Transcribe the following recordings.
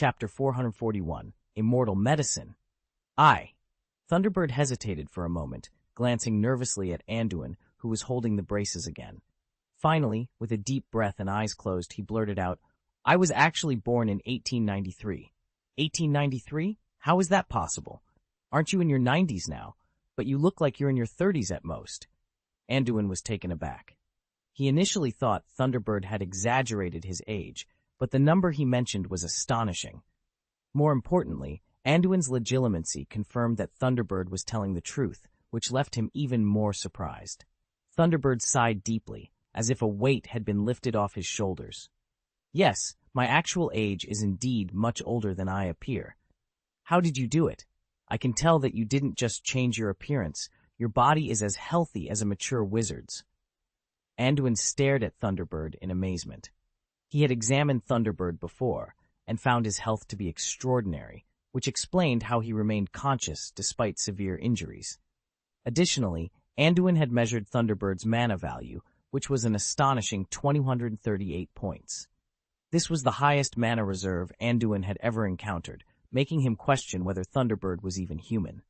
Chapter 441, Immortal Medicine. Thunderbird hesitated for a moment, glancing nervously at Anduin, who was holding the braces again. Finally, with a deep breath and eyes closed, he blurted out, "I was actually born in 1893. 1893? How is that possible? Aren't you in your 90s now? But you look like you're in your 30s at most." Anduin was taken aback. He initially thought Thunderbird had exaggerated his age, but the number he mentioned was astonishing. More importantly, Anduin's legitimacy confirmed that Thunderbird was telling the truth, which left him even more surprised. Thunderbird sighed deeply, as if a weight had been lifted off his shoulders. "Yes, my actual age is indeed much older than I appear. How did you do it? I can tell that you didn't just change your appearance. Your body is as healthy as a mature wizard's." Anduin stared at Thunderbird in amazement. He had examined Thunderbird before, and found his health to be extraordinary, which explained how he remained conscious despite severe injuries. Additionally, Anduin had measured Thunderbird's mana value, which was an astonishing 238 points. This was the highest mana reserve Anduin had ever encountered, making him question whether Thunderbird was even human.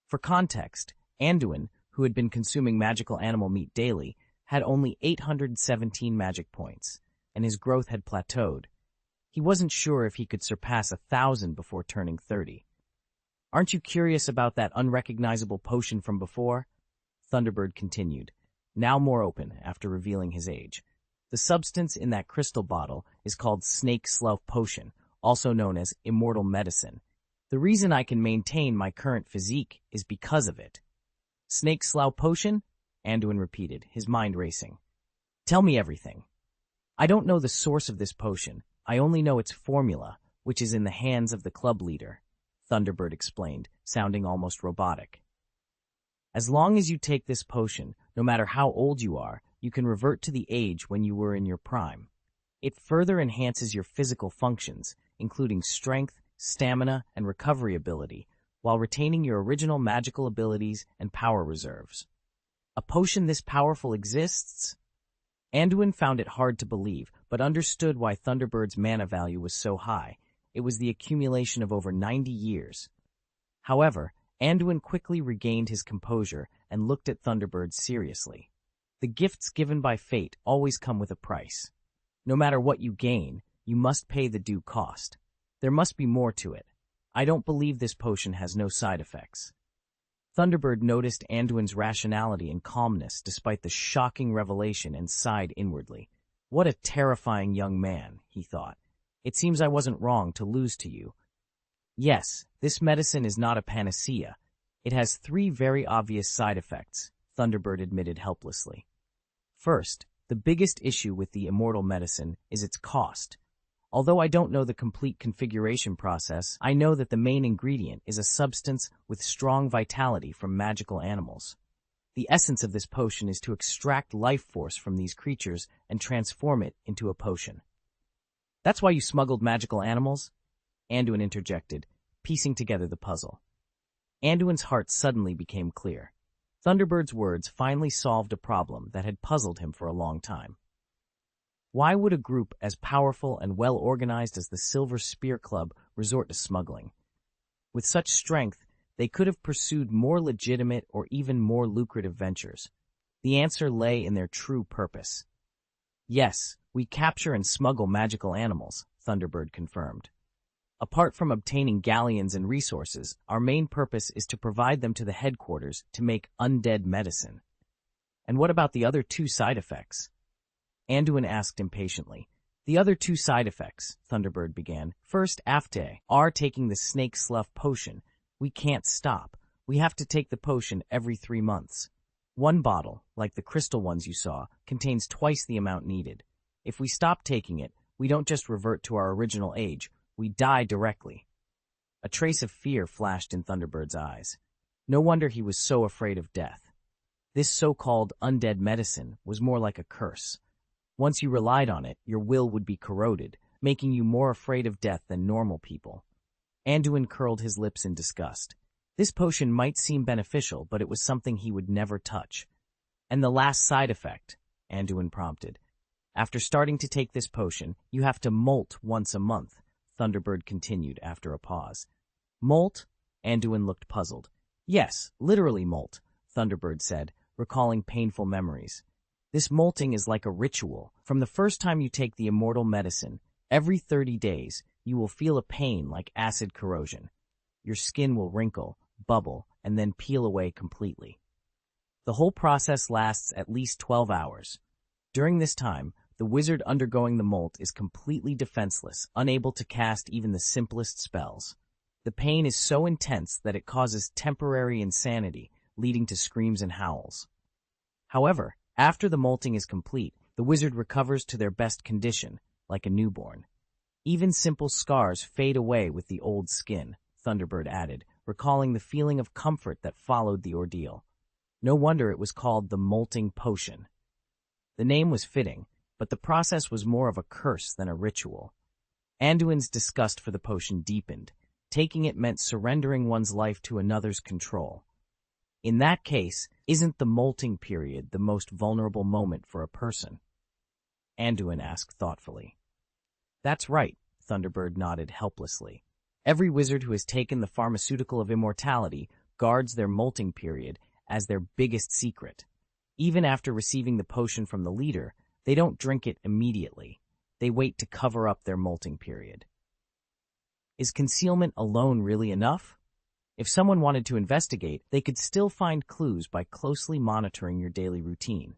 For context, Anduin, who had been consuming magical animal meat daily, had only 817 magic points, and his growth had plateaued. He wasn't sure if he could surpass 1,000 before turning 30. "Aren't you curious about that unrecognizable potion from before?" Thunderbird continued, now more open after revealing his age. "The substance in that crystal bottle is called Snake Slough Potion, also known as Immortal Medicine. The reason I can maintain my current physique is because of it." "Snake Slough Potion?" Anduin repeated, his mind racing. "Tell me everything." "I don't know the source of this potion. I only know its formula, which is in the hands of the club leader," Thunderbird explained, sounding almost robotic. "As long as you take this potion, no matter how old you are, you can revert to the age when you were in your prime. It further enhances your physical functions, including strength, stamina, and recovery ability, while retaining your original magical abilities and power reserves." "A potion this powerful exists?" Anduin found it hard to believe, but understood why Thunderbird's mana value was so high. It was the accumulation of over 90 years. However, Anduin quickly regained his composure and looked at Thunderbird seriously. The gifts given by fate always come with a price. No matter what you gain, you must pay the due cost. There must be more to it. I don't believe this potion has no side effects. Thunderbird noticed Anduin's rationality and calmness despite the shocking revelation and sighed inwardly. "What a terrifying young man," he thought. "It seems I wasn't wrong to lose to you." "Yes, this medicine is not a panacea. It has 3 very obvious side effects," Thunderbird admitted helplessly. "First, the biggest issue with the Immortal medicine is its cost. Although I don't know the complete configuration process, I know that the main ingredient is a substance with strong vitality from magical animals. The essence of this potion is to extract life force from these creatures and transform it into a potion." "That's why you smuggled magical animals?" Anduin interjected, piecing together the puzzle. Anduin's heart suddenly became clear. Thunderbird's words finally solved a problem that had puzzled him for a long time. Why would a group as powerful and well-organized as the Silver Spear Club resort to smuggling? With such strength, they could have pursued more legitimate or even more lucrative ventures. The answer lay in their true purpose. "Yes, we capture and smuggle magical animals," Thunderbird confirmed. "Apart from obtaining galleons and resources, our main purpose is to provide them to the headquarters to make undead medicine." "And what about the other 2 side effects?" Anduin asked impatiently. "The other 2 side effects," Thunderbird began. "First, after our taking the Snake Slough Potion, we can't stop. We have to take the potion every 3 months. 1 bottle, like the crystal ones you saw, contains twice the amount needed. If we stop taking it, we don't just revert to our original age, we die directly." A trace of fear flashed in Thunderbird's eyes. No wonder he was so afraid of death. This so-called undead medicine was more like a curse. Once you relied on it, your will would be corroded, making you more afraid of death than normal people. Anduin curled his lips in disgust. This potion might seem beneficial, but it was something he would never touch. "And the last side effect," Anduin prompted. "After starting to take this potion, you have to molt once a month." Thunderbird continued after a pause. Molt? Anduin looked puzzled. Yes, literally molt, Thunderbird said, recalling painful memories. This molting is like a ritual. From the first time you take the immortal medicine, every 30 days, you will feel a pain like acid corrosion. Your skin will wrinkle, bubble, and then peel away completely. The whole process lasts at least 12 hours. During this time, the wizard undergoing the molt is completely defenseless, unable to cast even the simplest spells. The pain is so intense that it causes temporary insanity, leading to screams and howls. However, after the molting is complete, the wizard recovers to their best condition, like a newborn. Even simple scars fade away with the old skin, Thunderbird added, recalling the feeling of comfort that followed the ordeal. No wonder it was called the molting potion. The name was fitting, but the process was more of a curse than a ritual. Anduin's disgust for the potion deepened. Taking it meant surrendering one's life to another's control. In that case, isn't the molting period the most vulnerable moment for a person? Anduin asked thoughtfully. That's right, Thunderbird nodded helplessly. Every wizard who has taken the pharmaceutical of immortality guards their molting period as their biggest secret. Even after receiving the potion from the leader, they don't drink it immediately. They wait to cover up their molting period. Is concealment alone really enough? If someone wanted to investigate, they could still find clues by closely monitoring your daily routine.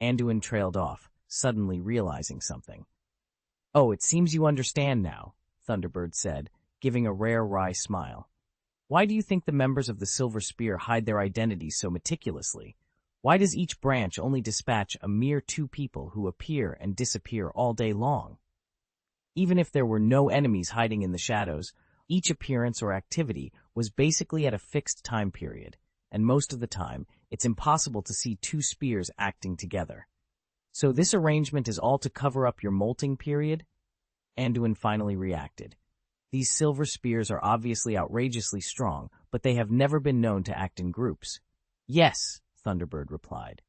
Anduin trailed off, suddenly realizing something. Oh, it seems you understand now, Thunderbird said, giving a rare wry smile. Why do you think the members of the Silver Spear hide their identities so meticulously? Why does each branch only dispatch a mere 2 people who appear and disappear all day long? Even if there were no enemies hiding in the shadows, each appearance or activity was basically at a fixed time period, and most of the time, it's impossible to see 2 spears acting together. So this arrangement is all to cover up your molting period? Anduin finally reacted. These silver spears are obviously outrageously strong, but they have never been known to act in groups. Yes, Thunderbird replied.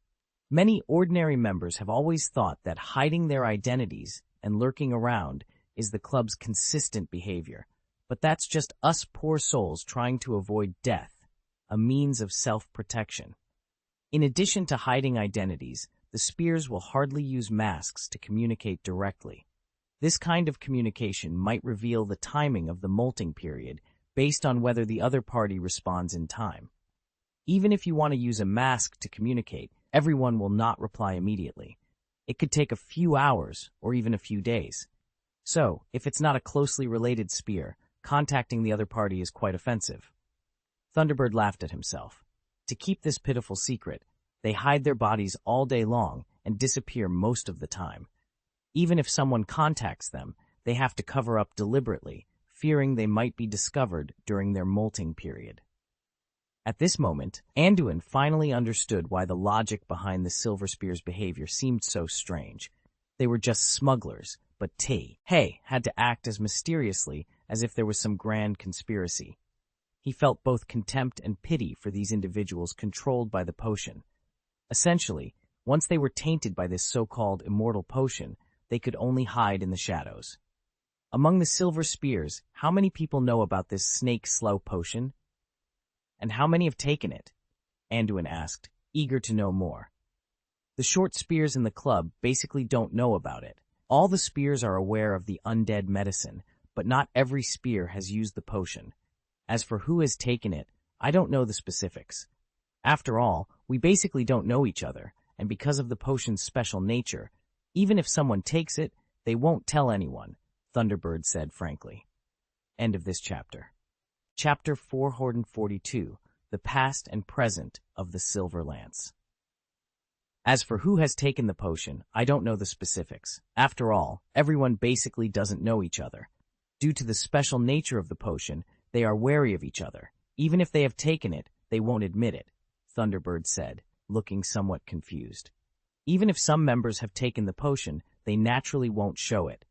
Many ordinary members have always thought that hiding their identities and lurking around is the club's consistent behavior, but that's just us poor souls trying to avoid death, a means of self-protection. In addition to hiding identities, the spears will hardly use masks to communicate directly. This kind of communication might reveal the timing of the molting period based on whether the other party responds in time. Even if you want to use a mask to communicate, everyone will not reply immediately. It could take a few hours or even a few days. So, if it's not a closely related spear, contacting the other party is quite offensive. Thunderbird laughed at himself. To keep this pitiful secret, they hide their bodies all day long and disappear most of the time. Even if someone contacts them, they have to cover up deliberately, fearing they might be discovered during their molting period. At this moment, Anduin finally understood why the logic behind the Silver Spear's behavior seemed so strange. They were just smugglers, but Hey had to act as mysteriously as if there was some grand conspiracy. He felt both contempt and pity for these individuals controlled by the potion. Essentially, once they were tainted by this so-called immortal potion, they could only hide in the shadows. Among the Silver Spears, how many people know about this snake slough potion? And how many have taken it? Anduin asked, eager to know more. The short spears in the club basically don't know about it. All the spears are aware of the undead medicine, but not every spear has used the potion. As for who has taken it, I don't know the specifics. After all, we basically don't know each other, and because of the potion's special nature, even if someone takes it, they won't tell anyone, Thunderbird said frankly. End of this chapter. Chapter 442, The Past and Present of the Silver Lance. As for who has taken the potion, I don't know the specifics. After all, everyone basically doesn't know each other. Due to the special nature of the potion, they are wary of each other. Even if they have taken it, they won't admit it, Thunderbird said, looking somewhat confused. Even if some members have taken the potion, they naturally won't show it.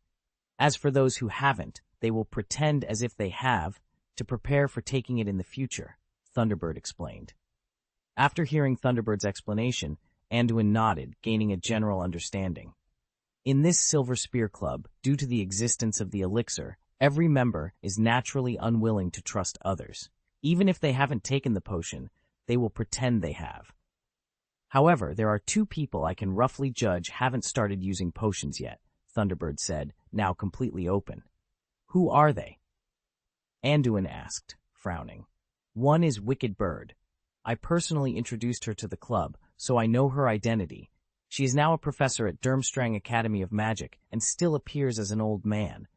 As for those who haven't, they will pretend as if they have, to prepare for taking it in the future, Thunderbird explained. After hearing Thunderbird's explanation, Anduin nodded, gaining a general understanding. In this Silver Spear Club, due to the existence of the elixir, every member is naturally unwilling to trust others. Even if they haven't taken the potion, they will pretend they have. However, there are 2 people I can roughly judge haven't started using potions yet, Thunderbird said, now completely open. Who are they? Anduin asked, frowning. One is Wicked Bird. I personally introduced her to the club, so I know her identity. She is now a professor at Durmstrang Academy of Magic and still appears as an old man.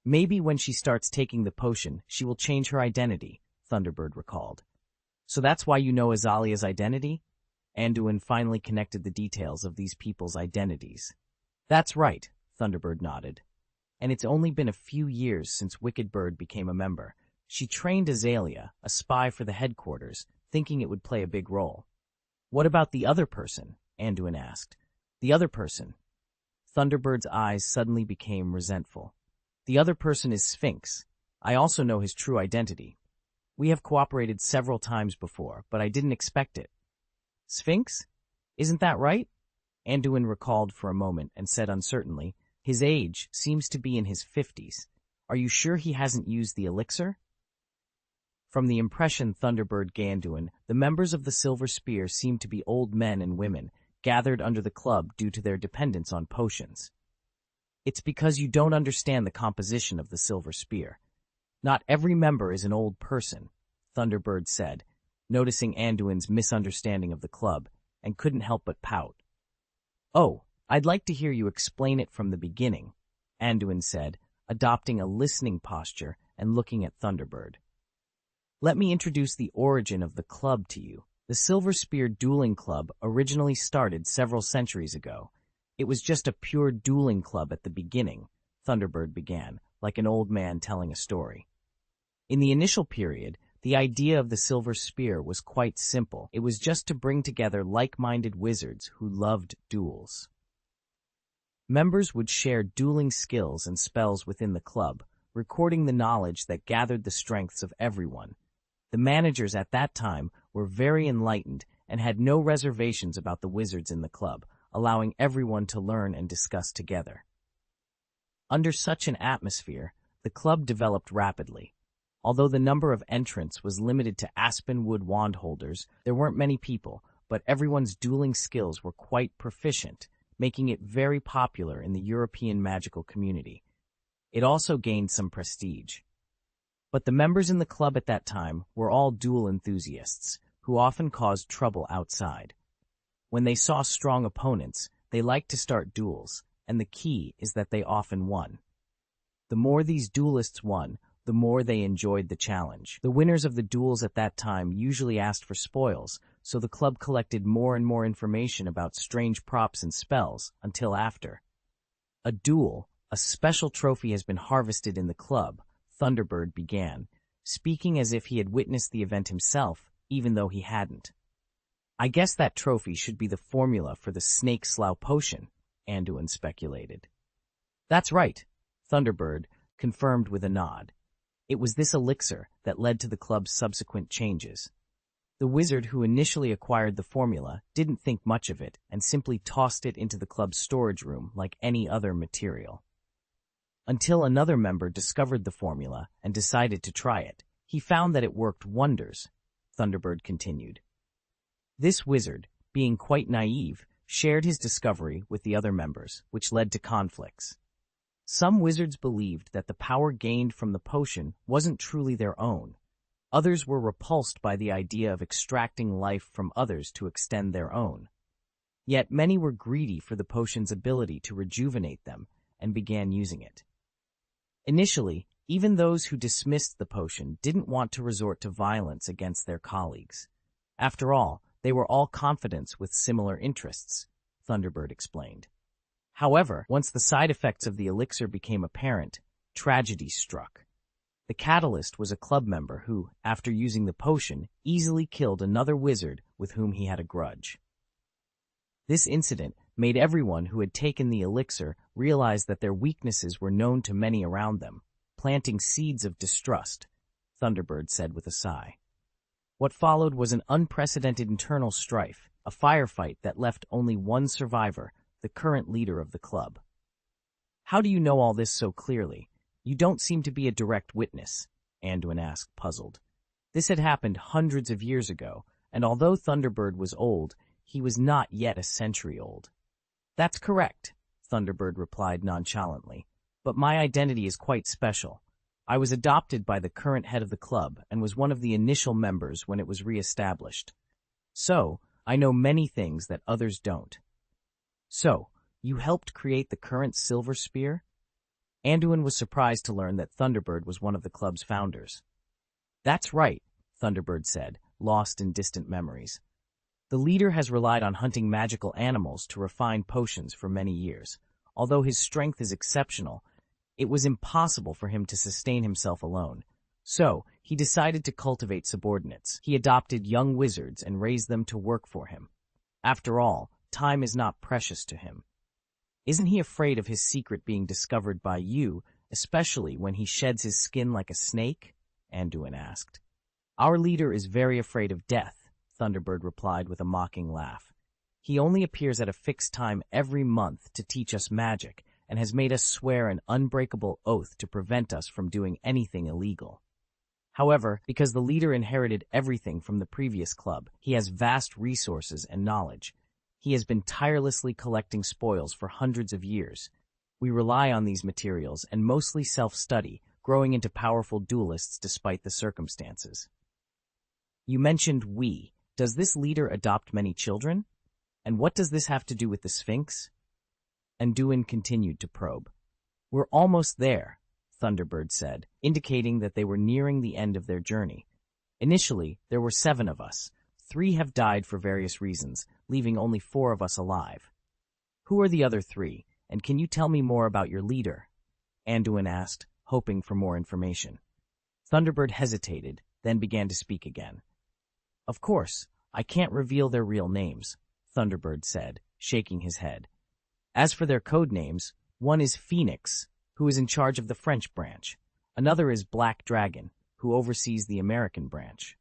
Maybe when she starts taking the potion, she will change her identity, Thunderbird recalled. So that's why you know Azalia's identity? Anduin finally connected the details of these people's identities. That's right, Thunderbird nodded. And it's only been a few years since Wicked Bird became a member. She trained Azalea, a spy for the headquarters, thinking it would play a big role. What about the other person? Anduin asked. The other person. Thunderbird's eyes suddenly became resentful. The other person is Sphinx. I also know his true identity. We have cooperated several times before, but I didn't expect it. Sphinx? Isn't that right? Anduin recalled for a moment and said uncertainly, his age seems to be in his 50s. Are you sure he hasn't used the elixir? From the impression Thunderbird gave Anduin, the members of the Silver Spear seemed to be old men and women, gathered under the club due to their dependence on potions. It's because you don't understand the composition of the Silver Spear. Not every member is an old person, Thunderbird said, noticing Anduin's misunderstanding of the club, and couldn't help but pout. Oh, I'd like to hear you explain it from the beginning, Anduin said, adopting a listening posture and looking at Thunderbird. Let me introduce the origin of the club to you. The Silver Spear Dueling Club originally started several centuries ago. It was just a pure dueling club at the beginning, Thunderbird began, like an old man telling a story. In the initial period, the idea of the Silver Spear was quite simple. It was just to bring together like-minded wizards who loved duels. Members would share dueling skills and spells within the club, recording the knowledge that gathered the strengths of everyone. The managers at that time were very enlightened and had no reservations about the wizards in the club, allowing everyone to learn and discuss together. Under such an atmosphere, the club developed rapidly. Although the number of entrants was limited to Aspenwood wand holders, there weren't many people, but everyone's dueling skills were quite proficient, making it very popular in the European magical community. It also gained some prestige. But the members in the club at that time were all duel enthusiasts, who often caused trouble outside. When they saw strong opponents, they liked to start duels, and the key is that they often won. The more these duelists won, the more they enjoyed the challenge. The winners of the duels at that time usually asked for spoils, so the club collected more and more information about strange props and spells until after. A duel, a special trophy, has been harvested in the club, Thunderbird began, speaking as if he had witnessed the event himself, even though he hadn't. I guess that trophy should be the formula for the Snake Slough potion, Anduin speculated. That's right, Thunderbird confirmed with a nod. It was this elixir that led to the club's subsequent changes. The wizard who initially acquired the formula didn't think much of it and simply tossed it into the club's storage room like any other material. Until another member discovered the formula and decided to try it. He found that it worked wonders, Thunderbird continued. This wizard, being quite naive, shared his discovery with the other members, which led to conflicts. Some wizards believed that the power gained from the potion wasn't truly their own. Others were repulsed by the idea of extracting life from others to extend their own. Yet many were greedy for the potion's ability to rejuvenate them and began using it. Initially, even those who dismissed the potion didn't want to resort to violence against their colleagues. After all, they were all confidants with similar interests, Thunderbird explained. However, once the side effects of the elixir became apparent, tragedy struck. The catalyst was a club member who, after using the potion, easily killed another wizard with whom he had a grudge. This incident made everyone who had taken the elixir realize that their weaknesses were known to many around them, planting seeds of distrust, Thunderbird said with a sigh. What followed was an unprecedented internal strife, a firefight that left only one survivor, the current leader of the club. How do you know all this so clearly? You don't seem to be a direct witness, Anduin asked, puzzled. This had happened hundreds of years ago, and although Thunderbird was old, he was not yet a century old. That's correct, Thunderbird replied nonchalantly, but my identity is quite special. I was adopted by the current head of the club and was one of the initial members when it was re-established. So, I know many things that others don't. So, you helped create the current Silver Spear? Anduin was surprised to learn that Thunderbird was one of the club's founders. That's right, Thunderbird said, lost in distant memories. The leader has relied on hunting magical animals to refine potions for many years. Although his strength is exceptional, it was impossible for him to sustain himself alone. So, he decided to cultivate subordinates. He adopted young wizards and raised them to work for him. After all, time is not precious to him. Isn't he afraid of his secret being discovered by you, especially when he sheds his skin like a snake? Anduin asked. Our leader is very afraid of death, Thunderbird replied with a mocking laugh. He only appears at a fixed time every month to teach us magic, and has made us swear an unbreakable oath to prevent us from doing anything illegal. However, because the leader inherited everything from the previous club, he has vast resources and knowledge. He has been tirelessly collecting spoils for hundreds of years. We rely on these materials and mostly self-study, growing into powerful duelists despite the circumstances. You mentioned we. Does this leader adopt many children? And what does this have to do with the Sphinx? Anduin continued to probe. We're almost there, Thunderbird said, indicating that they were nearing the end of their journey. Initially, there were 7 of us. 3 have died for various reasons, leaving only 4 of us alive. Who are the other 3, and can you tell me more about your leader? Anduin asked, hoping for more information. Thunderbird hesitated, then began to speak again. Of course, I can't reveal their real names, Thunderbird said, shaking his head. As for their code names, one is Phoenix, who is in charge of the French branch. Another is Black Dragon, who oversees the American branch.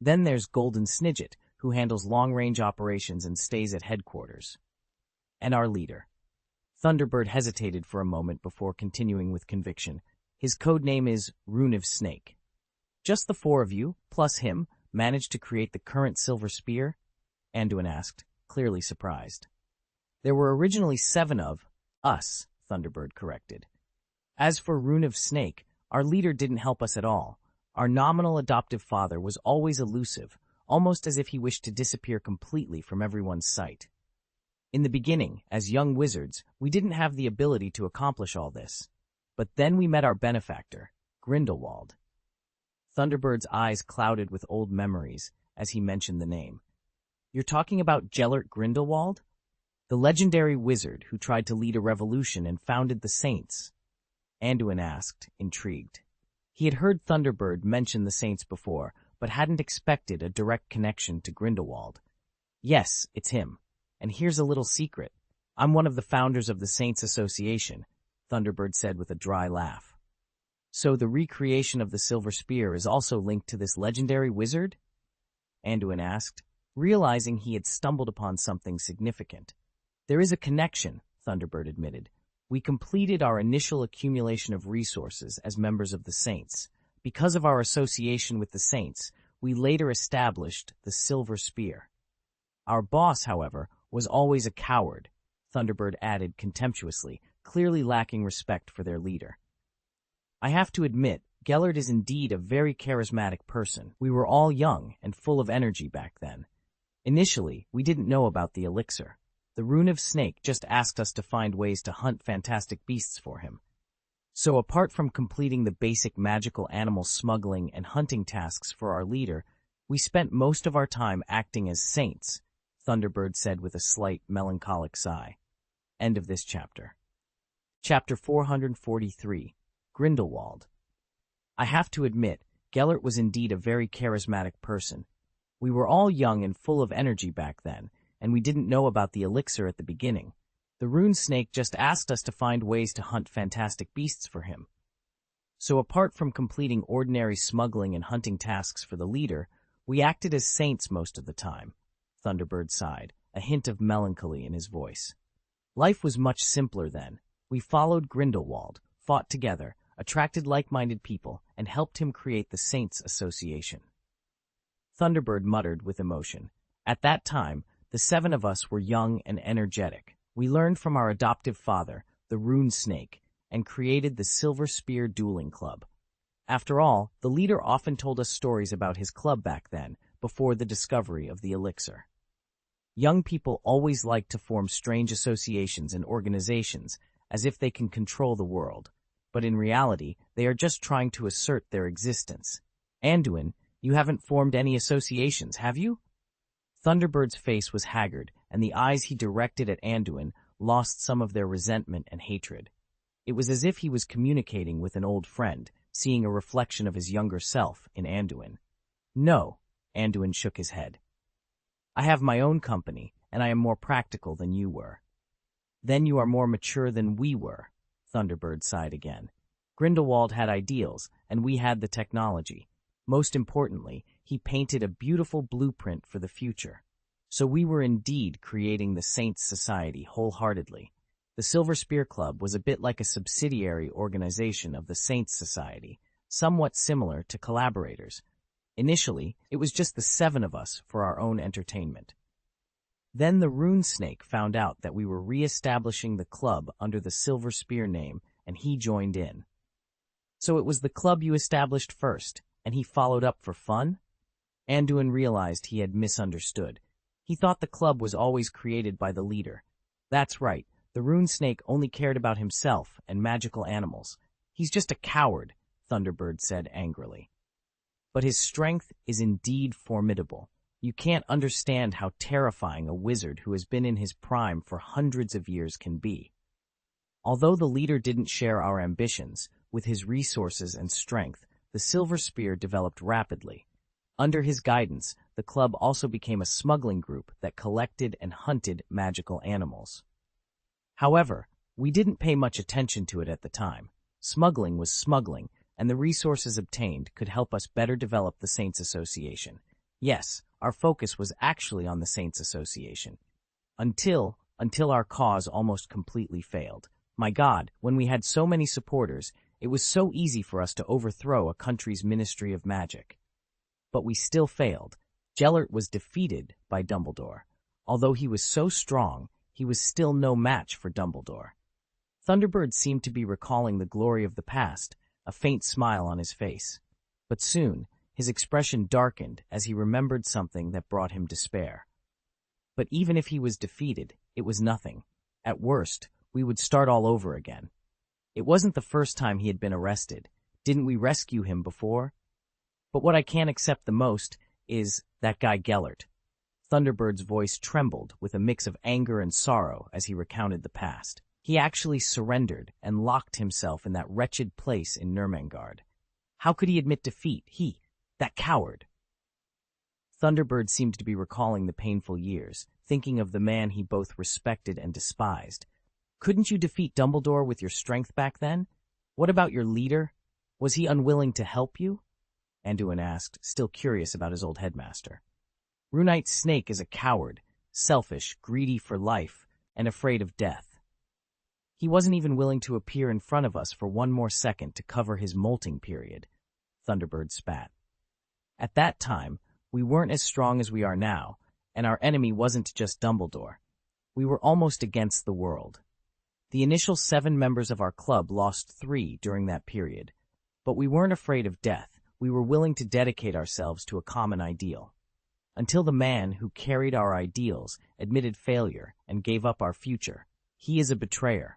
Then there's Golden Snidget, who handles long-range operations and stays at headquarters. And our leader. Thunderbird hesitated for a moment before continuing with conviction. His code name is Rune of Snake. Just the 4 of you, plus him, managed to create the current Silver Spear? Anduin asked, clearly surprised. There were originally 7 of us, Thunderbird corrected. As for Rune of Snake, our leader didn't help us at all. Our nominal adoptive father was always elusive, almost as if he wished to disappear completely from everyone's sight. In the beginning, as young wizards, we didn't have the ability to accomplish all this. But then we met our benefactor, Grindelwald. Thunderbird's eyes clouded with old memories as he mentioned the name. You're talking about Gellert Grindelwald? The legendary wizard who tried to lead a revolution and founded the Saints? Anduin asked, intrigued. He had heard Thunderbird mention the Saints before, but hadn't expected a direct connection to Grindelwald. Yes, it's him. And here's a little secret. I'm one of the founders of the Saints Association, Thunderbird said with a dry laugh. So the recreation of the Silver Spear is also linked to this legendary wizard? Anduin asked, realizing he had stumbled upon something significant. There is a connection, Thunderbird admitted. We completed our initial accumulation of resources as members of the Saints. Because of our association with the Saints, we later established the Silver Spear. Our boss, however, was always a coward, Thunderbird added contemptuously, clearly lacking respect for their leader. I have to admit, Gellert is indeed a very charismatic person. We were all young and full of energy back then. Initially, we didn't know about the elixir. The Rune of Snake just asked us to find ways to hunt fantastic beasts for him. So apart from completing the basic magical animal smuggling and hunting tasks for our leader, we spent most of our time acting as saints, Thunderbird said with a slight melancholic sigh. End of this chapter. Chapter 443, Grindelwald. I have to admit, Gellert was indeed a very charismatic person. We were all young and full of energy back then, and we didn't know about the elixir at the beginning. The Rune Snake just asked us to find ways to hunt fantastic beasts for him. So apart from completing ordinary smuggling and hunting tasks for the leader, we acted as saints most of the time. Thunderbird sighed, a hint of melancholy in his voice. Life was much simpler then. We followed Grindelwald, fought together, attracted like-minded people, and helped him create the Saints Association. Thunderbird muttered with emotion. At that time, the 7 of us were young and energetic. We learned from our adoptive father, the Rune Snake, and created the Silver Spear Dueling Club. After all, the leader often told us stories about his club back then, before the discovery of the elixir. Young people always like to form strange associations and organizations, as if they can control the world. But in reality, they are just trying to assert their existence. Anduin, you haven't formed any associations, have you? Thunderbird's face was haggard, and the eyes he directed at Anduin lost some of their resentment and hatred. It was as if he was communicating with an old friend, seeing a reflection of his younger self in Anduin. No, Anduin shook his head. I have my own company, and I am more practical than you were. Then you are more mature than we were, Thunderbird sighed again. Grindelwald had ideals, and we had the technology. Most importantly, he painted a beautiful blueprint for the future. So we were indeed creating the Saints Society wholeheartedly. The Silver Spear Club was a bit like a subsidiary organization of the Saints Society, somewhat similar to collaborators. Initially, it was just the 7 of us for our own entertainment. Then the Rune Snake found out that we were re-establishing the club under the Silver Spear name, and he joined in. So it was the club you established first, and he followed up for fun? Anduin realized he had misunderstood. He thought the club was always created by the leader. That's right, the Rune Snake only cared about himself and magical animals. He's just a coward, Thunderbird said angrily. But his strength is indeed formidable. You can't understand how terrifying a wizard who has been in his prime for hundreds of years can be. Although the leader didn't share our ambitions, with his resources and strength, the Silver Spear developed rapidly. Under his guidance, the club also became a smuggling group that collected and hunted magical animals. However, we didn't pay much attention to it at the time. Smuggling was smuggling, and the resources obtained could help us better develop the Saints Association. Yes, our focus was actually on the Saints Association. Until our cause almost completely failed. My God, when we had so many supporters, it was so easy for us to overthrow a country's Ministry of Magic. But we still failed. Gellert was defeated by Dumbledore. Although he was so strong, he was still no match for Dumbledore. Thunderbird seemed to be recalling the glory of the past, a faint smile on his face. But soon, his expression darkened as he remembered something that brought him despair. But even if he was defeated, it was nothing. At worst, we would start all over again. It wasn't the first time he had been arrested. Didn't we rescue him before? But what I can't accept the most is that guy Gellert. Thunderbird's voice trembled with a mix of anger and sorrow as he recounted the past. He actually surrendered and locked himself in that wretched place in Nurmengard. How could he admit defeat? That coward. Thunderbird seemed to be recalling the painful years, thinking of the man he both respected and despised. Couldn't you defeat Dumbledore with your strength back then? What about your leader? Was he unwilling to help you? Anduin asked, still curious about his old headmaster. Runite Snake is a coward, selfish, greedy for life, and afraid of death. He wasn't even willing to appear in front of us for one more second to cover his molting period. Thunderbird spat. At that time, we weren't as strong as we are now, and our enemy wasn't just Dumbledore. We were almost against the world. The initial 7 members of our club lost 3 during that period. But we weren't afraid of death. We were willing to dedicate ourselves to a common ideal. Until the man who carried our ideals admitted failure and gave up our future. He is a betrayer.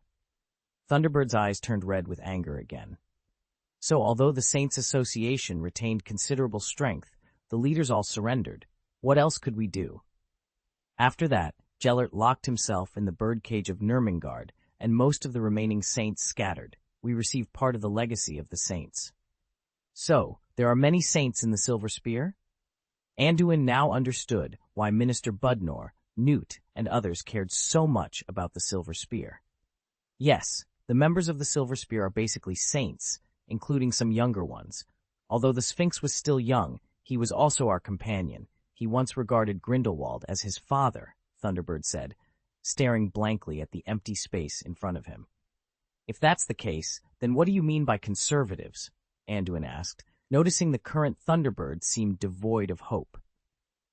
Thunderbird's eyes turned red with anger again. So although the Saints Association retained considerable strength, the leaders all surrendered. What else could we do? After that, Gellert locked himself in the birdcage of Nurmengard, and most of the remaining saints scattered. We received part of the legacy of the saints. So, there are many saints in the Silver Spear? Anduin now understood why Minister Budnor, Newt, and others cared so much about the Silver Spear. Yes, the members of the Silver Spear are basically saints, including some younger ones. Although the Sphinx was still young, he was also our companion. He once regarded Grindelwald as his father, Thunderbird said, staring blankly at the empty space in front of him. If that's the case, then what do you mean by conservatives? Anduin asked, noticing the current Thunderbird seemed devoid of hope.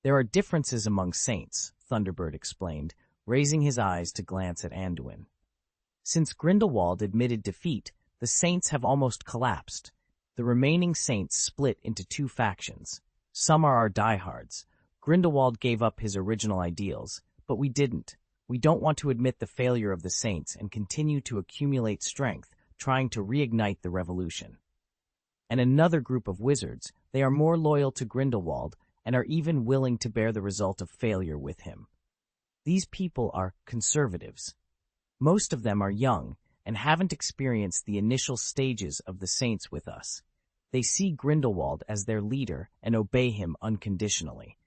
There are differences among saints, Thunderbird explained, raising his eyes to glance at Anduin. Since Grindelwald admitted defeat, the saints have almost collapsed. The remaining saints split into two factions. Some are our diehards. Grindelwald gave up his original ideals, but we didn't. We don't want to admit the failure of the saints and continue to accumulate strength, trying to reignite the revolution. And another group of wizards, they are more loyal to Grindelwald and are even willing to bear the result of failure with him. These people are conservatives. Most of them are young and haven't experienced the initial stages of the saints with us. They see Grindelwald as their leader and obey him unconditionally.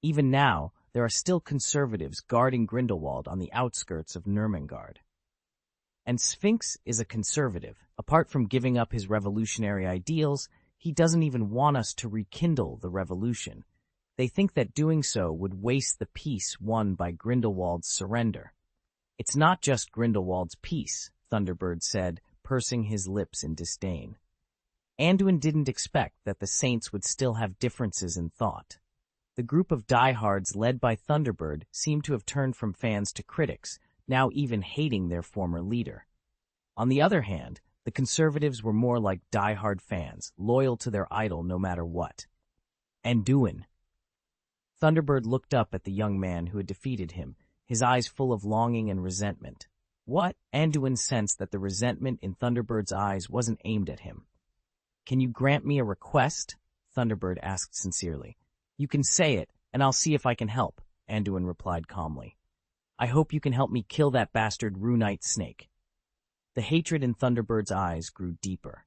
Even now, there are still conservatives guarding Grindelwald on the outskirts of Nurmengard. And Sphinx is a conservative. Apart from giving up his revolutionary ideals, he doesn't even want us to rekindle the revolution. They think that doing so would waste the peace won by Grindelwald's surrender. It's not just Grindelwald's peace, Thunderbird said, pursing his lips in disdain. Anduin didn't expect that the saints would still have differences in thought. The group of diehards led by Thunderbird seemed to have turned from fans to critics, now even hating their former leader. On the other hand, the conservatives were more like diehard fans, loyal to their idol no matter what. Anduin. Thunderbird looked up at the young man who had defeated him, his eyes full of longing and resentment. What? Anduin sensed that the resentment in Thunderbird's eyes wasn't aimed at him. Can you grant me a request? Thunderbird asked sincerely. You can say it, and I'll see if I can help, Anduin replied calmly. I hope you can help me kill that bastard Runite snake. The hatred in Thunderbird's eyes grew deeper.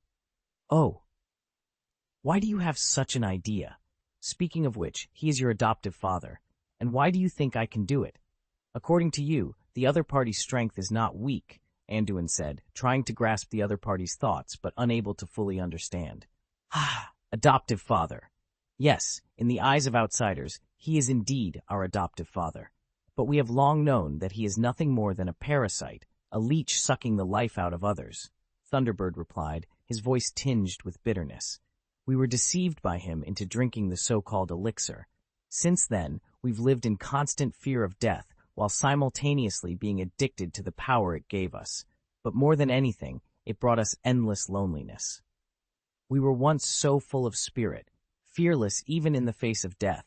Oh. Why do you have such an idea? Speaking of which, he is your adoptive father. And why do you think I can do it? According to you, the other party's strength is not weak, Anduin said, trying to grasp the other party's thoughts, but unable to fully understand. Ah, adoptive father. Yes, in the eyes of outsiders, he is indeed our adoptive father. But we have long known that he is nothing more than a parasite, a leech sucking the life out of others. Thunderbird replied, his voice tinged with bitterness. We were deceived by him into drinking the so-called elixir. Since then, we've lived in constant fear of death, while simultaneously being addicted to the power it gave us. But more than anything, it brought us endless loneliness. We were once so full of spirit, fearless even in the face of death.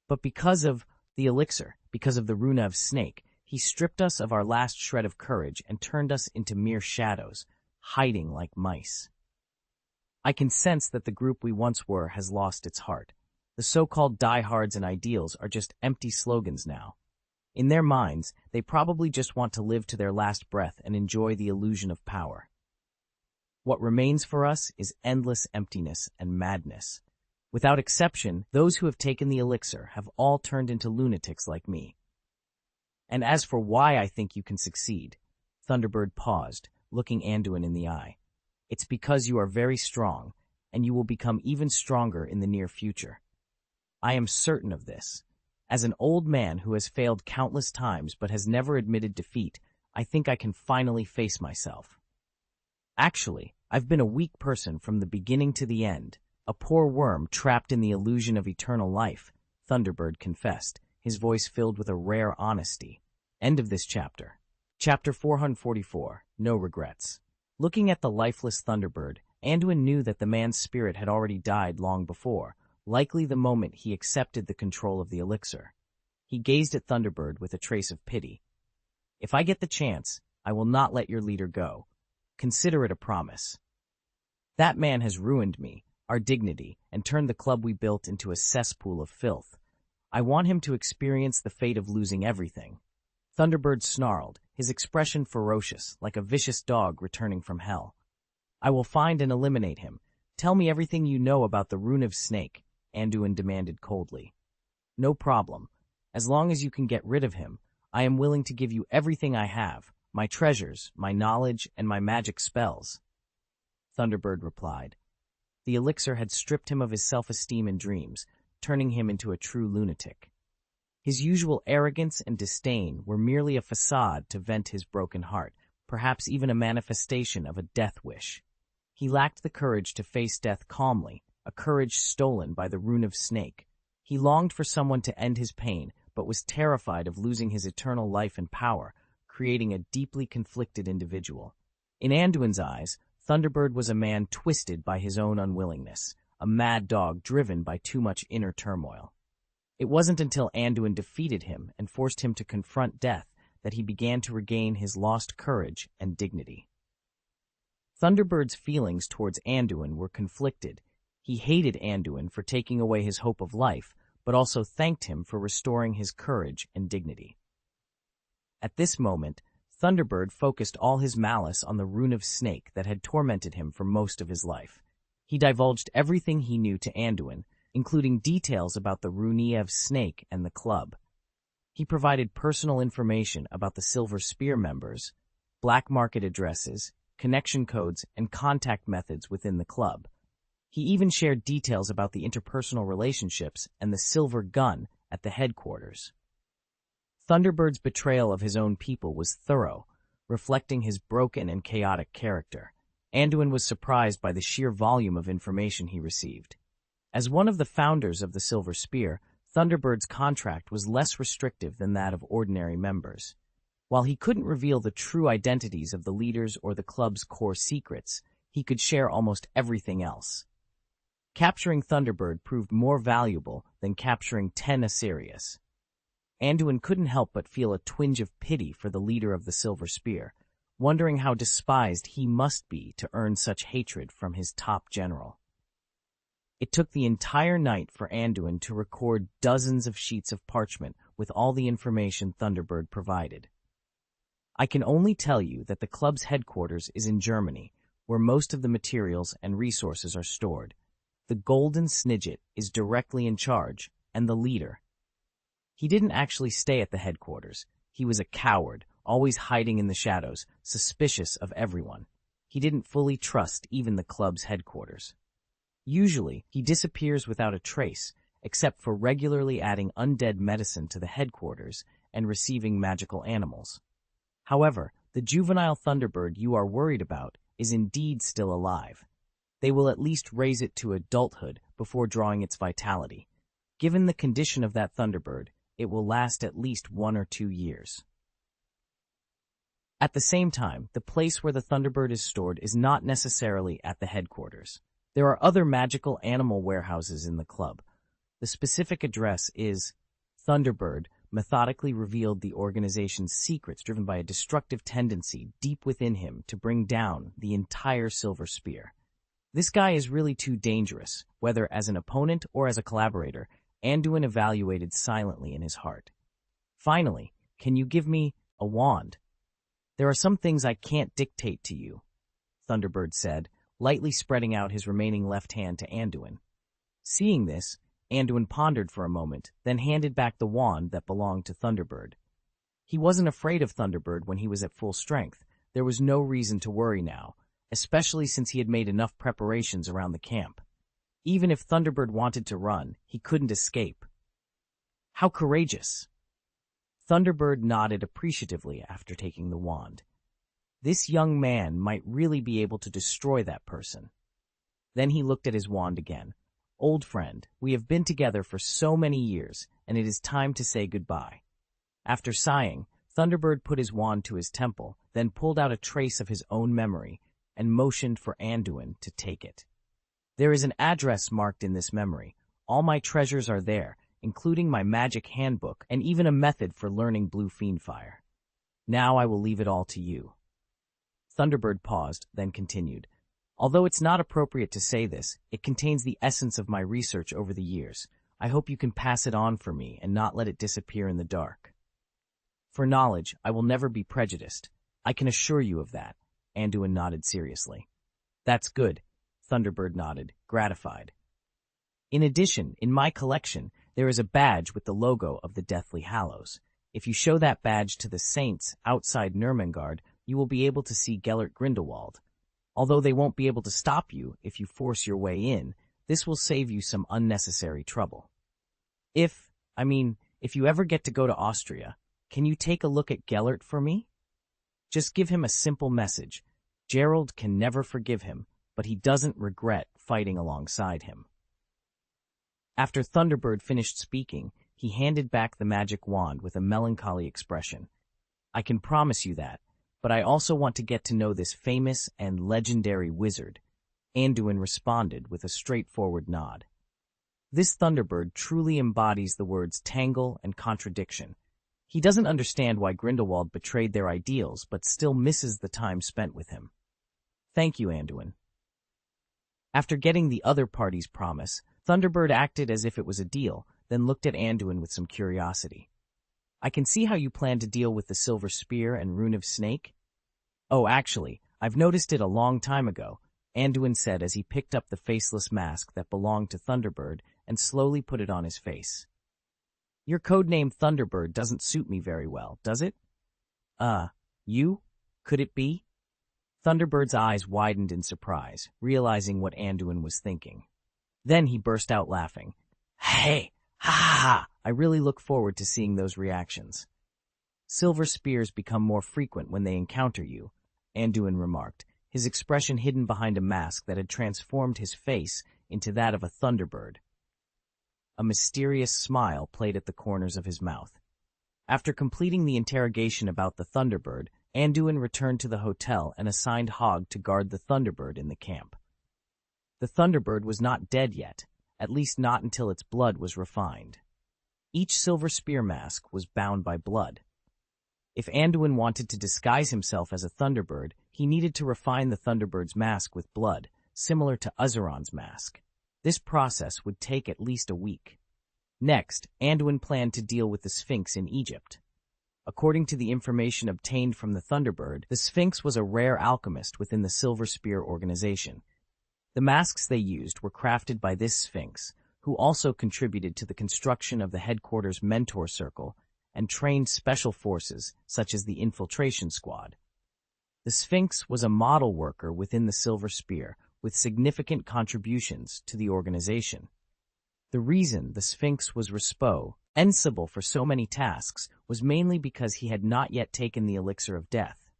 But because of the elixir, because of the runa of snake, he stripped us of our last shred of courage and turned us into mere shadows, hiding like mice. I can sense that the group we once were has lost its heart. The so-called diehards and ideals are just empty slogans now. In their minds, they probably just want to live to their last breath and enjoy the illusion of power. What remains for us is endless emptiness and madness. Without exception, those who have taken the elixir have all turned into lunatics like me. And as for why I think you can succeed, Thunderbird paused, looking Anduin in the eye. It's because you are very strong, and you will become even stronger in the near future. I am certain of this. As an old man who has failed countless times but has never admitted defeat, I think I can finally face myself. Actually, I've been a weak person from the beginning to the end, a poor worm trapped in the illusion of eternal life, Thunderbird confessed, his voice filled with a rare honesty. End of this chapter. Chapter 444, No Regrets. Looking at the lifeless Thunderbird, Anduin knew that the man's spirit had already died long before, likely the moment he accepted the control of the elixir. He gazed at Thunderbird with a trace of pity. If I get the chance, I will not let your leader go. Consider it a promise. That man has ruined me, our dignity, and turned the club we built into a cesspool of filth. I want him to experience the fate of losing everything. Thunderbird snarled, his expression ferocious, like a vicious dog returning from hell. I will find and eliminate him. Tell me everything you know about the rune of snake, Anduin demanded coldly. No problem. As long as you can get rid of him, I am willing to give you everything I have, my treasures, my knowledge, and my magic spells. Thunderbird replied. The elixir had stripped him of his self-esteem and dreams, turning him into a true lunatic. His usual arrogance and disdain were merely a facade to vent his broken heart, perhaps even a manifestation of a death wish. He lacked the courage to face death calmly, a courage stolen by the rune of snake. He longed for someone to end his pain, but was terrified of losing his eternal life and power, creating a deeply conflicted individual. In Anduin's eyes, Thunderbird was a man twisted by his own unwillingness, a mad dog driven by too much inner turmoil. It wasn't until Anduin defeated him and forced him to confront death that he began to regain his lost courage and dignity. Thunderbird's feelings towards Anduin were conflicted. He hated Anduin for taking away his hope of life, but also thanked him for restoring his courage and dignity. At this moment, Thunderbird focused all his malice on the rune of snake that had tormented him for most of his life. He divulged everything he knew to Anduin, including details about the rune of snake and the club. He provided personal information about the Silver Spear members, black market addresses, connection codes, and contact methods within the club. He even shared details about the interpersonal relationships and the silver gun at the headquarters. Thunderbird's betrayal of his own people was thorough, reflecting his broken and chaotic character. Anduin was surprised by the sheer volume of information he received. As one of the founders of the Silver Spear, Thunderbird's contract was less restrictive than that of ordinary members. While he couldn't reveal the true identities of the leaders or the club's core secrets, he could share almost everything else. Capturing Thunderbird proved more valuable than capturing 10 Assyrius. Anduin couldn't help but feel a twinge of pity for the leader of the Silver Spear, wondering how despised he must be to earn such hatred from his top general. It took the entire night for Anduin to record dozens of sheets of parchment with all the information Thunderbird provided. I can only tell you that the club's headquarters is in Germany, where most of the materials and resources are stored. The Golden Snidget is directly in charge, and the leader. He didn't actually stay at the headquarters. He was a coward, always hiding in the shadows, suspicious of everyone. He didn't fully trust even the club's headquarters. Usually, he disappears without a trace, except for regularly adding undead medicine to the headquarters and receiving magical animals. However, the juvenile Thunderbird you are worried about is indeed still alive. They will at least raise it to adulthood before drawing its vitality. Given the condition of that Thunderbird, it will last at least 1 or 2 years. At the same time, the place where the Thunderbird is stored is not necessarily at the headquarters. There are other magical animal warehouses in the club. The specific address is Thunderbird methodically revealed the organization's secrets driven by a destructive tendency deep within him to bring down the entire Silver Spear. This guy is really too dangerous, whether as an opponent or as a collaborator, Anduin evaluated silently in his heart. Finally, can you give me a wand? There are some things I can't dictate to you, Thunderbird said, lightly spreading out his remaining left hand to Anduin. Seeing this, Anduin pondered for a moment, then handed back the wand that belonged to Thunderbird. He wasn't afraid of Thunderbird when he was at full strength. There was no reason to worry now, especially since he had made enough preparations around the camp. Even if Thunderbird wanted to run, he couldn't escape. How courageous! Thunderbird nodded appreciatively after taking the wand. This young man might really be able to destroy that person. Then he looked at his wand again. Old friend, we have been together for so many years, and it is time to say goodbye. After sighing, Thunderbird put his wand to his temple, then pulled out a trace of his own memory and motioned for Anduin to take it. There is an address marked in this memory. All my treasures are there, including my magic handbook and even a method for learning blue fiendfire. Now I will leave it all to you. Thunderbird paused, then continued. Although it's not appropriate to say this, it contains the essence of my research over the years. I hope you can pass it on for me and not let it disappear in the dark. For knowledge, I will never be prejudiced. I can assure you of that. Anduin nodded seriously. That's good. Thunderbird nodded, gratified. In addition, in my collection, there is a badge with the logo of the Deathly Hallows. If you show that badge to the saints outside Nurmengard, you will be able to see Gellert Grindelwald. Although they won't be able to stop you if you force your way in, this will save you some unnecessary trouble. If you ever get to go to Austria, can you take a look at Gellert for me? Just give him a simple message. Gerald can never forgive him, but he doesn't regret fighting alongside him. After Thunderbird finished speaking, he handed back the magic wand with a melancholy expression. I can promise you that, but I also want to get to know this famous and legendary wizard. Anduin responded with a straightforward nod. This Thunderbird truly embodies the words tangle and contradiction. He doesn't understand why Grindelwald betrayed their ideals, but still misses the time spent with him. Thank you, Anduin. After getting the other party's promise, Thunderbird acted as if it was a deal, then looked at Anduin with some curiosity. I can see how you plan to deal with the Silver Spear and Rune of Snake. Oh, actually, I've noticed it a long time ago, Anduin said as he picked up the faceless mask that belonged to Thunderbird and slowly put it on his face. Your codename Thunderbird doesn't suit me very well, does it? You? Could it be? Thunderbird's eyes widened in surprise, realizing what Anduin was thinking. Then he burst out laughing. Hey! Ha ha ha! I really look forward to seeing those reactions. Silver spears become more frequent when they encounter you, Anduin remarked, his expression hidden behind a mask that had transformed his face into that of a Thunderbird. A mysterious smile played at the corners of his mouth. After completing the interrogation about the Thunderbird, Anduin returned to the hotel and assigned Hogg to guard the Thunderbird in the camp. The Thunderbird was not dead yet, at least not until its blood was refined. Each silver spear mask was bound by blood. If Anduin wanted to disguise himself as a Thunderbird, he needed to refine the Thunderbird's mask with blood, similar to Uzaron's mask. This process would take at least a week. Next, Anduin planned to deal with the Sphinx in Egypt. According to the information obtained from the Thunderbird, the Sphinx was a rare alchemist within the Silver Spear organization. The masks they used were crafted by this Sphinx, who also contributed to the construction of the headquarters mentor circle and trained special forces such as the Infiltration Squad. The Sphinx was a model worker within the Silver Spear, with significant contributions to the organization. The reason the Sphinx was responsible for so many tasks was mainly because he had not yet taken the elixir of death.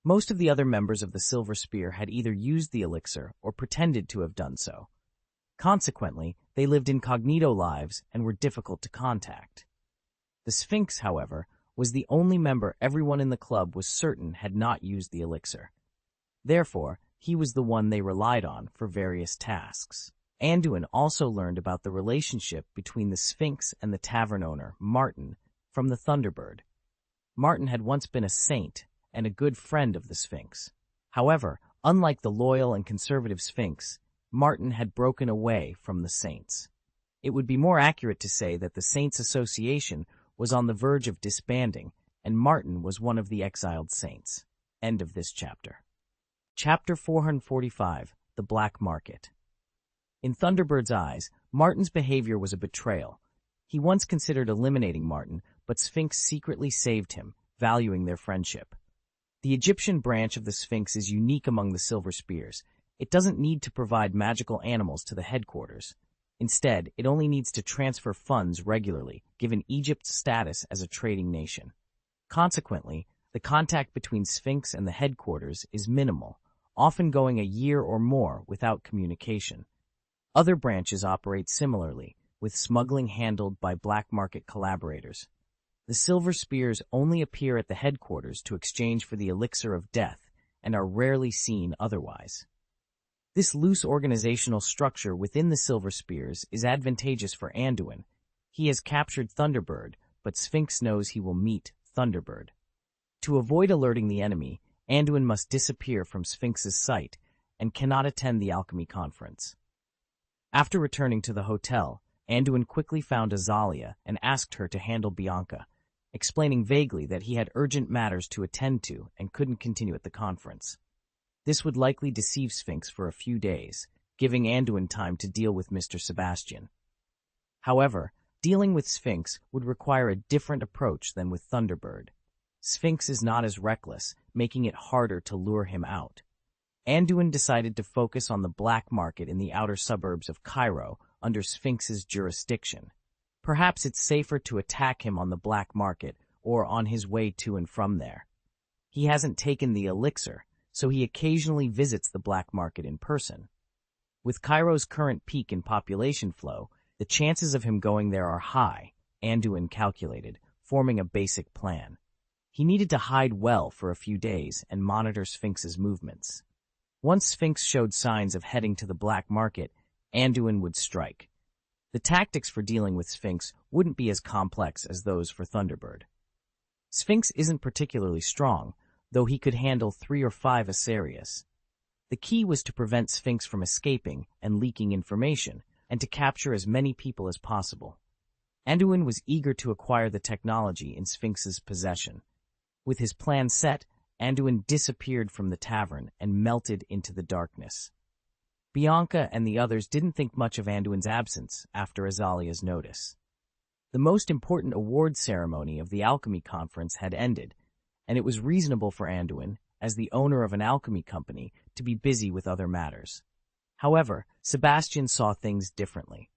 Most of the other members of the Silver Spear had either used the elixir or pretended to have done so. Consequently, they lived incognito lives and were difficult to contact. The Sphinx, however, was the only member everyone in the club was certain had not used the elixir. Therefore, he was the one they relied on for various tasks. Anduin also learned about the relationship between the Sphinx and the tavern owner, Martin, from the Thunderbird. Martin had once been a saint and a good friend of the Sphinx. However, unlike the loyal and conservative Sphinx, Martin had broken away from the Saints. It would be more accurate to say that the Saints Association was on the verge of disbanding, and Martin was one of the exiled saints. End of this chapter. Chapter 445, The Black Market. In Thunderbird's eyes, Martin's behavior was a betrayal. He once considered eliminating Martin, but Sphinx secretly saved him, valuing their friendship. The Egyptian branch of the Sphinx is unique among the Silver Spears. It doesn't need to provide magical animals to the headquarters. Instead, it only needs to transfer funds regularly, given Egypt's status as a trading nation. Consequently, the contact between Sphinx and the headquarters is minimal, often going a year or more without communication. Other branches operate similarly, with smuggling handled by black market collaborators. The Silver Spears only appear at the headquarters to exchange for the elixir of death and are rarely seen otherwise. This loose organizational structure within the Silver Spears is advantageous for Anduin. He has captured Thunderbird, but Sphinx knows he will meet Thunderbird. To avoid alerting the enemy, Anduin must disappear from Sphinx's sight and cannot attend the alchemy conference. After returning to the hotel, Anduin quickly found Azalia and asked her to handle Bianca, explaining vaguely that he had urgent matters to attend to and couldn't continue at the conference. This would likely deceive Sphinx for a few days, giving Anduin time to deal with Mr. Sebastian. However, dealing with Sphinx would require a different approach than with Thunderbird. Sphinx is not as reckless, making it harder to lure him out. Anduin decided to focus on the black market in the outer suburbs of Cairo under Sphinx's jurisdiction. Perhaps it's safer to attack him on the black market or on his way to and from there. He hasn't taken the elixir, so he occasionally visits the black market in person. With Cairo's current peak in population flow, the chances of him going there are high, Anduin calculated, forming a basic plan. He needed to hide well for a few days and monitor Sphinx's movements. Once Sphinx showed signs of heading to the black market, Anduin would strike. The tactics for dealing with Sphinx wouldn't be as complex as those for Thunderbird. Sphinx isn't particularly strong, though he could handle 3 or 5 Asarius. The key was to prevent Sphinx from escaping and leaking information, and to capture as many people as possible. Anduin was eager to acquire the technology in Sphinx's possession. With his plan set, Anduin disappeared from the tavern and melted into the darkness. Bianca and the others didn't think much of Anduin's absence after Azalia's notice. The most important award ceremony of the alchemy conference had ended, and it was reasonable for Anduin, as the owner of an alchemy company, to be busy with other matters. However, Sebastian saw things differently.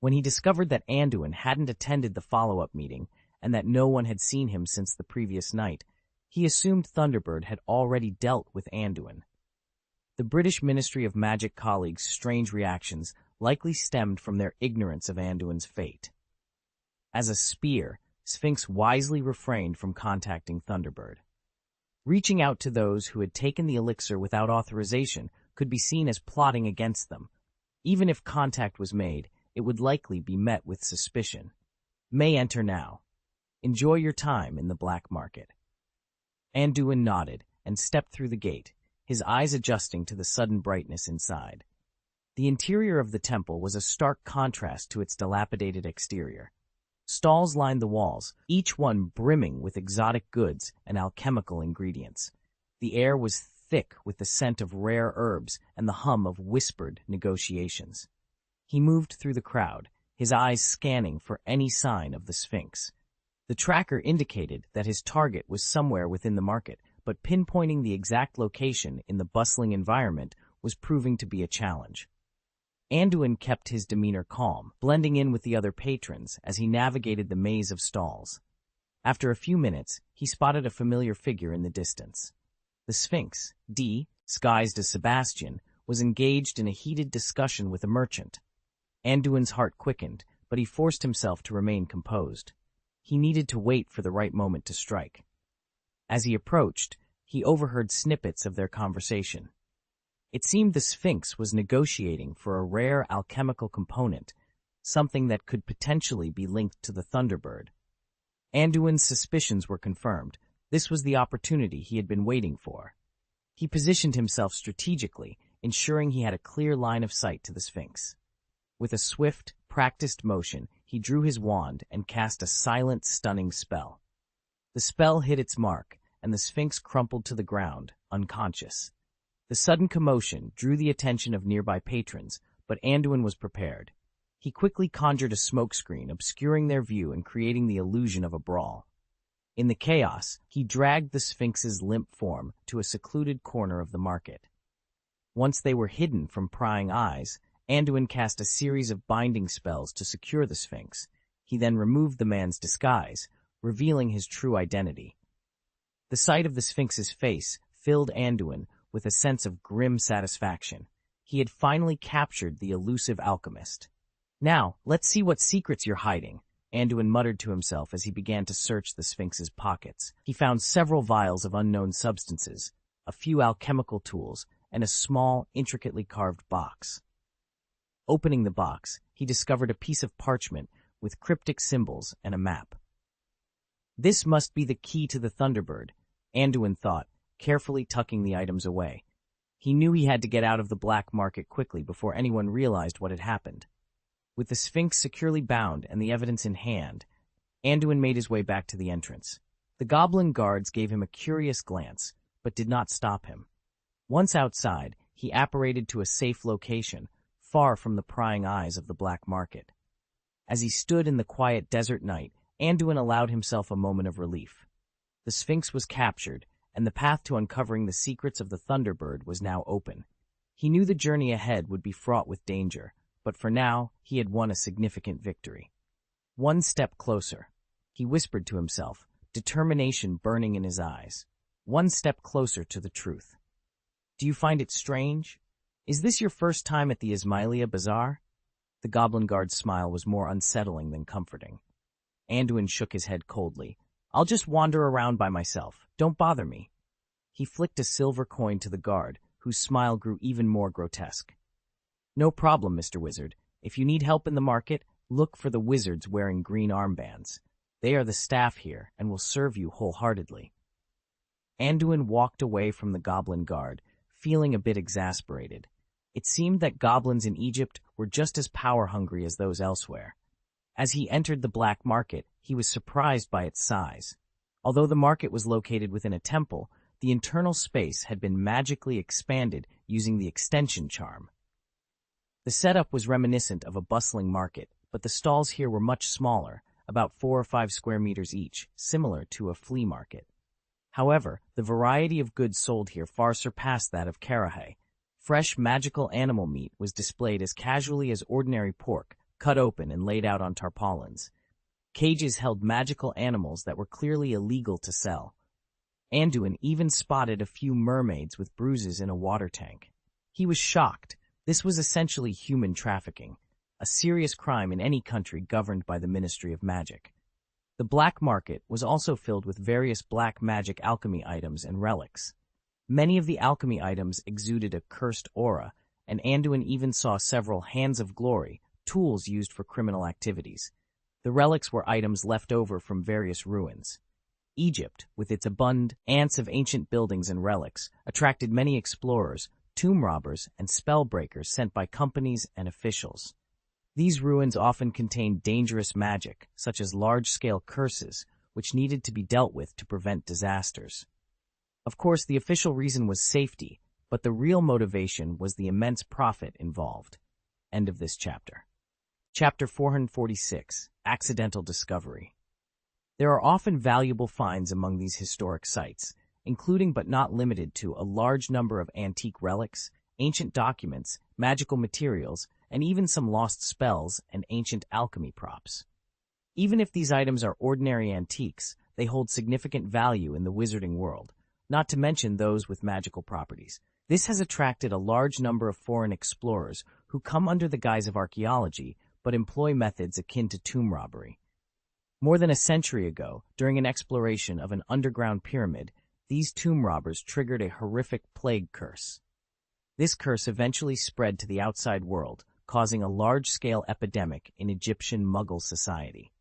When he discovered that Anduin hadn't attended the follow-up meeting and that no one had seen him since the previous night, he assumed Thunderbird had already dealt with Anduin. The British Ministry of Magic colleagues' strange reactions likely stemmed from their ignorance of Anduin's fate. As a spear, Sphinx wisely refrained from contacting Thunderbird. Reaching out to those who had taken the elixir without authorization could be seen as plotting against them. Even if contact was made, it would likely be met with suspicion. May enter now. Enjoy your time in the black market. Anduin nodded and stepped through the gate, his eyes adjusting to the sudden brightness inside. The interior of the temple was a stark contrast to its dilapidated exterior. Stalls lined the walls, each one brimming with exotic goods and alchemical ingredients. The air was thick with the scent of rare herbs and the hum of whispered negotiations. He moved through the crowd, his eyes scanning for any sign of the Sphinx. The tracker indicated that his target was somewhere within the market, but pinpointing the exact location in the bustling environment was proving to be a challenge. Anduin kept his demeanor calm, blending in with the other patrons as he navigated the maze of stalls. After a few minutes, he spotted a familiar figure in the distance. The Sphinx, disguised as Sebastian, was engaged in a heated discussion with a merchant. Anduin's heart quickened, but he forced himself to remain composed. He needed to wait for the right moment to strike. As he approached, he overheard snippets of their conversation. It seemed the Sphinx was negotiating for a rare alchemical component, something that could potentially be linked to the Thunderbird. Anduin's suspicions were confirmed. This was the opportunity he had been waiting for. He positioned himself strategically, ensuring he had a clear line of sight to the Sphinx. With a swift, practiced motion, he drew his wand and cast a silent, stunning spell. The spell hit its mark, and the Sphinx crumpled to the ground, unconscious. The sudden commotion drew the attention of nearby patrons, but Anduin was prepared. He quickly conjured a smokescreen, obscuring their view and creating the illusion of a brawl. In the chaos, he dragged the Sphinx's limp form to a secluded corner of the market. Once they were hidden from prying eyes, Anduin cast a series of binding spells to secure the Sphinx. He then removed the man's disguise, revealing his true identity. The sight of the Sphinx's face filled Anduin with a sense of grim satisfaction. He had finally captured the elusive alchemist. "Now, let's see what secrets you're hiding," Anduin muttered to himself as he began to search the Sphinx's pockets. He found several vials of unknown substances, a few alchemical tools, and a small, intricately carved box. Opening the box, he discovered a piece of parchment with cryptic symbols and a map. This must be the key to the Thunderbird, Anduin thought, carefully tucking the items away. He knew he had to get out of the black market quickly before anyone realized what had happened. With the Sphinx securely bound and the evidence in hand, Anduin made his way back to the entrance. The goblin guards gave him a curious glance, but did not stop him. Once outside, he apparated to a safe location, far from the prying eyes of the black market. As he stood in the quiet desert night, Anduin allowed himself a moment of relief. The Sphinx was captured, and the path to uncovering the secrets of the Thunderbird was now open. He knew the journey ahead would be fraught with danger, but for now, he had won a significant victory. One step closer, he whispered to himself, determination burning in his eyes. one step closer to the truth. Do you find it strange? Is this your first time at the Ismailia Bazaar? The goblin guard's smile was more unsettling than comforting. Anduin shook his head coldly. I'll just wander around by myself. Don't bother me. He flicked a silver coin to the guard, whose smile grew even more grotesque. No problem, Mr. Wizard. If you need help in the market, look for the wizards wearing green armbands. They are the staff here and will serve you wholeheartedly. Anduin walked away from the goblin guard, feeling a bit exasperated. It seemed that goblins in Egypt were just as power-hungry as those elsewhere. As he entered the black market, he was surprised by its size. Although the market was located within a temple, the internal space had been magically expanded using the extension charm. The setup was reminiscent of a bustling market, but the stalls here were much smaller, about 4 or 5 square meters each, similar to a flea market. However, the variety of goods sold here far surpassed that of Karahay. Fresh magical animal meat was displayed as casually as ordinary pork, cut open and laid out on tarpaulins. Cages held magical animals that were clearly illegal to sell. Anduin even spotted a few mermaids with bruises in a water tank. He was shocked. This was essentially human trafficking, a serious crime in any country governed by the Ministry of Magic. The black market was also filled with various black magic alchemy items and relics. Many of the alchemy items exuded a cursed aura, and Anduin even saw several hands of glory, tools used for criminal activities. The relics were items left over from various ruins. Egypt, with its abundance of ancient buildings and relics, attracted many explorers, tomb robbers, and spellbreakers sent by companies and officials. These ruins often contained dangerous magic, such as large-scale curses, which needed to be dealt with to prevent disasters. Of course, the official reason was safety, but the real motivation was the immense profit involved. End of this chapter. Chapter 446, Accidental Discovery. There are often valuable finds among these historic sites, including but not limited to a large number of antique relics, ancient documents, magical materials, and even some lost spells and ancient alchemy props. Even if these items are ordinary antiques, they hold significant value in the wizarding world, not to mention those with magical properties. This has attracted a large number of foreign explorers who come under the guise of archaeology but employ methods akin to tomb robbery. More than a century ago, during an exploration of an underground pyramid, these tomb robbers triggered a horrific plague curse. This curse eventually spread to the outside world, causing a large-scale epidemic in Egyptian Muggle society.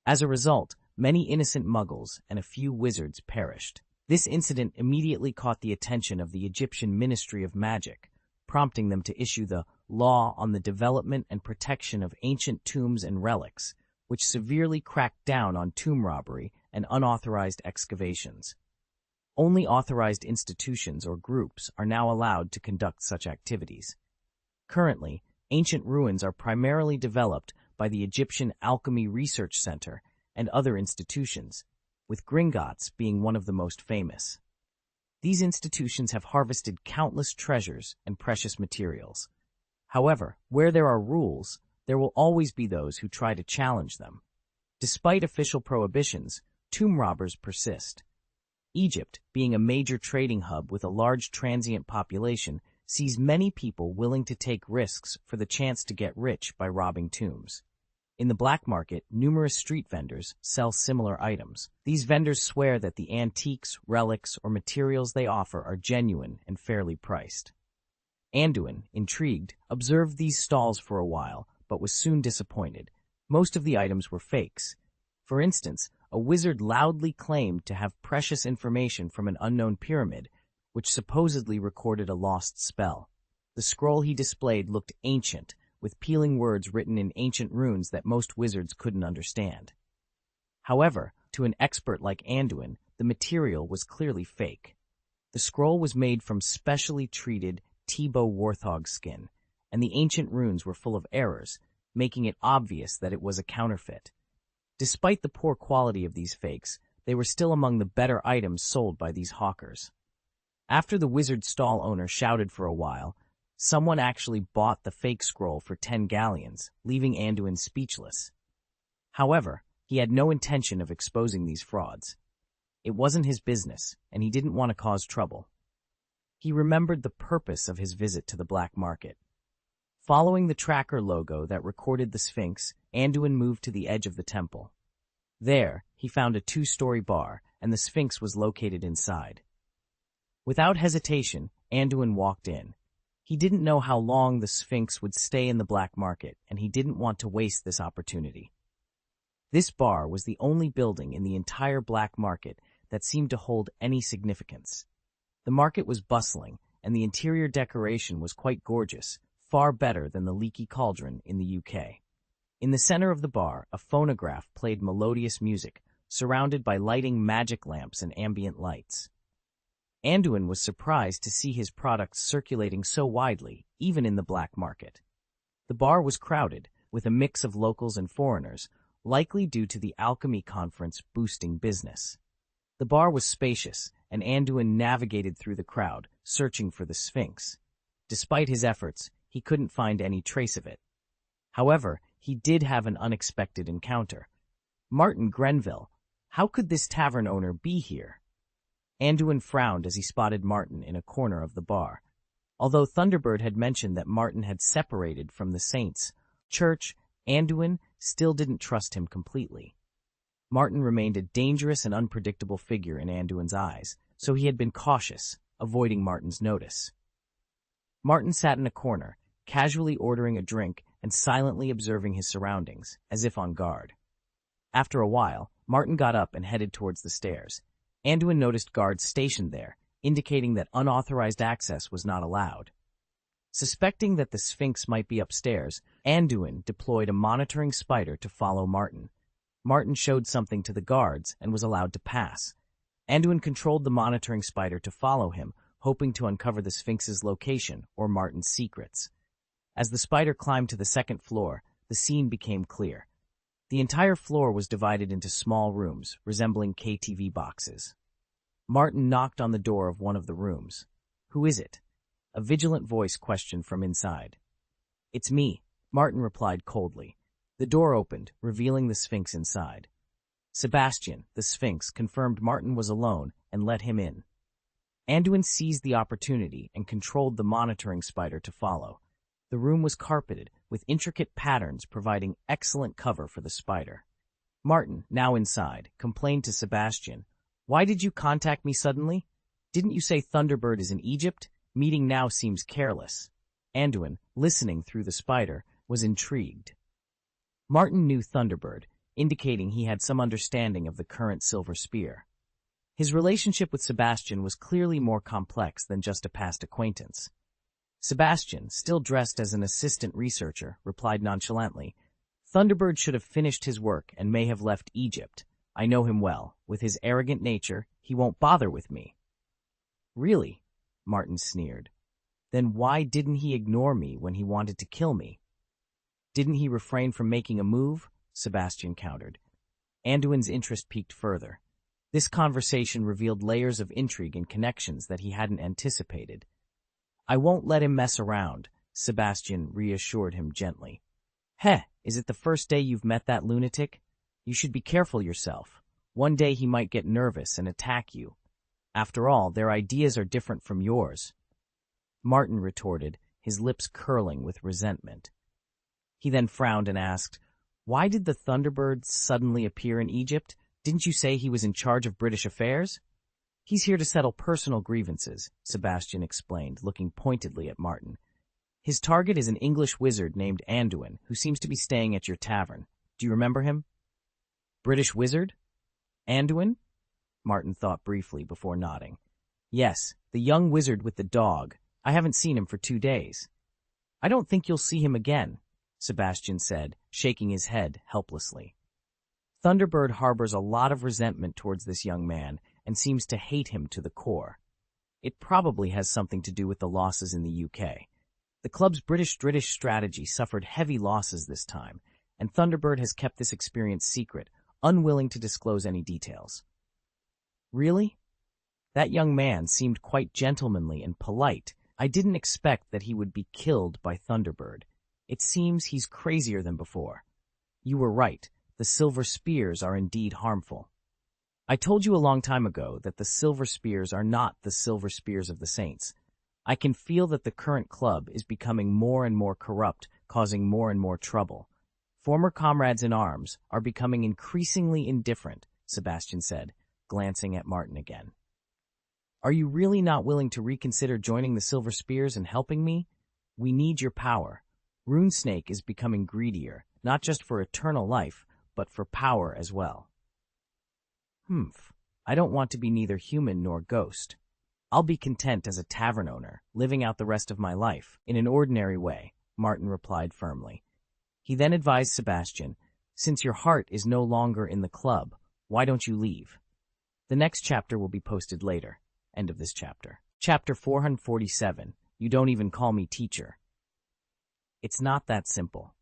As a result, many innocent Muggles and a few wizards perished. This incident immediately caught the attention of the Egyptian Ministry of Magic, prompting them to issue the Law on the Development and Protection of Ancient Tombs and Relics, which severely cracked down on tomb robbery and unauthorized excavations. Only authorized institutions or groups are now allowed to conduct such activities. Currently, ancient ruins are primarily developed by the Egyptian Alchemy Research Center and other institutions, with Gringotts being one of the most famous. These institutions have harvested countless treasures and precious materials. However, where there are rules, there will always be those who try to challenge them. Despite official prohibitions, tomb robbers persist. Egypt, being a major trading hub with a large transient population, sees many people willing to take risks for the chance to get rich by robbing tombs. In the black market, numerous street vendors sell similar items. These vendors swear that the antiques, relics, or materials they offer are genuine and fairly priced. Anduin, intrigued, observed these stalls for a while, but was soon disappointed. Most of the items were fakes. For instance, a wizard loudly claimed to have precious information from an unknown pyramid, which supposedly recorded a lost spell. The scroll he displayed looked ancient, with peeling words written in ancient runes that most wizards couldn't understand. However, to an expert like Anduin, the material was clearly fake. The scroll was made from specially treated Tibo warthog skin, and the ancient runes were full of errors, making it obvious that it was a counterfeit. Despite the poor quality of these fakes, they were still among the better items sold by these hawkers. After the wizard stall owner shouted for a while, someone actually bought the fake scroll for 10 galleons, leaving Anduin speechless. However, he had no intention of exposing these frauds. It wasn't his business, and he didn't want to cause trouble. He remembered the purpose of his visit to the black market. Following the tracker logo that recorded the Sphinx, Anduin moved to the edge of the temple. There, he found a 2-story bar, and the Sphinx was located inside. Without hesitation, Anduin walked in. He didn't know how long the Sphinx would stay in the black market, and he didn't want to waste this opportunity. This bar was the only building in the entire black market that seemed to hold any significance. The market was bustling, and the interior decoration was quite gorgeous, far better than the leaky cauldron in the UK. In the center of the bar, a phonograph played melodious music, surrounded by lighting magic lamps and ambient lights. Anduin was surprised to see his products circulating so widely, even in the black market. The bar was crowded, with a mix of locals and foreigners, likely due to the alchemy conference boosting business. The bar was spacious, and Anduin navigated through the crowd, searching for the Sphinx. Despite his efforts, he couldn't find any trace of it. However, he did have an unexpected encounter. Martin Grenville. How could this tavern owner be here? Anduin frowned as he spotted Martin in a corner of the bar. Although Thunderbird had mentioned that Martin had separated from the Saints' Church, Anduin still didn't trust him completely. Martin remained a dangerous and unpredictable figure in Anduin's eyes, so he had been cautious, avoiding Martin's notice. Martin sat in a corner, casually ordering a drink and silently observing his surroundings, as if on guard. After a while, Martin got up and headed towards the stairs. Anduin noticed guards stationed there, indicating that unauthorized access was not allowed. Suspecting that the Sphinx might be upstairs, Anduin deployed a monitoring spider to follow Martin. Martin showed something to the guards and was allowed to pass. Anduin controlled the monitoring spider to follow him, hoping to uncover the Sphinx's location or Martin's secrets. As the spider climbed to the second floor, the scene became clear. The entire floor was divided into small rooms, resembling KTV boxes. Martin knocked on the door of one of the rooms. "Who is it?" A vigilant voice questioned from inside. "It's me," Martin replied coldly. The door opened, revealing the Sphinx inside. Sebastian, the Sphinx, confirmed Martin was alone and let him in. Anduin seized the opportunity and controlled the monitoring spider to follow. The room was carpeted, with intricate patterns providing excellent cover for the spider. Martin, now inside, complained to Sebastian, "Why did you contact me suddenly? Didn't you say Thunderbird is in Egypt? Meeting now seems careless." Anduin, listening through the spider, was intrigued. Martin knew Thunderbird, indicating he had some understanding of the current Silver Spear. His relationship with Sebastian was clearly more complex than just a past acquaintance. Sebastian, still dressed as an assistant researcher, replied nonchalantly, "Thunderbird should have finished his work and may have left Egypt. I know him well. With his arrogant nature, he won't bother with me." "Really?" Martin sneered. "Then why didn't he ignore me when he wanted to kill me?" "Didn't he refrain from making a move?" Sebastian countered. Anduin's interest piqued further. This conversation revealed layers of intrigue and connections that he hadn't anticipated. "I won't let him mess around," Sebastian reassured him gently. "Heh, is it the first day you've met that lunatic? You should be careful yourself. One day he might get nervous and attack you. After all, their ideas are different from yours." Martin retorted, his lips curling with resentment. He then frowned and asked, "Why did the Thunderbird suddenly appear in Egypt? Didn't you say he was in charge of British affairs?" "He's here to settle personal grievances," Sebastian explained, looking pointedly at Martin. "His target is an English wizard named Anduin, who seems to be staying at your tavern. Do you remember him?" "British wizard? Anduin?" Martin thought briefly before nodding. "Yes, the young wizard with the dog. I haven't seen him for 2 days." "I don't think you'll see him again," Sebastian said, shaking his head helplessly. Thunderbird harbors a lot of resentment towards this young man and seems to hate him to the core. It probably has something to do with the losses in the UK. The club's British strategy suffered heavy losses this time, and Thunderbird has kept this experience secret, unwilling to disclose any details. "Really? That young man seemed quite gentlemanly and polite. I didn't expect that he would be killed by Thunderbird. It seems he's crazier than before." "You were right. The Silver Spears are indeed harmful." I told you a long time ago that the Silver Spears are not the Silver Spears of the Saints. I can feel that the current club is becoming more and more corrupt, causing more and more trouble. Former comrades in arms are becoming increasingly indifferent, Sebastian said, glancing at Martin again. Are you really not willing to reconsider joining the Silver Spears and helping me? We need your power. RuneSnake is becoming greedier, not just for eternal life, but for power as well. I don't want to be neither human nor ghost. I'll be content as a tavern owner, living out the rest of my life, in an ordinary way, Martin replied firmly. He then advised Sebastian, since your heart is no longer in the club, why don't you leave? The next chapter will be posted later. End of this chapter. Chapter 447, You Don't Even Call Me Teacher. It's not that simple.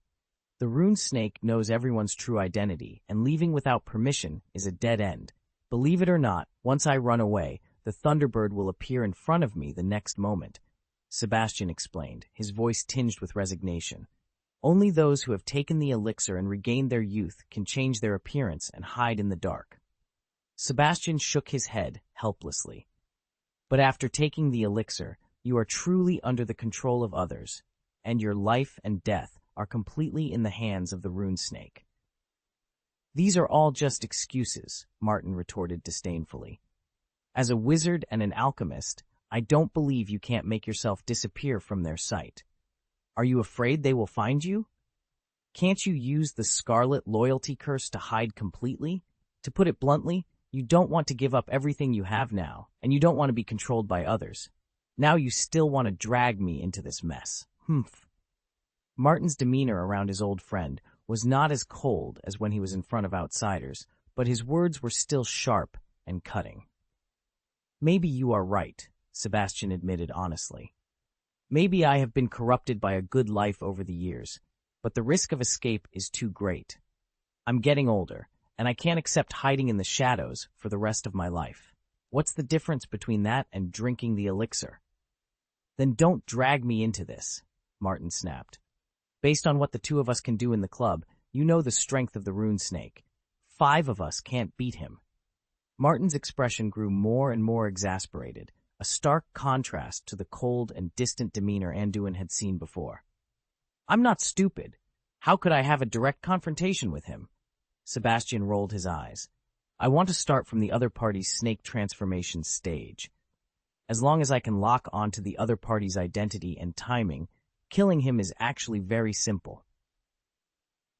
The rune snake knows everyone's true identity, and leaving without permission is a dead end. Believe it or not, once I run away, the Thunderbird will appear in front of me the next moment, Sebastian explained, his voice tinged with resignation. Only those who have taken the elixir and regained their youth can change their appearance and hide in the dark. Sebastian shook his head helplessly. But after taking the elixir, you are truly under the control of others, and your life and death are completely in the hands of the rune snake. These are all just excuses, Martin retorted disdainfully. As a wizard and an alchemist, I don't believe you can't make yourself disappear from their sight. Are you afraid they will find you? Can't you use the Scarlet Loyalty Curse to hide completely? To put it bluntly, you don't want to give up everything you have now, and you don't want to be controlled by others. Now you still want to drag me into this mess. Martin's demeanor around his old friend was not as cold as when he was in front of outsiders, but his words were still sharp and cutting. Maybe you are right, Sebastian admitted honestly. Maybe I have been corrupted by a good life over the years, but the risk of escape is too great. I'm getting older, and I can't accept hiding in the shadows for the rest of my life. What's the difference between that and drinking the elixir? Then don't drag me into this, Martin snapped. Based on what the two of us can do in the club, you know the strength of the rune snake. 5 of us can't beat him. Martin's expression grew more and more exasperated, a stark contrast to the cold and distant demeanor Anduin had seen before. I'm not stupid. How could I have a direct confrontation with him? Sebastian rolled his eyes. I want to start from the other party's snake transformation stage. As long as I can lock onto the other party's identity and timing, killing him is actually very simple.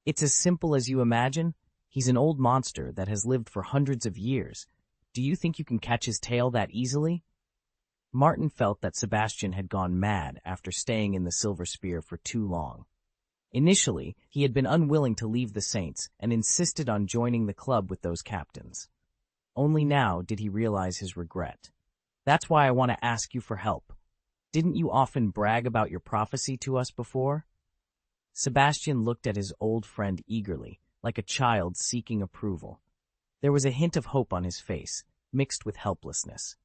It's as simple as you imagine. He's an old monster that has lived for hundreds of years. Do you think you can catch his tail that easily? Martin felt that Sebastian had gone mad after staying in the Silver Spear for too long. Initially, he had been unwilling to leave the Saints and insisted on joining the club with those captains. Only now did he realize his regret. That's why I want to ask you for help. Didn't you often brag about your prophecy to us before? Sebastian looked at his old friend eagerly, like a child seeking approval. There was a hint of hope on his face, mixed with helplessness.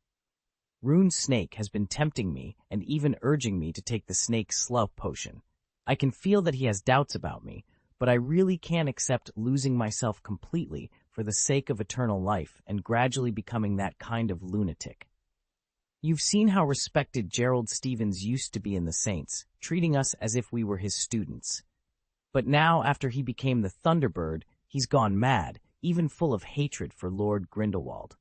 Rune Snake has been tempting me and even urging me to take the Snake Slough potion. I can feel that he has doubts about me, but I really can't accept losing myself completely for the sake of eternal life and gradually becoming that kind of lunatic. You've seen how respected Gerald Stevens used to be in the Saints, treating us as if we were his students. But now, after he became the Thunderbird, he's gone mad, even full of hatred for Lord Grindelwald.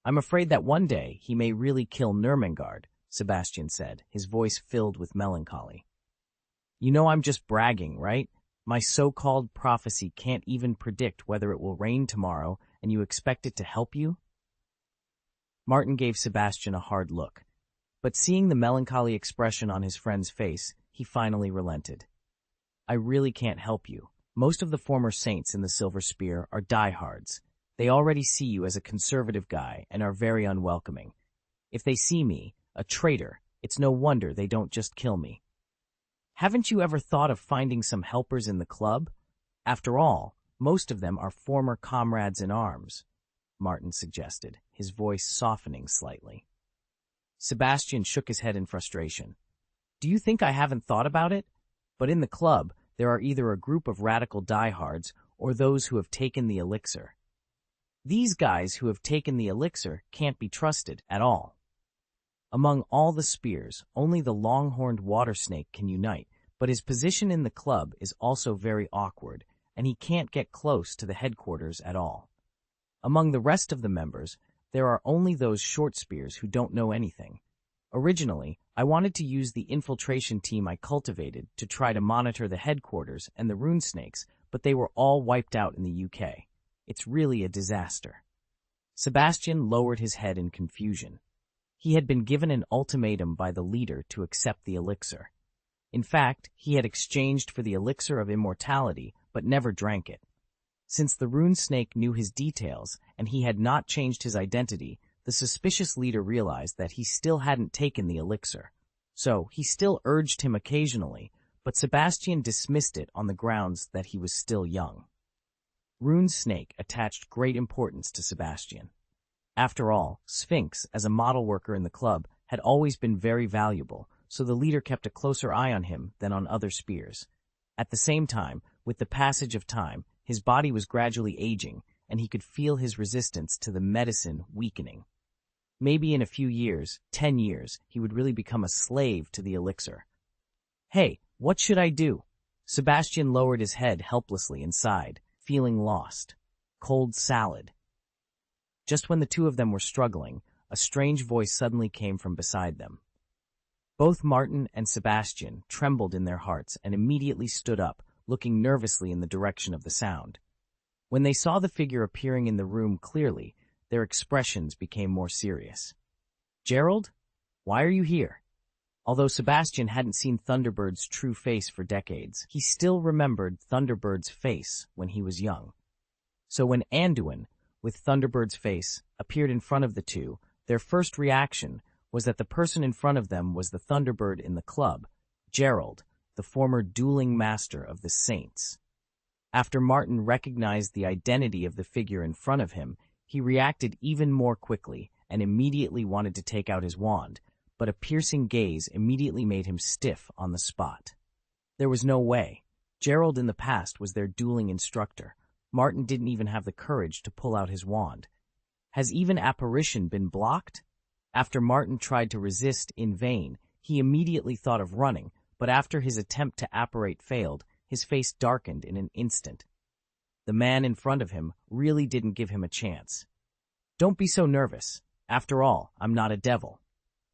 I'm afraid that one day he may really kill Nurmengard, Sebastian said, his voice filled with melancholy. You know I'm just bragging, right? My so-called prophecy can't even predict whether it will rain tomorrow, and you expect it to help you? Martin gave Sebastian a hard look, but seeing the melancholy expression on his friend's face, he finally relented. I really can't help you. Most of the former Saints in the Silver Spear are diehards. They already see you as a conservative guy and are very unwelcoming. If they see me, a traitor, it's no wonder they don't just kill me. Haven't you ever thought of finding some helpers in the club? After all, most of them are former comrades in arms, Martin suggested, his voice softening slightly. Sebastian shook his head in frustration. Do you think I haven't thought about it? But in the club, there are either a group of radical diehards or those who have taken the elixir. These guys who have taken the elixir can't be trusted at all. Among all the spears, only the long-horned water snake can unite, but his position in the club is also very awkward, and he can't get close to the headquarters at all. Among the rest of the members, there are only those short spears who don't know anything. Originally, I wanted to use the infiltration team I cultivated to try to monitor the headquarters and the rune snakes, but they were all wiped out in the UK. It's really a disaster. Sebastian lowered his head in confusion. He had been given an ultimatum by the leader to accept the elixir. In fact, he had exchanged for the elixir of immortality, but never drank it. Since the rune snake knew his details and he had not changed his identity, the suspicious leader realized that he still hadn't taken the elixir. So he still urged him occasionally, but Sebastian dismissed it on the grounds that he was still young. Rune Snake attached great importance to Sebastian. After all, Sphinx, as a model worker in the club, had always been very valuable, so the leader kept a closer eye on him than on other spears. At the same time, with the passage of time, his body was gradually aging, and he could feel his resistance to the medicine weakening. Maybe in a few years, 10 years, he would really become a slave to the elixir. Hey, what should I do? Sebastian lowered his head helplessly and sighed, feeling lost. Cold salad. Just when the two of them were struggling, a strange voice suddenly came from beside them. Both Martin and Sebastian trembled in their hearts and immediately stood up, looking nervously in the direction of the sound. When they saw the figure appearing in the room clearly, their expressions became more serious. Gerald? Why are you here? Although Sebastian hadn't seen Thunderbird's true face for decades, he still remembered Thunderbird's face when he was young. So when Anduin, with Thunderbird's face, appeared in front of the two, their first reaction was that the person in front of them was the Thunderbird in the club, Gerald, the former dueling master of the Saints. After Martin recognized the identity of the figure in front of him, he reacted even more quickly and immediately wanted to take out his wand, but a piercing gaze immediately made him stiff on the spot. There was no way. Gerald in the past was their dueling instructor. Martin didn't even have the courage to pull out his wand. Has even apparition been blocked? After Martin tried to resist in vain, he immediately thought of running, but after his attempt to apparate failed, his face darkened in an instant. The man in front of him really didn't give him a chance. Don't be so nervous. After all, I'm not a devil.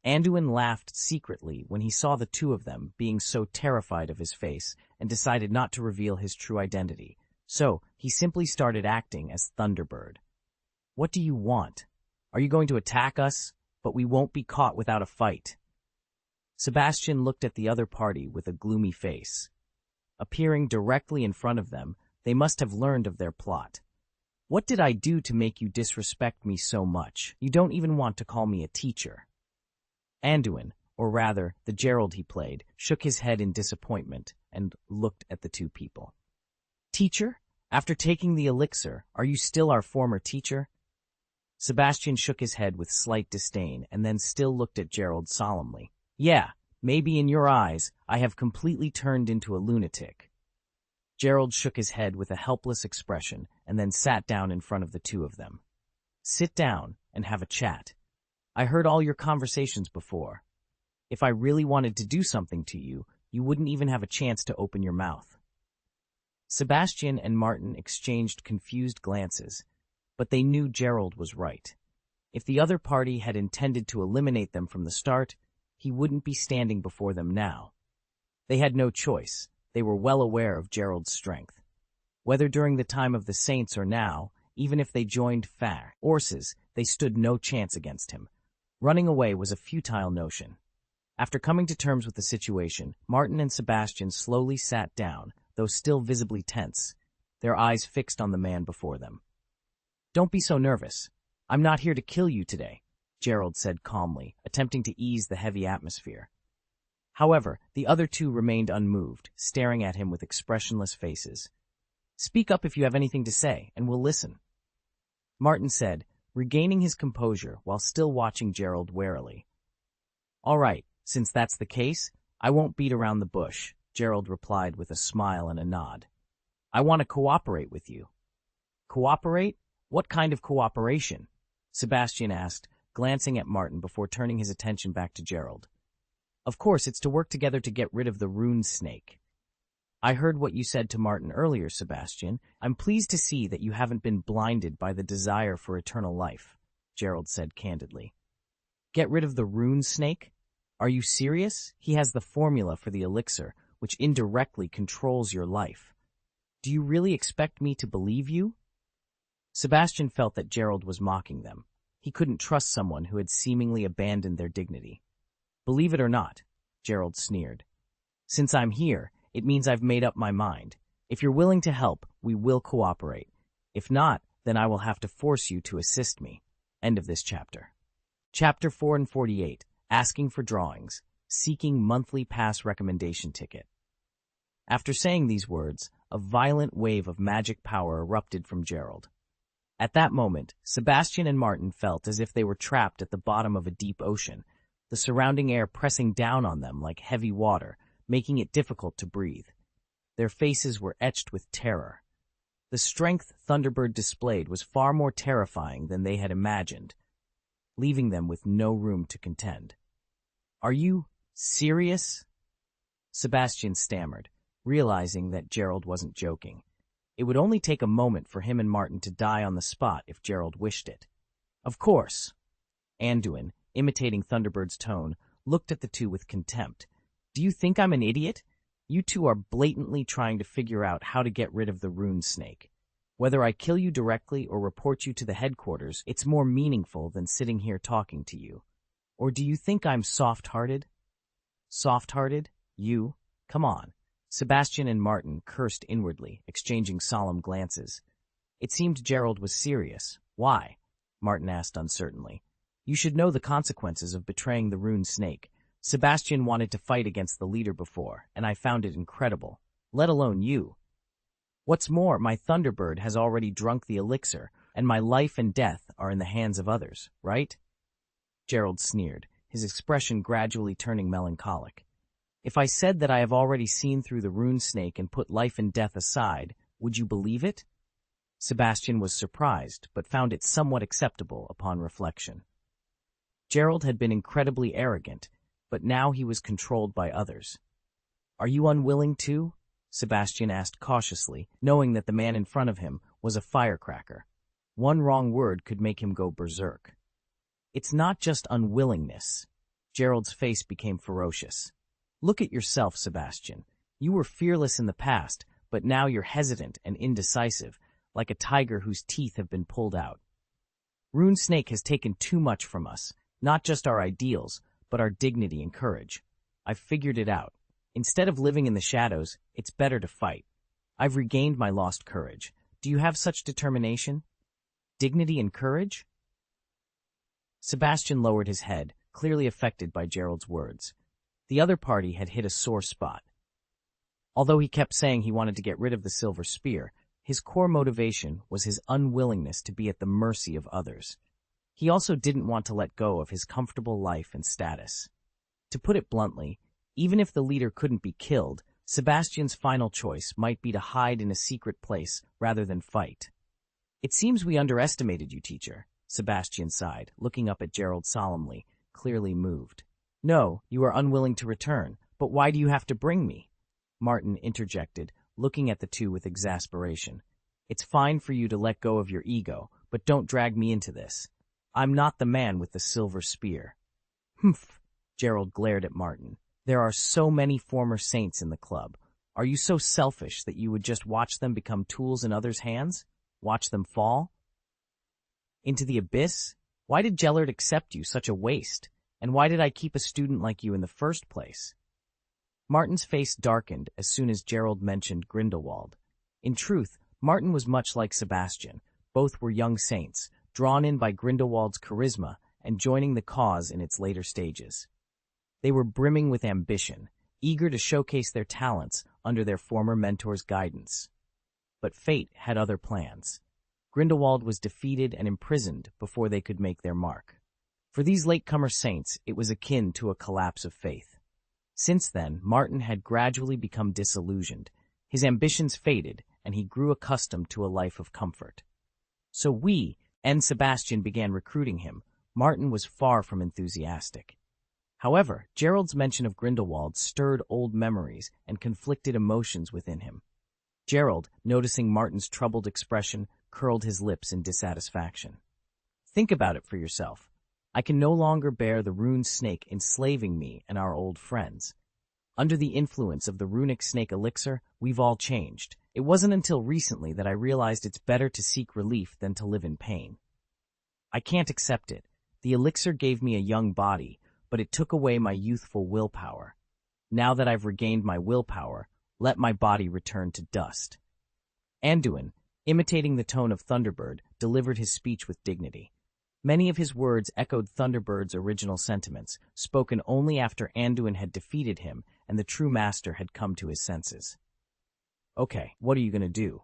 Anduin laughed secretly when he saw the two of them being so terrified of his face and decided not to reveal his true identity. So he simply started acting as Thunderbird. What do you want? Are you going to attack us? But we won't be caught without a fight. Sebastian looked at the other party with a gloomy face. Appearing directly in front of them, they must have learned of their plot. What did I do to make you disrespect me so much? You don't even want to call me a teacher. Anduin, or rather, the Gerald he played, shook his head in disappointment and looked at the two people. Teacher? After taking the elixir, are you still our former teacher? Sebastian shook his head with slight disdain and then still looked at Gerald solemnly. Yeah, maybe in your eyes, I have completely turned into a lunatic. Gerald shook his head with a helpless expression and then sat down in front of the two of them. Sit down and have a chat. I heard all your conversations before. If I really wanted to do something to you, you wouldn't even have a chance to open your mouth. Sebastian and Martin exchanged confused glances, but they knew Gerald was right. If the other party had intended to eliminate them from the start, he wouldn't be standing before them now. They had no choice. They were well aware of Gerald's strength. Whether during the time of the Saints or now, even if they joined forces, they stood no chance against him. Running away was a futile notion. After coming to terms with the situation, Martin and Sebastian slowly sat down, though still visibly tense, their eyes fixed on the man before them. Don't be so nervous. I'm not here to kill you today, Gerald said calmly, attempting to ease the heavy atmosphere. However, the other two remained unmoved, staring at him with expressionless faces. Speak up if you have anything to say, and we'll listen. Martin said, regaining his composure while still watching Gerald warily. All right, since that's the case, I won't beat around the bush, Gerald replied with a smile and a nod. I want to cooperate with you. Cooperate? What kind of cooperation? Sebastian asked, glancing at Martin before turning his attention back to Gerald. Of course, it's to work together to get rid of the rune snake. I heard what you said to Martin earlier, Sebastian. I'm pleased to see that you haven't been blinded by the desire for eternal life, Gerald said candidly. Get rid of the rune snake? Are you serious? He has the formula for the elixir, which indirectly controls your life. Do you really expect me to believe you? Sebastian felt that Gerald was mocking them. He couldn't trust someone who had seemingly abandoned their dignity. Believe it or not, Gerald sneered. Since I'm here, it means I've made up my mind. If you're willing to help, we will cooperate. If not, then I will have to force you to assist me. End of this chapter. Chapter 4 and 48, Asking for Drawings, Seeking Monthly Pass Recommendation Ticket. After saying these words, a violent wave of magic power erupted from Gerald. At that moment, Sebastian and Martin felt as if they were trapped at the bottom of a deep ocean, the surrounding air pressing down on them like heavy water, making it difficult to breathe. Their faces were etched with terror. The strength Thunderbird displayed was far more terrifying than they had imagined, leaving them with no room to contend. Are you serious? Sebastian stammered, realizing that Gerald wasn't joking. It would only take a moment for him and Martin to die on the spot if Gerald wished it. Of course. Anduin, imitating Thunderbird's tone, looked at the two with contempt. Do you think I'm an idiot? You two are blatantly trying to figure out how to get rid of the rune snake. Whether I kill you directly or report you to the headquarters, it's more meaningful than sitting here talking to you. Or do you think I'm soft-hearted? Soft-hearted? You? Come on. Sebastian and Martin cursed inwardly, exchanging solemn glances. It seemed Gerald was serious. Why? Martin asked uncertainly. You should know the consequences of betraying the rune snake. Sebastian wanted to fight against the leader before, and I found it incredible. Let alone you. What's more, my Thunderbird has already drunk the elixir, and my life and death are in the hands of others, right? Gerald sneered, his expression gradually turning melancholic. If I said that I have already seen through the rune snake and put life and death aside, would you believe it? Sebastian was surprised, but found it somewhat acceptable upon reflection. Gerald had been incredibly arrogant, but now he was controlled by others. Are you unwilling too? Sebastian asked cautiously, knowing that the man in front of him was a firecracker. One wrong word could make him go berserk. It's not just unwillingness. Gerald's face became ferocious. Look at yourself, Sebastian. You were fearless in the past, but now you're hesitant and indecisive, like a tiger whose teeth have been pulled out. Rune Snake has taken too much from us, not just our ideals, but our dignity and courage. I've figured it out. Instead of living in the shadows, it's better to fight. I've regained my lost courage. Do you have such determination? Dignity and courage? Sebastian lowered his head, clearly affected by Gerald's words. The other party had hit a sore spot. Although he kept saying he wanted to get rid of the silver spear, his core motivation was his unwillingness to be at the mercy of others. He also didn't want to let go of his comfortable life and status. To put it bluntly, even if the leader couldn't be killed, Sebastian's final choice might be to hide in a secret place rather than fight. It seems we underestimated you, teacher, Sebastian sighed, looking up at Gerald solemnly, clearly moved. No, you are unwilling to return, but why do you have to bring me? Martin interjected, looking at the two with exasperation. It's fine for you to let go of your ego, but don't drag me into this. I'm not the man with the silver spear. Humph, Gerald glared at Martin. There are so many former saints in the club. Are you so selfish that you would just watch them become tools in others' hands? Watch them fall? Into the abyss? Why did Gellert accept you, such a waste? And why did I keep a student like you in the first place? Martin's face darkened as soon as Gerald mentioned Grindelwald. In truth, Martin was much like Sebastian. Both were young saints, drawn in by Grindelwald's charisma and joining the cause in its later stages. They were brimming with ambition, eager to showcase their talents under their former mentor's guidance. But fate had other plans. Grindelwald was defeated and imprisoned before they could make their mark. For these latecomer saints, it was akin to a collapse of faith. Since then, Martin had gradually become disillusioned. His ambitions faded, and he grew accustomed to a life of comfort. So we and Sebastian began recruiting him. Martin was far from enthusiastic. However, Gerald's mention of Grindelwald stirred old memories and conflicted emotions within him. Gerald, noticing Martin's troubled expression, curled his lips in dissatisfaction. Think about it for yourself. I can no longer bear the rune snake enslaving me and our old friends. Under the influence of the runic snake elixir, we've all changed. It wasn't until recently that I realized it's better to seek relief than to live in pain. I can't accept it. The elixir gave me a young body, but it took away my youthful willpower. Now that I've regained my willpower, let my body return to dust. Anduin, imitating the tone of Thunderbird, delivered his speech with dignity. Many of his words echoed Thunderbird's original sentiments, spoken only after Anduin had defeated him and the true master had come to his senses. Okay, what are you going to do?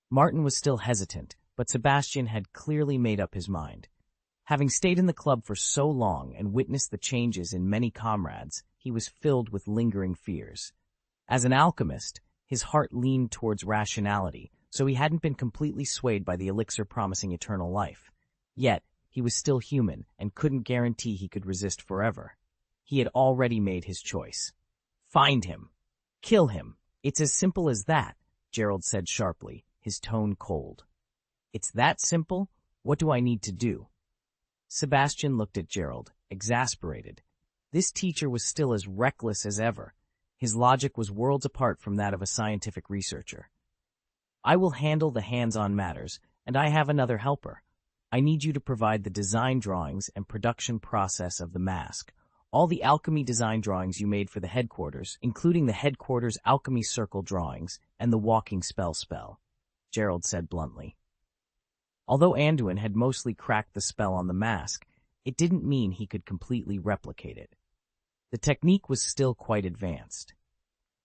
Martin was still hesitant, but Sebastian had clearly made up his mind. Having stayed in the club for so long and witnessed the changes in many comrades, he was filled with lingering fears. As an alchemist, his heart leaned towards rationality, so he hadn't been completely swayed by the elixir promising eternal life. Yet, he was still human and couldn't guarantee he could resist forever. He had already made his choice. Find him. Kill him. It's as simple as that, Gerald said sharply, his tone cold. It's that simple? What do I need to do? Sebastian looked at Gerald, exasperated. This teacher was still as reckless as ever. His logic was worlds apart from that of a scientific researcher. I will handle the hands-on matters, and I have another helper. I need you to provide the design drawings and production process of the mask. All the alchemy design drawings you made for the headquarters, including the headquarters alchemy circle drawings and the walking spell, Gerald said bluntly. Although Anduin had mostly cracked the spell on the mask, it didn't mean he could completely replicate it. The technique was still quite advanced.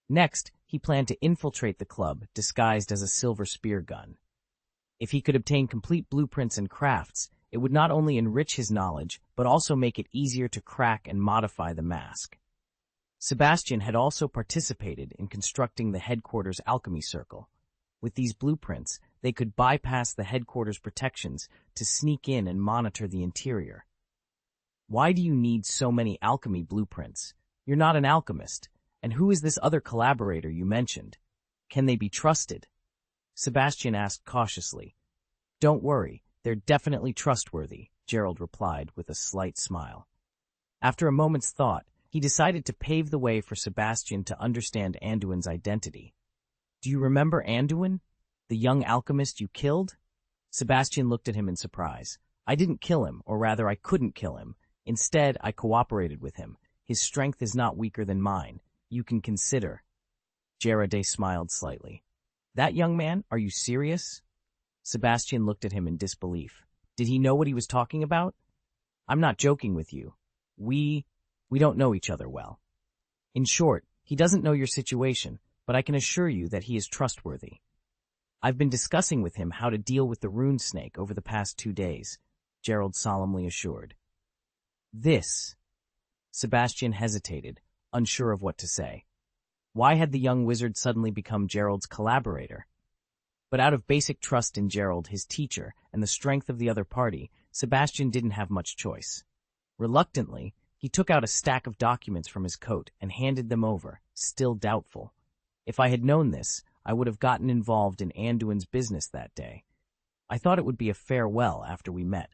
Next, he planned to infiltrate the club, disguised as a silver spear gun. If he could obtain complete blueprints and crafts, it would not only enrich his knowledge, but also make it easier to crack and modify the mask. Sebastian had also participated in constructing the headquarters alchemy circle. With these blueprints, they could bypass the headquarters protections to sneak in and monitor the interior. Why do you need so many alchemy blueprints? You're not an alchemist. And who is this other collaborator you mentioned? Can they be trusted? Sebastian asked cautiously. Don't worry, they're definitely trustworthy, Gerald replied with a slight smile. After a moment's thought, he decided to pave the way for Sebastian to understand Anduin's identity. Do you remember Anduin, the young alchemist you killed? Sebastian looked at him in surprise. I didn't kill him, or rather I couldn't kill him. Instead, I cooperated with him. His strength is not weaker than mine. You can consider. Gerard smiled slightly. That young man? Are you serious? Sebastian looked at him in disbelief. Did he know what he was talking about? I'm not joking with you. We don't know each other well. In short, he doesn't know your situation, but I can assure you that he is trustworthy. I've been discussing with him how to deal with the rune snake over the past 2 days, Gerald solemnly assured. This. Sebastian hesitated, unsure of what to say. Why had the young wizard suddenly become Gerald's collaborator? But out of basic trust in Gerald, his teacher, and the strength of the other party, Sebastian didn't have much choice. Reluctantly, he took out a stack of documents from his coat and handed them over, still doubtful. If I had known this, I would have gotten involved in Anduin's business that day. I thought it would be a farewell after we met.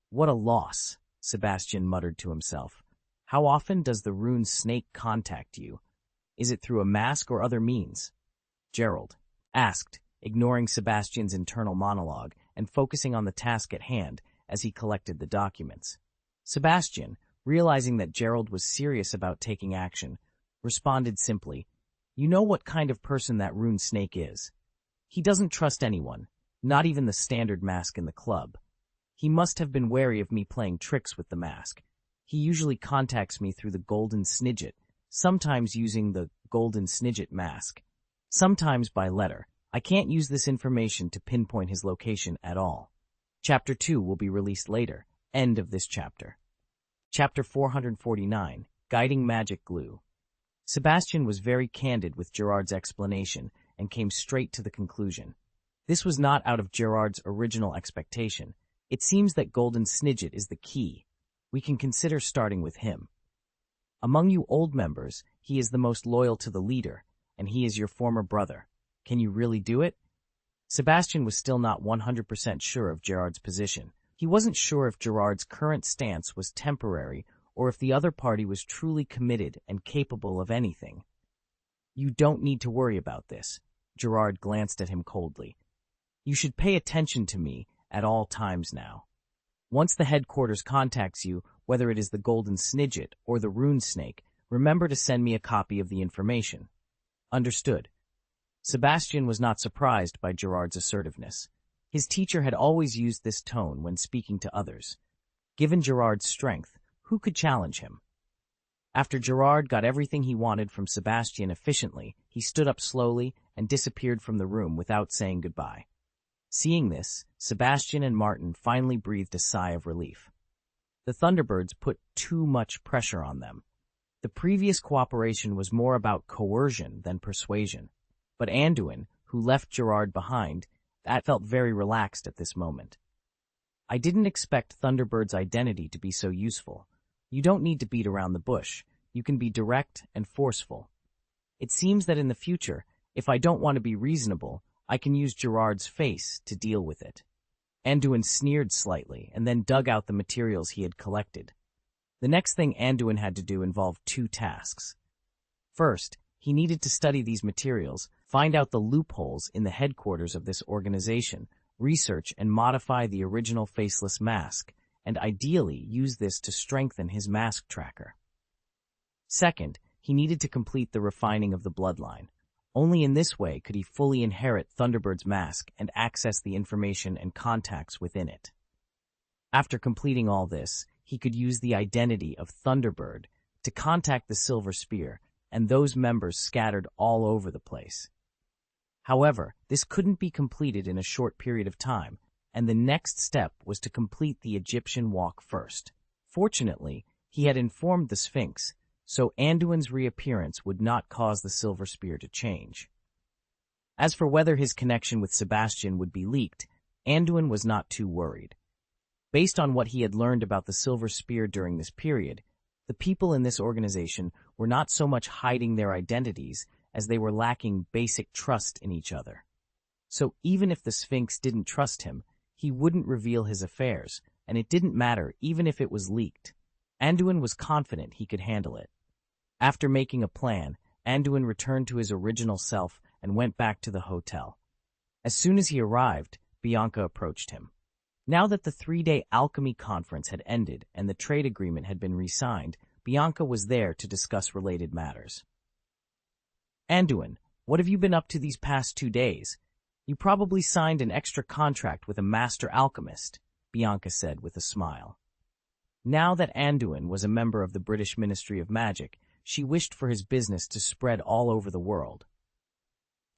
What a loss, Sebastian muttered to himself. How often does the rune snake contact you? Is it through a mask or other means? Gerald asked, ignoring Sebastian's internal monologue and focusing on the task at hand as he collected the documents. Sebastian, realizing that Gerald was serious about taking action, responded simply, You know what kind of person that rune snake is. He doesn't trust anyone, not even the standard mask in the club. He must have been wary of me playing tricks with the mask. He usually contacts me through the golden snidget, sometimes using the golden snidget mask, sometimes by letter. I can't use this information to pinpoint his location at all. Chapter 2 will be released later. End of this chapter. Chapter 449, Guiding Magic Glue. Sebastian was very candid with Gerard's explanation and came straight to the conclusion. This was not out of Gerard's original expectation. It seems that Golden Snidget is the key. We can consider starting with him. Among you old members, he is the most loyal to the leader, and he is your former brother. Can you really do it? Sebastian was still not 100% sure of Gerard's position. He wasn't sure if Gerard's current stance was temporary or if the other party was truly committed and capable of anything. You don't need to worry about this. Gerard glanced at him coldly. You should pay attention to me at all times now. Once the headquarters contacts you, whether it is the Golden Snidget or the Rune Snake, remember to send me a copy of the information. Understood. Sebastian was not surprised by Gerard's assertiveness. His teacher had always used this tone when speaking to others. Given Gerard's strength, who could challenge him? After Gerard got everything he wanted from Sebastian efficiently, he stood up slowly and disappeared from the room without saying goodbye. Seeing this, Sebastian and Martin finally breathed a sigh of relief. The Thunderbirds put too much pressure on them. The previous cooperation was more about coercion than persuasion. But Anduin, who left Gerard behind, that felt very relaxed at this moment. I didn't expect Thunderbird's identity to be so useful. You don't need to beat around the bush. You can be direct and forceful. It seems that in the future, if I don't want to be reasonable, I can use Gerard's face to deal with it. Anduin sneered slightly and then dug out the materials he had collected. The next thing Anduin had to do involved two tasks. First, he needed to study these materials, find out the loopholes in the headquarters of this organization, research and modify the original faceless mask, and ideally use this to strengthen his mask tracker. Second, he needed to complete the refining of the bloodline. Only in this way could he fully inherit Thunderbird's mask and access the information and contacts within it. After completing all this, he could use the identity of Thunderbird to contact the Silver Spear and those members scattered all over the place. However, this couldn't be completed in a short period of time, and the next step was to complete the Egyptian walk first. Fortunately, he had informed the Sphinx, so Anduin's reappearance would not cause the Silver Spear to change. As for whether his connection with Sebastian would be leaked, Anduin was not too worried. Based on what he had learned about the Silver Spear during this period, the people in this organization were not so much hiding their identities as they were lacking basic trust in each other. So even if the Sphinx didn't trust him, he wouldn't reveal his affairs, and it didn't matter even if it was leaked. Anduin was confident he could handle it. After making a plan, Anduin returned to his original self and went back to the hotel. As soon as he arrived, Bianca approached him. Now that the 3-day alchemy conference had ended and the trade agreement had been re-signed, Bianca was there to discuss related matters. Anduin, what have you been up to these past 2 days? You probably signed an extra contract with a master alchemist, Bianca said with a smile. Now that Anduin was a member of the British Ministry of Magic, she wished for his business to spread all over the world.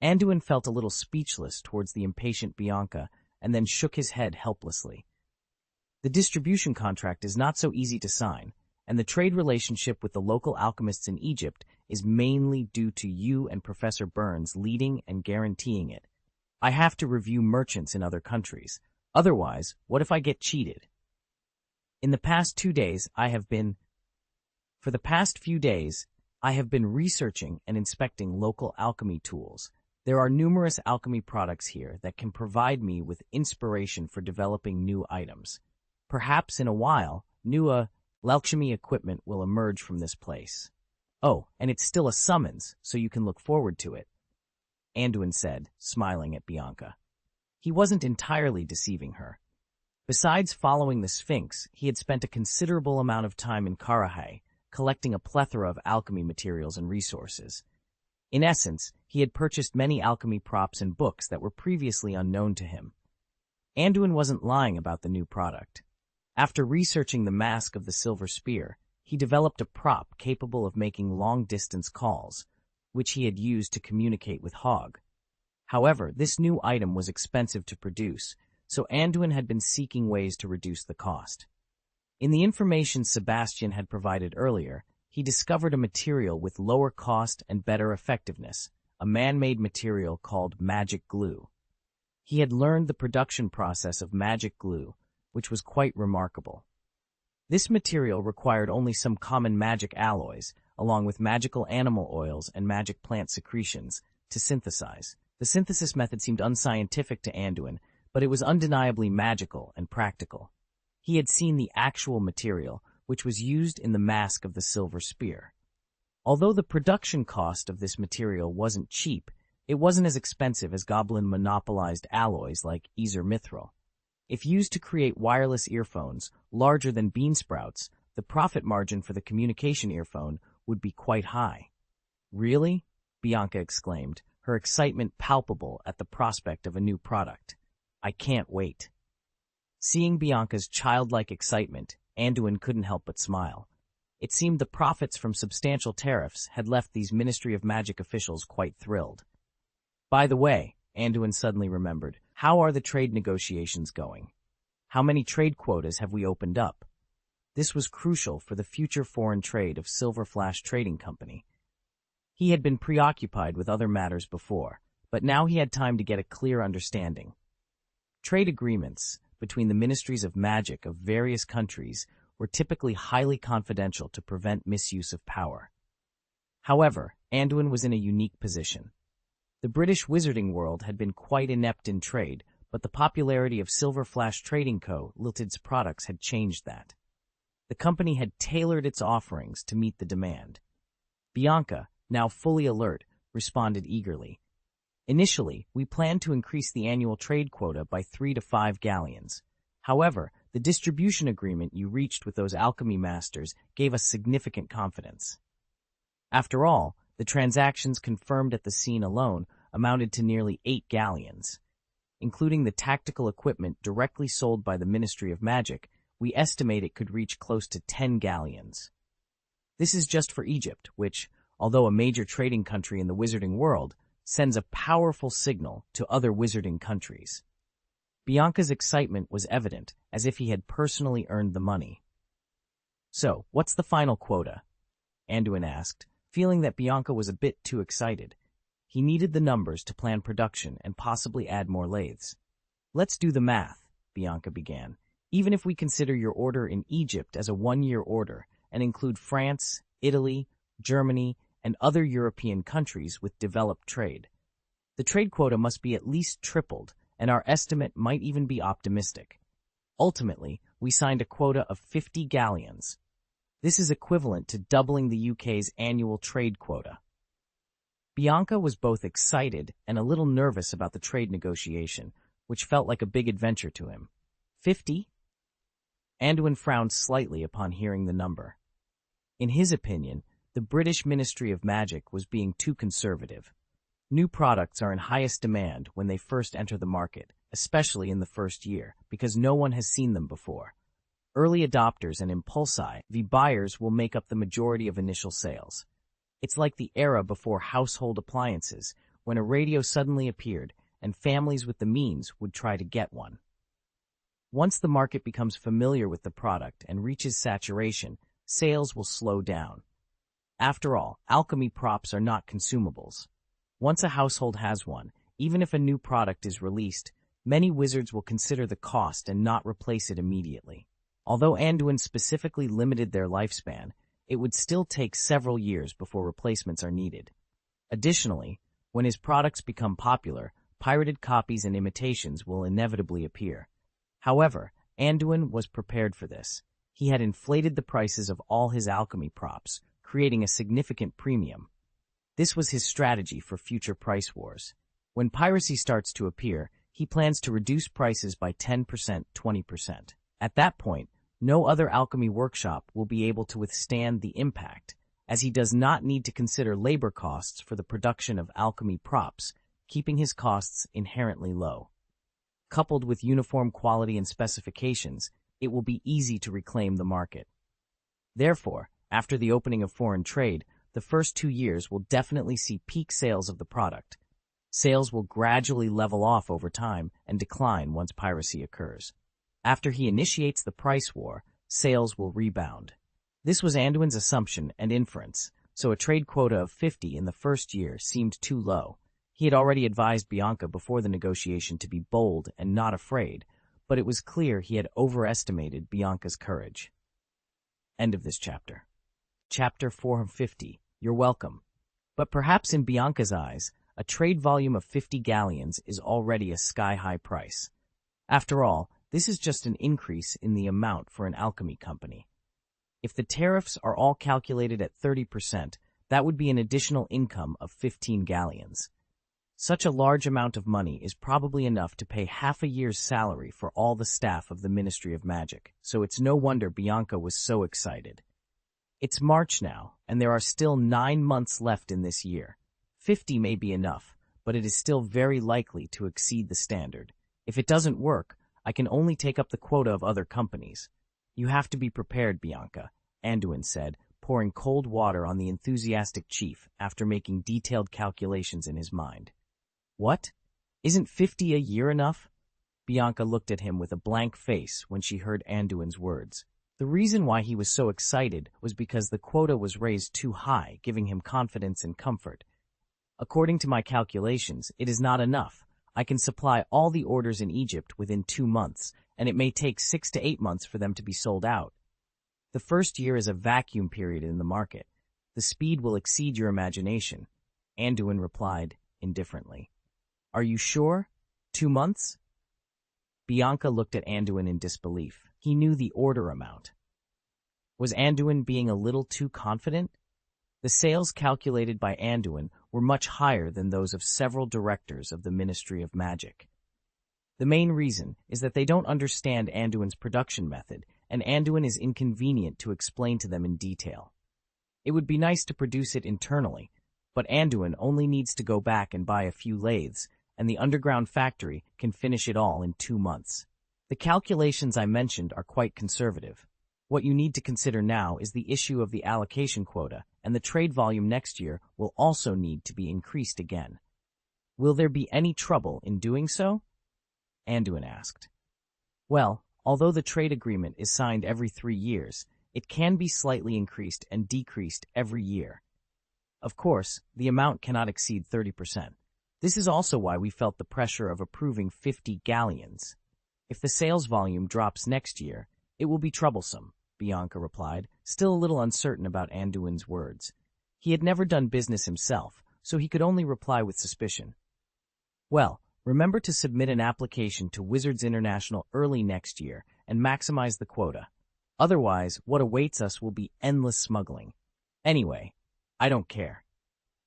Anduin felt a little speechless towards the impatient Bianca and then shook his head helplessly. The distribution contract is not so easy to sign, and the trade relationship with the local alchemists in Egypt is mainly due to you and Professor Burns leading and guaranteeing it. I have to review merchants in other countries. Otherwise, what if I get cheated? For the past few days, I have been researching and inspecting local alchemy tools. There are numerous alchemy products here that can provide me with inspiration for developing new items. Perhaps in a while, new alchemy equipment will emerge from this place. Oh, and it's still a summons, so you can look forward to it, Anduin said, smiling at Bianca. He wasn't entirely deceiving her. Besides following the Sphinx, he had spent a considerable amount of time in Karahai, collecting a plethora of alchemy materials and resources. In essence, he had purchased many alchemy props and books that were previously unknown to him. Anduin wasn't lying about the new product. After researching the mask of the Silver Spear, he developed a prop capable of making long-distance calls, which he had used to communicate with Hog. However, this new item was expensive to produce, so Anduin had been seeking ways to reduce the cost. In the information Sebastian had provided earlier, he discovered a material with lower cost and better effectiveness, a man-made material called magic glue. He had learned the production process of magic glue, which was quite remarkable. This material required only some common magic alloys, along with magical animal oils and magic plant secretions, to synthesize. The synthesis method seemed unscientific to Anduin, but it was undeniably magical and practical. He had seen the actual material, which was used in the mask of the Silver Spear. Although the production cost of this material wasn't cheap, it wasn't as expensive as Goblin monopolized alloys like Mithril. If used to create wireless earphones larger than bean sprouts, the profit margin for the communication earphone would be quite high. Really? Bianca exclaimed, her excitement palpable at the prospect of a new product. I can't wait. Seeing Bianca's childlike excitement, Anduin couldn't help but smile. It seemed the profits from substantial tariffs had left these Ministry of Magic officials quite thrilled. By the way, Anduin suddenly remembered, how are the trade negotiations going? How many trade quotas have we opened up? This was crucial for the future foreign trade of Silver Flash Trading Company. He had been preoccupied with other matters before, but now he had time to get a clear understanding. Trade agreements between the ministries of magic of various countries were typically highly confidential to prevent misuse of power. However, Anduin was in a unique position. The British wizarding world had been quite inept in trade, but the popularity of Silver Flash Trading Co. Limited's products had changed that. The company had tailored its offerings to meet the demand. Bianca, now fully alert, responded eagerly. Initially, we planned to increase the annual trade quota by 3 to 5 galleons. However, the distribution agreement you reached with those alchemy masters gave us significant confidence. After all, the transactions confirmed at the scene alone amounted to nearly 8 galleons. Including the tactical equipment directly sold by the Ministry of Magic, we estimate it could reach close to 10 galleons. This is just for Egypt, which, although a major trading country in the wizarding world, sends a powerful signal to other wizarding countries. Bianca's excitement was evident, as if he had personally earned the money. So, what's the final quota? Anduin asked, feeling that Bianca was a bit too excited. He needed the numbers to plan production and possibly add more lathes. Let's do the math, Bianca began. Even if we consider your order in Egypt as a one-year order and include France, Italy, Germany, and other European countries with developed trade, the trade quota must be at least tripled, and our estimate might even be optimistic. Ultimately, we signed a quota of 50 galleons. This is equivalent to doubling the UK's annual trade quota. Bianca was both excited and a little nervous about the trade negotiation, which felt like a big adventure to him. 50? Anduin frowned slightly upon hearing the number. In his opinion, the British Ministry of Magic was being too conservative. New products are in highest demand when they first enter the market, especially in the first year, because no one has seen them before. Early adopters and impulsi buyers will make up the majority of initial sales. It's like the era before household appliances, when a radio suddenly appeared and families with the means would try to get one. Once the market becomes familiar with the product and reaches saturation, sales will slow down. After all, alchemy props are not consumables. Once a household has one, even if a new product is released, many wizards will consider the cost and not replace it immediately. Although Anduin specifically limited their lifespan, it would still take several years before replacements are needed. Additionally, when his products become popular, pirated copies and imitations will inevitably appear. However, Anduin was prepared for this. He had inflated the prices of all his alchemy props, creating a significant premium. This was his strategy for future price wars. When piracy starts to appear, he plans to reduce prices by 10%, 20%. At that point, no other alchemy workshop will be able to withstand the impact, as he does not need to consider labor costs for the production of alchemy props, keeping his costs inherently low. Coupled with uniform quality and specifications, it will be easy to reclaim the market. Therefore, after the opening of foreign trade, the first 2 years will definitely see peak sales of the product. Sales will gradually level off over time and decline once piracy occurs. After he initiates the price war, sales will rebound. This was Anduin's assumption and inference, so a trade quota of 50 in the first year seemed too low. He had already advised Bianca before the negotiation to be bold and not afraid, but it was clear he had overestimated Bianca's courage. End of this chapter. Chapter 450. You're welcome. But perhaps in Bianca's eyes, a trade volume of 50 galleons is already a sky-high price. After all, this is just an increase in the amount for an alchemy company. If the tariffs are all calculated at 30%, that would be an additional income of 15 galleons. Such a large amount of money is probably enough to pay half a year's salary for all the staff of the Ministry of Magic, so it's no wonder Bianca was so excited. It's March now, and there are still 9 months left in this year. 50 may be enough, but it is still very likely to exceed the standard. If it doesn't work, I can only take up the quota of other companies. You have to be prepared, Bianca, Anduin said, pouring cold water on the enthusiastic chief after making detailed calculations in his mind. What? Isn't 50 a year enough? Bianca looked at him with a blank face when she heard Anduin's words. The reason why he was so excited was because the quota was raised too high, giving him confidence and comfort. According to my calculations, it is not enough. I can supply all the orders in Egypt within 2 months, and it may take 6 to 8 months for them to be sold out. The first year is a vacuum period in the market. The speed will exceed your imagination, Anduin replied indifferently. Are you sure? 2 months? Bianca looked at Anduin in disbelief. He knew the order amount. Was Anduin being a little too confident? The sales calculated by Anduin were much higher than those of several directors of the Ministry of Magic. The main reason is that they don't understand Anduin's production method, and Anduin is inconvenient to explain to them in detail. It would be nice to produce it internally, but Anduin only needs to go back and buy a few lathes, and the underground factory can finish it all in 2 months. The calculations I mentioned are quite conservative. What you need to consider now is the issue of the allocation quota, and the trade volume next year will also need to be increased again. Will there be any trouble in doing so? Anduin asked. Well, although the trade agreement is signed every 3 years, it can be slightly increased and decreased every year. Of course, the amount cannot exceed 30%. This is also why we felt the pressure of approving 50 galleons. If the sales volume drops next year, it will be troublesome, Bianca replied, still a little uncertain about Anduin's words. He had never done business himself, so he could only reply with suspicion. Well, remember to submit an application to Wizards International early next year and maximize the quota. Otherwise, what awaits us will be endless smuggling. Anyway, I don't care.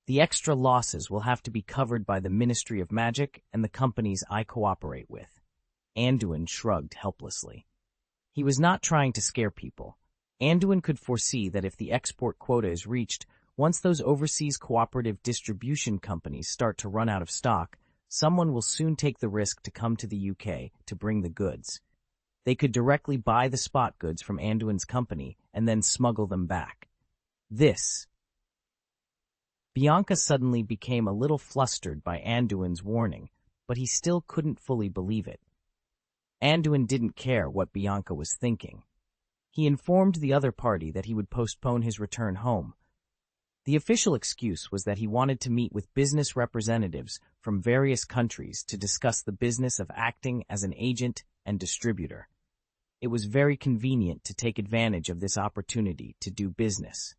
The extra losses will have to be covered by the Ministry of Magic and the companies I cooperate with. Anduin shrugged helplessly. He was not trying to scare people. Anduin could foresee that if the export quota is reached, once those overseas cooperative distribution companies start to run out of stock, someone will soon take the risk to come to the UK to bring the goods. They could directly buy the spot goods from Anduin's company and then smuggle them back. Bianca suddenly became a little flustered by Anduin's warning, but he still couldn't fully believe it. Anduin didn't care what Bianca was thinking. He informed the other party that he would postpone his return home. The official excuse was that he wanted to meet with business representatives from various countries to discuss the business of acting as an agent and distributor. It was very convenient to take advantage of this opportunity to do business.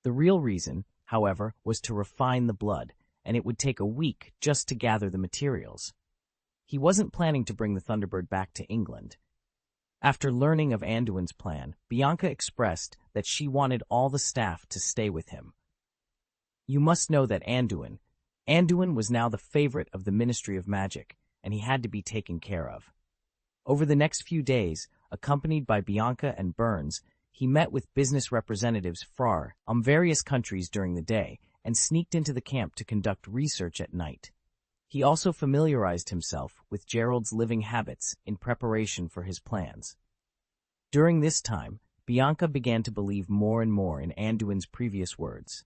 The real reason, however, was to refine the blood, and it would take a week just to gather the materials. He wasn't planning to bring the Thunderbird back to England. After learning of Anduin's plan, Bianca expressed that she wanted all the staff to stay with him. You must know that Anduin was now the favorite of the Ministry of Magic, and he had to be taken care of. Over the next few days, accompanied by Bianca and Burns, he met with business representatives from various countries during the day and sneaked into the camp to conduct research at night. He also familiarized himself with Gerald's living habits in preparation for his plans. During this time, Bianca began to believe more and more in Anduin's previous words.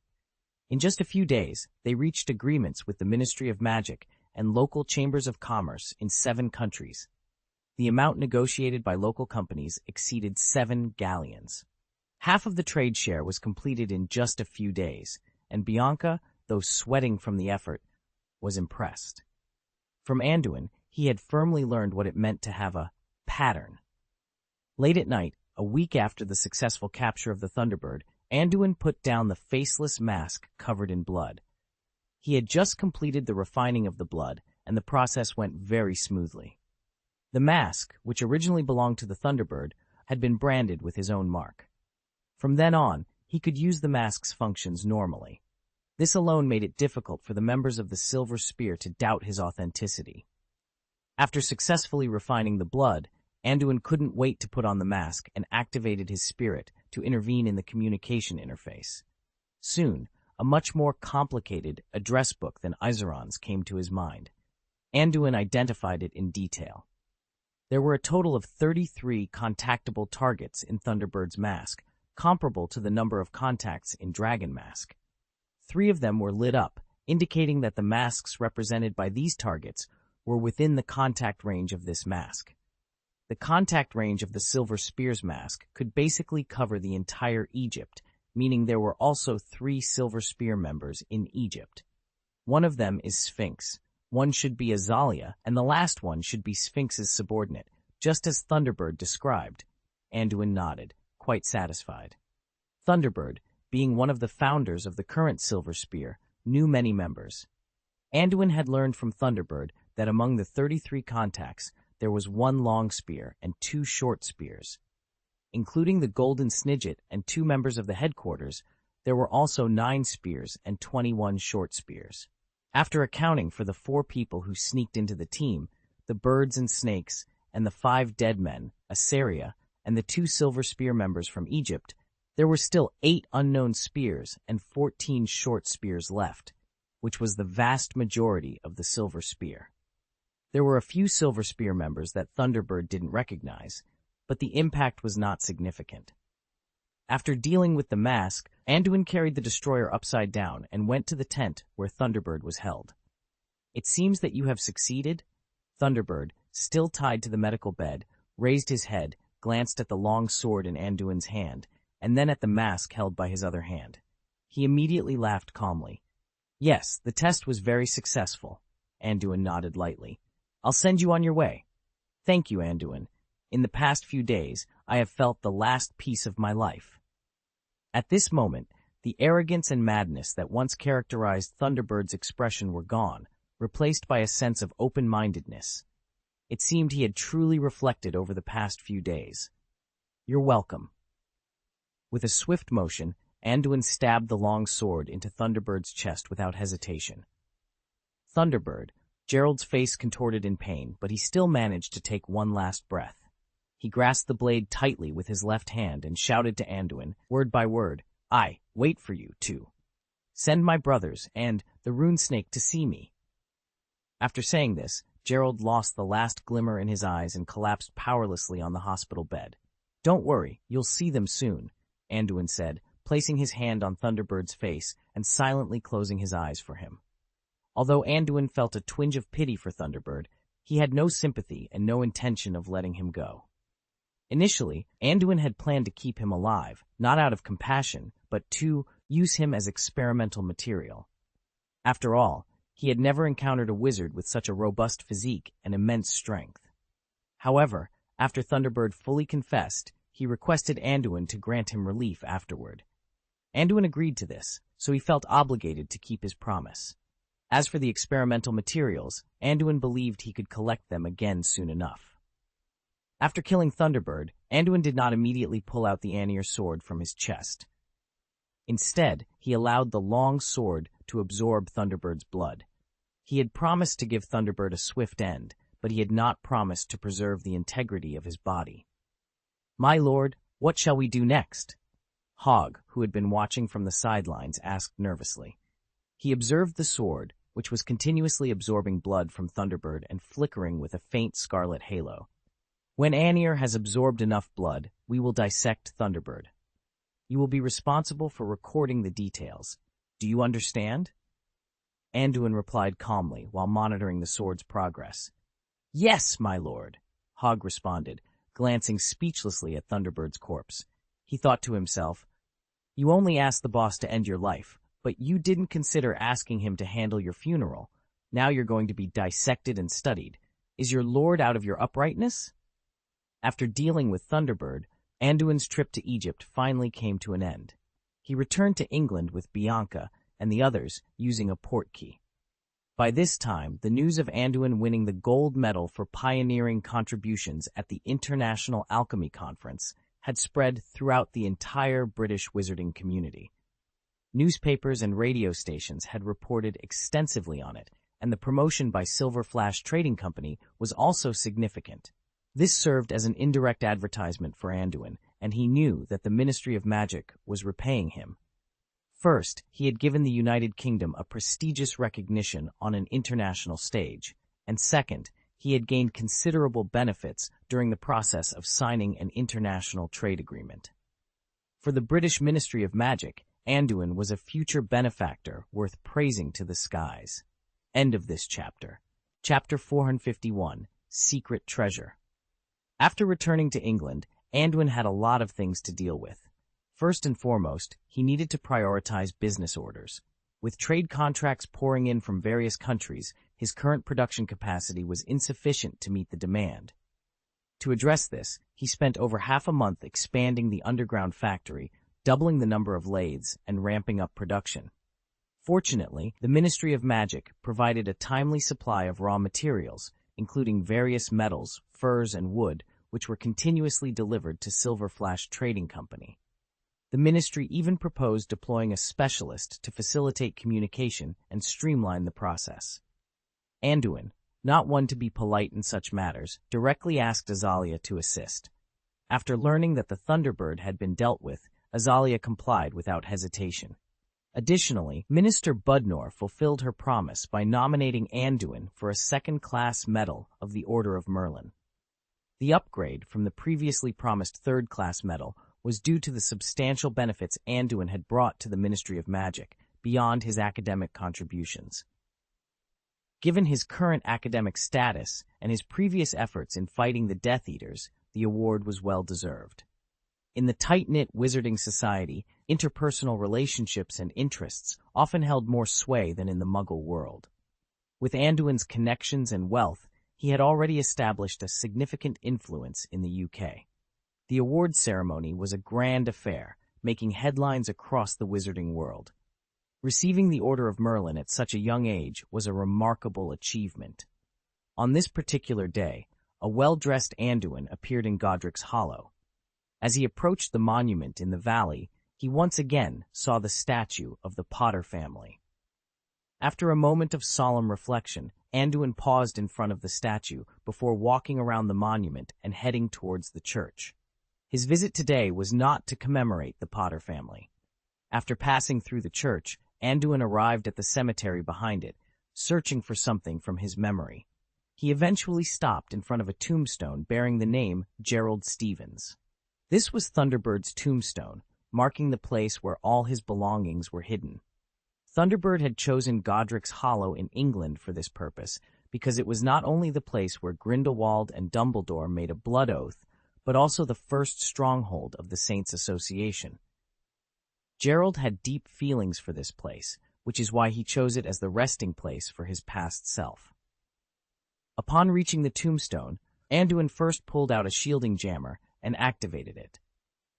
In just a few days, they reached agreements with the Ministry of Magic and local chambers of commerce in 7 countries. The amount negotiated by local companies exceeded 7 galleons. Half of the trade share was completed in just a few days, and Bianca, though sweating from the effort, was impressed. From Anduin, he had firmly learned what it meant to have a pattern. Late at night, a week after the successful capture of the Thunderbird, Anduin put down the faceless mask covered in blood. He had just completed the refining of the blood, and the process went very smoothly. The mask, which originally belonged to the Thunderbird, had been branded with his own mark. From then on, he could use the mask's functions normally. This alone made it difficult for the members of the Silver Spear to doubt his authenticity. After successfully refining the blood, Anduin couldn't wait to put on the mask and activated his spirit to intervene in the communication interface. Soon, a much more complicated address book than Iseron's came to his mind. Anduin identified it in detail. There were a total of 33 contactable targets in Thunderbird's mask, comparable to the number of contacts in Dragon Mask. 3 of them were lit up, indicating that the masks represented by these targets were within the contact range of this mask. The contact range of the Silver Spear's mask could basically cover the entire Egypt, meaning there were also 3 Silver Spear members in Egypt. One of them is Sphinx, one should be Azalia, and the last one should be Sphinx's subordinate, just as Thunderbird described. Anduin nodded, quite satisfied. Thunderbird, being one of the founders of the current Silver Spear, knew many members. Anduin had learned from Thunderbird that among the 33 contacts, there was 1 long spear and 2 short spears. Including the Golden Snidget and 2 members of the headquarters, there were also 9 spears and 21 short spears. After accounting for the 4 people who sneaked into the team, the birds and snakes, and the 5 dead men, Assyria, and the 2 Silver Spear members from Egypt, there were still 8 unknown spears and 14 short spears left, which was the vast majority of the Silver Spear. There were a few Silver Spear members that Thunderbird didn't recognize, but the impact was not significant. After dealing with the mask, Anduin carried the destroyer upside down and went to the tent where Thunderbird was held. "It seems that you have succeeded?" Thunderbird, still tied to the medical bed, raised his head, glanced at the long sword in Anduin's hand, and then at the mask held by his other hand. He immediately laughed calmly. "Yes, the test was very successful." Anduin nodded lightly. "I'll send you on your way." "Thank you, Anduin. In the past few days, I have felt the last piece of my life." At this moment, the arrogance and madness that once characterized Thunderbird's expression were gone, replaced by a sense of open-mindedness. It seemed he had truly reflected over the past few days. "You're welcome." With a swift motion, Anduin stabbed the long sword into Thunderbird's chest without hesitation. Thunderbird, Gerald's face contorted in pain, but he still managed to take one last breath. He grasped the blade tightly with his left hand and shouted to Anduin, word by word, "I wait for you, too. Send my brothers and the rune snake to see me." After saying this, Gerald lost the last glimmer in his eyes and collapsed powerlessly on the hospital bed. "Don't worry, you'll see them soon," Anduin said, placing his hand on Thunderbird's face and silently closing his eyes for him. Although Anduin felt a twinge of pity for Thunderbird, he had no sympathy and no intention of letting him go. Initially, Anduin had planned to keep him alive, not out of compassion, but to use him as experimental material. After all, he had never encountered a wizard with such a robust physique and immense strength. However, after Thunderbird fully confessed, he requested Anduin to grant him relief afterward. Anduin agreed to this, so he felt obligated to keep his promise. As for the experimental materials, Anduin believed he could collect them again soon enough. After killing Thunderbird, Anduin did not immediately pull out the Anir sword from his chest. Instead, he allowed the long sword to absorb Thunderbird's blood. He had promised to give Thunderbird a swift end, but he had not promised to preserve the integrity of his body. "My lord, what shall we do next?" Hog, who had been watching from the sidelines, asked nervously. He observed the sword, which was continuously absorbing blood from Thunderbird and flickering with a faint scarlet halo. "When Anir has absorbed enough blood, we will dissect Thunderbird. You will be responsible for recording the details. Do you understand?" Anduin replied calmly while monitoring the sword's progress. "Yes, my lord," Hog responded, glancing speechlessly at Thunderbird's corpse. He thought to himself, "You only asked the boss to end your life, but you didn't consider asking him to handle your funeral. Now you're going to be dissected and studied. Is your lord out of your uprightness? After dealing with Thunderbird, Anduin's trip to Egypt finally came to an end. He returned to England with Bianca and the others using a portkey. By this time, the news of Anduin winning the gold medal for pioneering contributions at the International Alchemy Conference had spread throughout the entire British wizarding community. Newspapers and radio stations had reported extensively on it, and the promotion by Silver Flash Trading Company was also significant. This served as an indirect advertisement for Anduin, and he knew that the Ministry of Magic was repaying him. First, he had given the United Kingdom a prestigious recognition on an international stage, and second, he had gained considerable benefits during the process of signing an international trade agreement. For the British Ministry of Magic, Anduin was a future benefactor worth praising to the skies. End of this chapter. Chapter 451, Secret Treasure. After returning to England, Anduin had a lot of things to deal with. First and foremost, he needed to prioritize business orders. With trade contracts pouring in from various countries, his current production capacity was insufficient to meet the demand. To address this, he spent over half a month expanding the underground factory, doubling the number of lathes, and ramping up production. Fortunately, the Ministry of Magic provided a timely supply of raw materials, including various metals, furs, and wood, which were continuously delivered to Silver Flash Trading Company. The ministry even proposed deploying a specialist to facilitate communication and streamline the process. Anduin, not one to be polite in such matters, directly asked Azalea to assist. After learning that the Thunderbird had been dealt with, Azalea complied without hesitation. Additionally, Minister Budnor fulfilled her promise by nominating Anduin for a second-class medal of the Order of Merlin. The upgrade from the previously promised third-class medal was due to the substantial benefits Anduin had brought to the Ministry of Magic, beyond his academic contributions. Given his current academic status and his previous efforts in fighting the Death Eaters, the award was well-deserved. In the tight-knit wizarding society, interpersonal relationships and interests often held more sway than in the Muggle world. With Anduin's connections and wealth, he had already established a significant influence in the UK. The awards ceremony was a grand affair, making headlines across the wizarding world. Receiving the Order of Merlin at such a young age was a remarkable achievement. On this particular day, a well-dressed Anduin appeared in Godric's Hollow. As he approached the monument in the valley, he once again saw the statue of the Potter family. After a moment of solemn reflection, Anduin paused in front of the statue before walking around the monument and heading towards the church. His visit today was not to commemorate the Potter family. After passing through the church, Anduin arrived at the cemetery behind it, searching for something from his memory. He eventually stopped in front of a tombstone bearing the name Gerald Stevens. This was Thunderbird's tombstone, marking the place where all his belongings were hidden. Thunderbird had chosen Godric's Hollow in England for this purpose because it was not only the place where Grindelwald and Dumbledore made a blood oath, but also the first stronghold of the Saints' Association. Gerald had deep feelings for this place, which is why he chose it as the resting place for his past self. Upon reaching the tombstone, Anduin first pulled out a shielding jammer and activated it.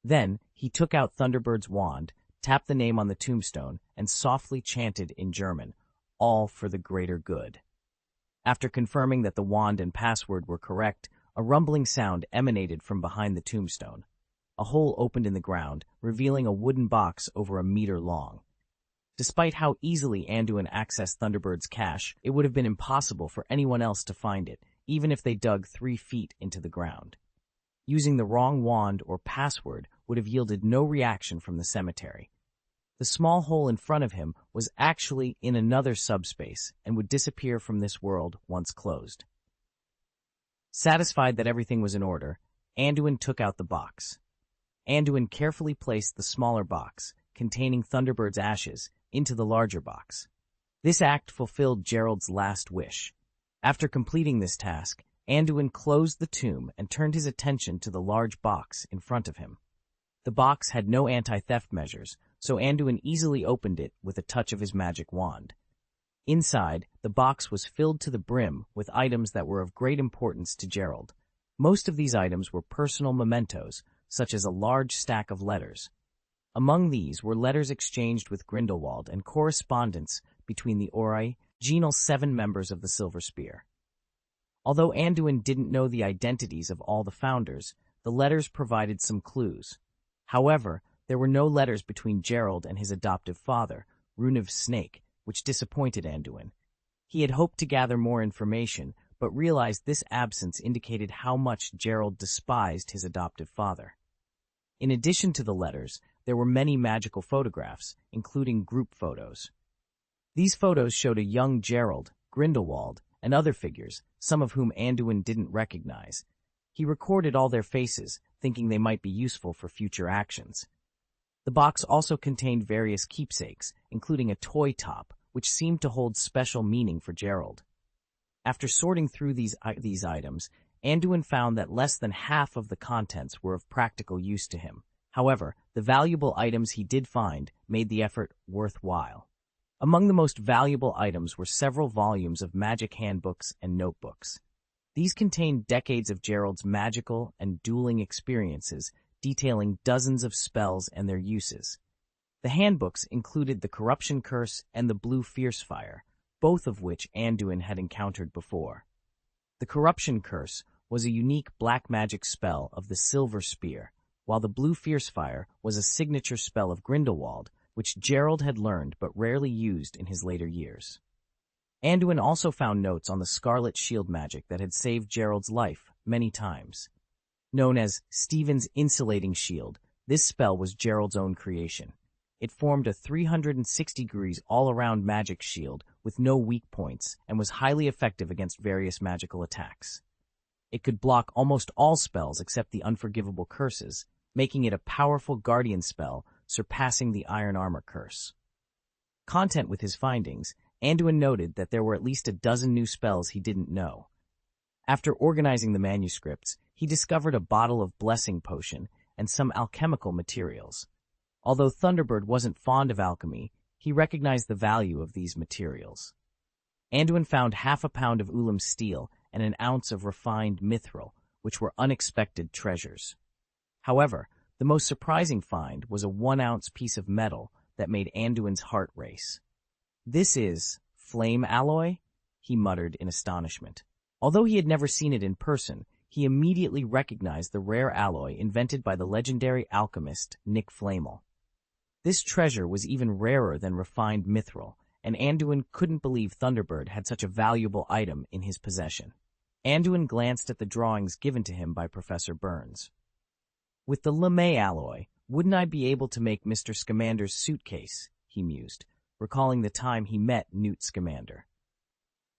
Then, he took out Thunderbird's wand, tapped the name on the tombstone, and softly chanted in German, "All for the greater good." After confirming that the wand and password were correct, a rumbling sound emanated from behind the tombstone. A hole opened in the ground, revealing a wooden box over a meter long. Despite how easily Anduin accessed Thunderbird's cache, it would have been impossible for anyone else to find it, even if they dug 3 feet into the ground. Using the wrong wand or password would have yielded no reaction from the cemetery. The small hole in front of him was actually in another subspace and would disappear from this world once closed. Satisfied that everything was in order, Anduin took out the box. Anduin carefully placed the smaller box, containing Thunderbird's ashes, into the larger box. This act fulfilled Gerald's last wish. After completing this task, Anduin closed the tomb and turned his attention to the large box in front of him. The box had no anti-theft measures, so Anduin easily opened it with a touch of his magic wand. Inside, the box was filled to the brim with items that were of great importance to Gerald. Most of these items were personal mementos, such as a large stack of letters. Among these were letters exchanged with Grindelwald and correspondence between the original 7 members of the Silver Spear. Although Anduin didn't know the identities of all the founders, the letters provided some clues. However, there were no letters between Gerald and his adoptive father, Runev's snake, which disappointed Anduin. He had hoped to gather more information, but realized this absence indicated how much Gerald despised his adoptive father. In addition to the letters, there were many magical photographs, including group photos. These photos showed a young Gerald, Grindelwald, and other figures, some of whom Anduin didn't recognize. He recorded all their faces, thinking they might be useful for future actions. The box also contained various keepsakes, including a toy top, which seemed to hold special meaning for Gerald. After sorting through these items, Anduin found that less than half of the contents were of practical use to him. However, the valuable items he did find made the effort worthwhile. Among the most valuable items were several volumes of magic handbooks and notebooks. These contained decades of Gerald's magical and dueling experiences, detailing dozens of spells and their uses. The handbooks included the Corruption Curse and the Blue Fierce Fire, both of which Anduin had encountered before. The Corruption Curse was a unique black magic spell of the Silver Spear, while the Blue Fierce Fire was a signature spell of Grindelwald, which Gerald had learned but rarely used in his later years. Anduin also found notes on the Scarlet Shield magic that had saved Gerald's life many times. Known as Stephen's Insulating Shield, this spell was Gerald's own creation. It formed a 360 degrees all-around magic shield with no weak points and was highly effective against various magical attacks. It could block almost all spells except the unforgivable curses, making it a powerful guardian spell surpassing the Iron Armor Curse. Content with his findings, Anduin noted that there were at least a dozen new spells he didn't know. After organizing the manuscripts, he discovered a bottle of blessing potion and some alchemical materials. Although Thunderbird wasn't fond of alchemy, he recognized the value of these materials. Anduin found half a pound of Ulam steel and an ounce of refined mithril, which were unexpected treasures. However, the most surprising find was a 1-ounce piece of metal that made Anduin's heart race. "This is flame alloy?" he muttered in astonishment. Although he had never seen it in person, he immediately recognized the rare alloy invented by the legendary alchemist Nick Flamel. This treasure was even rarer than refined mithril, and Anduin couldn't believe Thunderbird had such a valuable item in his possession. Anduin glanced at the drawings given to him by Professor Burns. "With the LeMay alloy, wouldn't I be able to make Mr. Scamander's suitcase?" he mused, recalling the time he met Newt Scamander.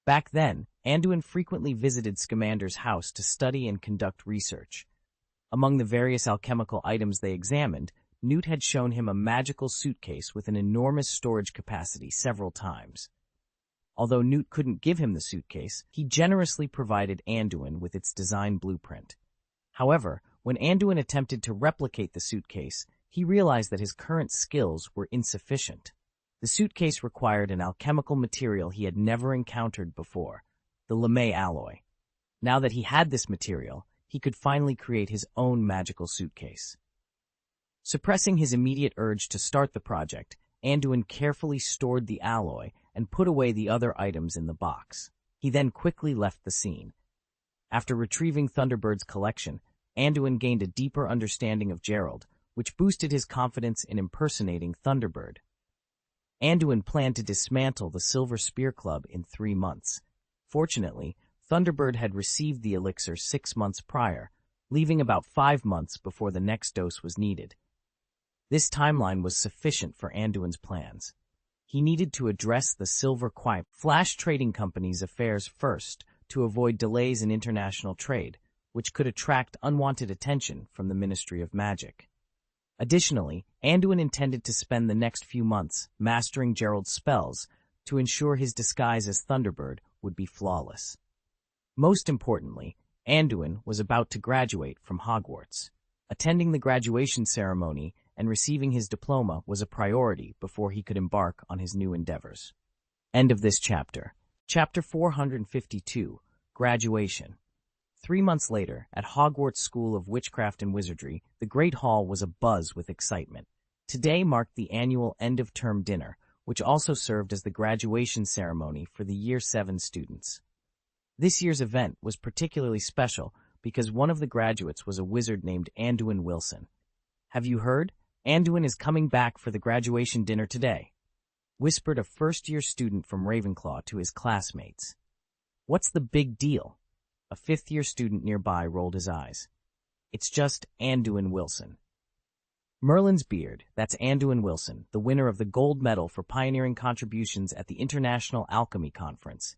Back then, Anduin frequently visited Scamander's house to study and conduct research. Among the various alchemical items they examined, Newt had shown him a magical suitcase with an enormous storage capacity several times. Although Newt couldn't give him the suitcase, he generously provided Anduin with its design blueprint. However, when Anduin attempted to replicate the suitcase, he realized that his current skills were insufficient. The suitcase required an alchemical material he had never encountered before, the LeMay alloy. Now that he had this material, he could finally create his own magical suitcase. Suppressing his immediate urge to start the project, Anduin carefully stored the alloy and put away the other items in the box. He then quickly left the scene. After retrieving Thunderbird's collection, Anduin gained a deeper understanding of Gerald, which boosted his confidence in impersonating Thunderbird. Anduin planned to dismantle the Silver Spear Club in 3 months. Fortunately, Thunderbird had received the elixir 6 months prior, leaving about 5 months before the next dose was needed. This timeline was sufficient for Anduin's plans. He needed to address the Silver Quiet Flash Trading Company's affairs first to avoid delays in international trade, which could attract unwanted attention from the Ministry of Magic. Additionally, Anduin intended to spend the next few months mastering Gerald's spells to ensure his disguise as Thunderbird would be flawless. Most importantly, Anduin was about to graduate from Hogwarts. Attending the graduation ceremony and receiving his diploma was a priority before he could embark on his new endeavors. End of this chapter. Chapter 452, Graduation. 3 months later, at Hogwarts School of Witchcraft and Wizardry, the Great Hall was abuzz with excitement. Today marked the annual end-of-term dinner, which also served as the graduation ceremony for the Year 7 students. This year's event was particularly special because one of the graduates was a wizard named Anduin Wilson. "Have you heard? Anduin is coming back for the graduation dinner today," whispered a first-year student from Ravenclaw to his classmates. "What's the big deal?" A fifth-year student nearby rolled his eyes. "It's just Anduin Wilson." Merlin's beard, that's Anduin Wilson, the winner of the gold medal for pioneering contributions at the International Alchemy Conference.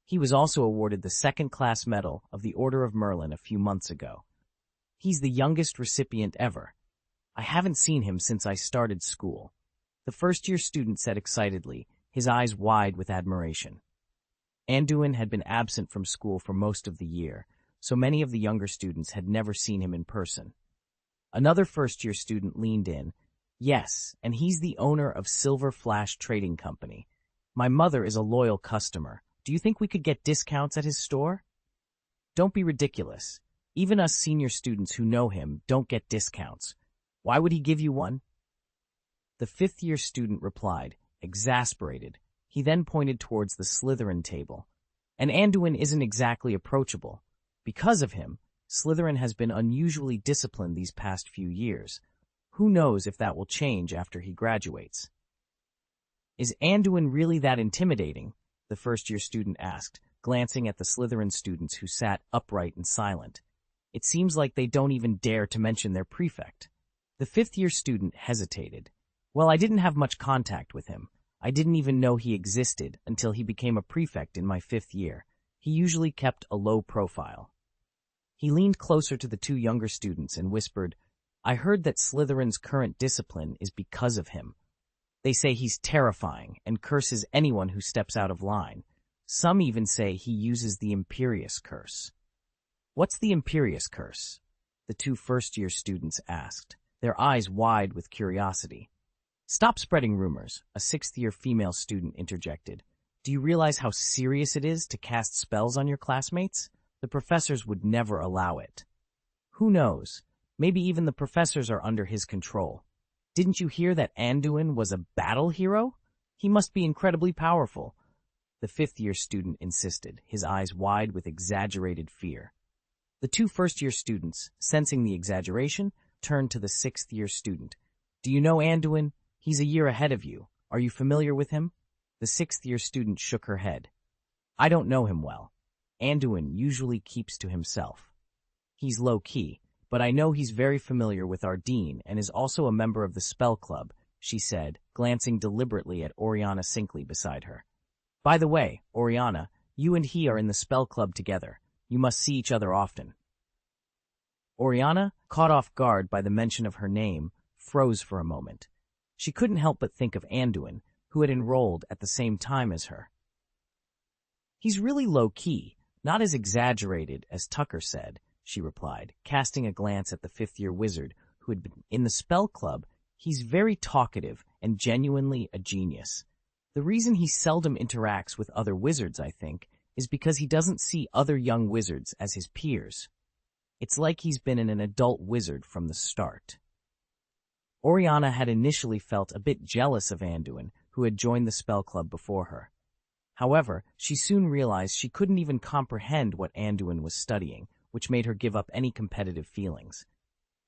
He was also awarded the second-class medal of the Order of Merlin a few months ago. He's the youngest recipient ever. "I haven't seen him since I started school," the first-year student said excitedly, his eyes wide with admiration. Anduin had been absent from school for most of the year, so many of the younger students had never seen him in person. Another first-year student leaned in. "Yes, and he's the owner of Silver Flash Trading Company. My mother is a loyal customer. Do you think we could get discounts at his store?" "Don't be ridiculous. Even us senior students who know him don't get discounts. Why would he give you one?" The fifth-year student replied, exasperated. He then pointed towards the Slytherin table. "And Anduin isn't exactly approachable. Because of him, Slytherin has been unusually disciplined these past few years. Who knows if that will change after he graduates." "Is Anduin really that intimidating?" the first-year student asked, glancing at the Slytherin students who sat upright and silent. "It seems like they don't even dare to mention their prefect." The fifth-year student hesitated. "Well, I didn't have much contact with him. I didn't even know he existed until he became a prefect in my 5th year. He usually kept a low profile." He leaned closer to the two younger students and whispered, "I heard that Slytherin's current discipline is because of him. They say he's terrifying and curses anyone who steps out of line. Some even say he uses the Imperious Curse." "What's the Imperious Curse?" the two first-year students asked, their eyes wide with curiosity. "Stop spreading rumors," a 6th-year female student interjected. "Do you realize how serious it is to cast spells on your classmates? The professors would never allow it." "Who knows? Maybe even the professors are under his control. Didn't you hear that Anduin was a battle hero? He must be incredibly powerful," the 5th-year student insisted, his eyes wide with exaggerated fear. The two first-year students, sensing the exaggeration, turned to the 6th-year student. "Do you know Anduin? He's a year ahead of you. Are you familiar with him?" The 6th-year student shook her head. "I don't know him well. Anduin usually keeps to himself. He's low-key, but I know he's very familiar with our dean and is also a member of the spell club," she said, glancing deliberately at Oriana Sinkley beside her. "By the way, Oriana, you and he are in the spell club together. You must see each other often." Oriana, caught off guard by the mention of her name, froze for a moment. She couldn't help but think of Anduin, who had enrolled at the same time as her. "He's really low-key, not as exaggerated as Tucker said," she replied, casting a glance at the 5th-year wizard who had been in the spell club. "He's very talkative and genuinely a genius. The reason he seldom interacts with other wizards, I think, is because he doesn't see other young wizards as his peers. It's like he's been an adult wizard from the start." Oriana had initially felt a bit jealous of Anduin, who had joined the spell club before her. However, she soon realized she couldn't even comprehend what Anduin was studying, which made her give up any competitive feelings.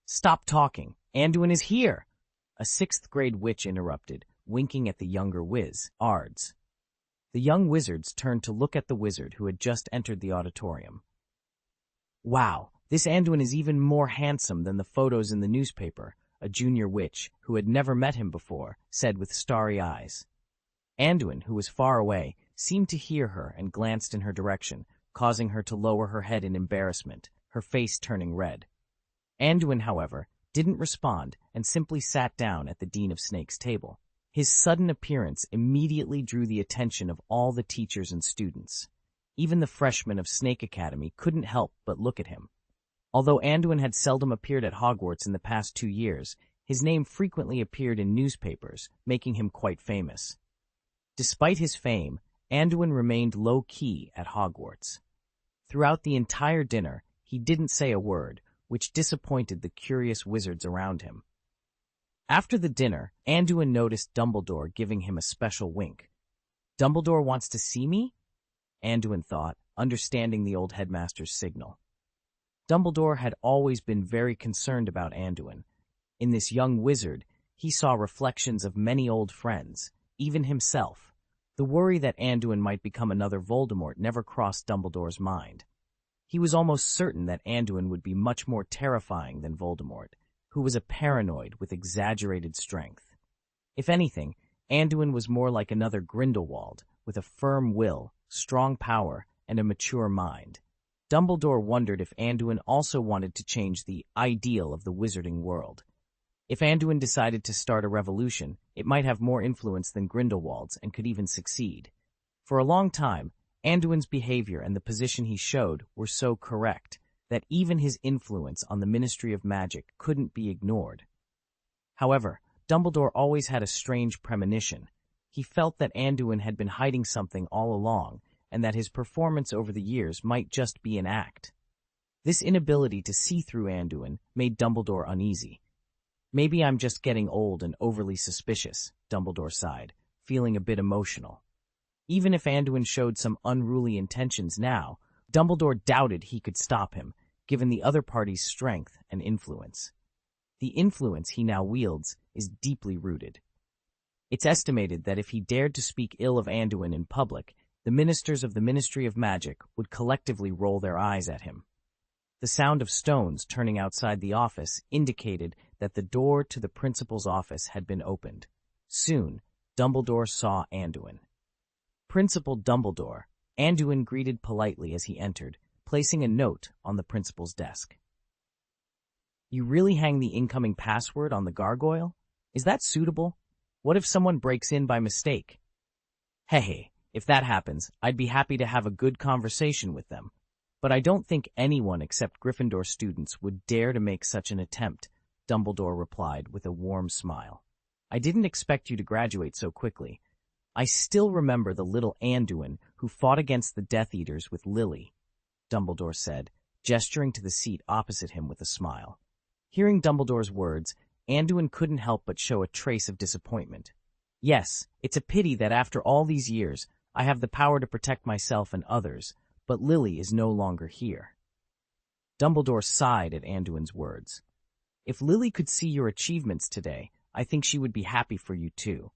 "Stop talking! Anduin is here!" a 6th-grade witch interrupted, winking at the younger ards. The young wizards turned to look at the wizard who had just entered the auditorium. "Wow, this Anduin is even more handsome than the photos in the newspaper," a junior witch, who had never met him before, said with starry eyes. Anduin, who was far away, seemed to hear her and glanced in her direction, causing her to lower her head in embarrassment, her face turning red. Anduin, however, didn't respond and simply sat down at the Dean of Snakes' table. His sudden appearance immediately drew the attention of all the teachers and students. Even the freshmen of Snake Academy couldn't help but look at him. Although Anduin had seldom appeared at Hogwarts in the past 2 years, his name frequently appeared in newspapers, making him quite famous. Despite his fame, Anduin remained low-key at Hogwarts. Throughout the entire dinner, he didn't say a word, which disappointed the curious wizards around him. After the dinner, Anduin noticed Dumbledore giving him a special wink. "Dumbledore wants to see me?" Anduin thought, understanding the old headmaster's signal. Dumbledore had always been very concerned about Anduin. In this young wizard, he saw reflections of many old friends, even himself. The worry that Anduin might become another Voldemort never crossed Dumbledore's mind. He was almost certain that Anduin would be much more terrifying than Voldemort, who was a paranoid with exaggerated strength. If anything, Anduin was more like another Grindelwald, with a firm will, strong power, and a mature mind. Dumbledore wondered if Anduin also wanted to change the ideal of the wizarding world. If Anduin decided to start a revolution, it might have more influence than Grindelwald's and could even succeed. For a long time, Anduin's behavior and the position he showed were so correct that even his influence on the Ministry of Magic couldn't be ignored. However, Dumbledore always had a strange premonition. He felt that Anduin had been hiding something all along, and that his performance over the years might just be an act. This inability to see through Anduin made Dumbledore uneasy. "Maybe I'm just getting old and overly suspicious," Dumbledore sighed, feeling a bit emotional. Even if Anduin showed some unruly intentions now, Dumbledore doubted he could stop him, given the other party's strength and influence. The influence he now wields is deeply rooted. It's estimated that if he dared to speak ill of Anduin in public, the ministers of the Ministry of Magic would collectively roll their eyes at him. The sound of stones turning outside the office indicated that the door to the principal's office had been opened. Soon, Dumbledore saw Anduin. "Principal Dumbledore," Anduin greeted politely as he entered, placing a note on the principal's desk. "You really hang the incoming password on the gargoyle? Is that suitable? What if someone breaks in by mistake?" "Hey, if that happens, I'd be happy to have a good conversation with them. But I don't think anyone except Gryffindor students would dare to make such an attempt," Dumbledore replied with a warm smile. "I didn't expect you to graduate so quickly. I still remember the little Anduin who fought against the Death Eaters with Lily," Dumbledore said, gesturing to the seat opposite him with a smile. Hearing Dumbledore's words, Anduin couldn't help but show a trace of disappointment. "Yes, it's a pity that after all these years, I have the power to protect myself and others, but Lily is no longer here." Dumbledore sighed at Anduin's words. "If Lily could see your achievements today, I think she would be happy for you too."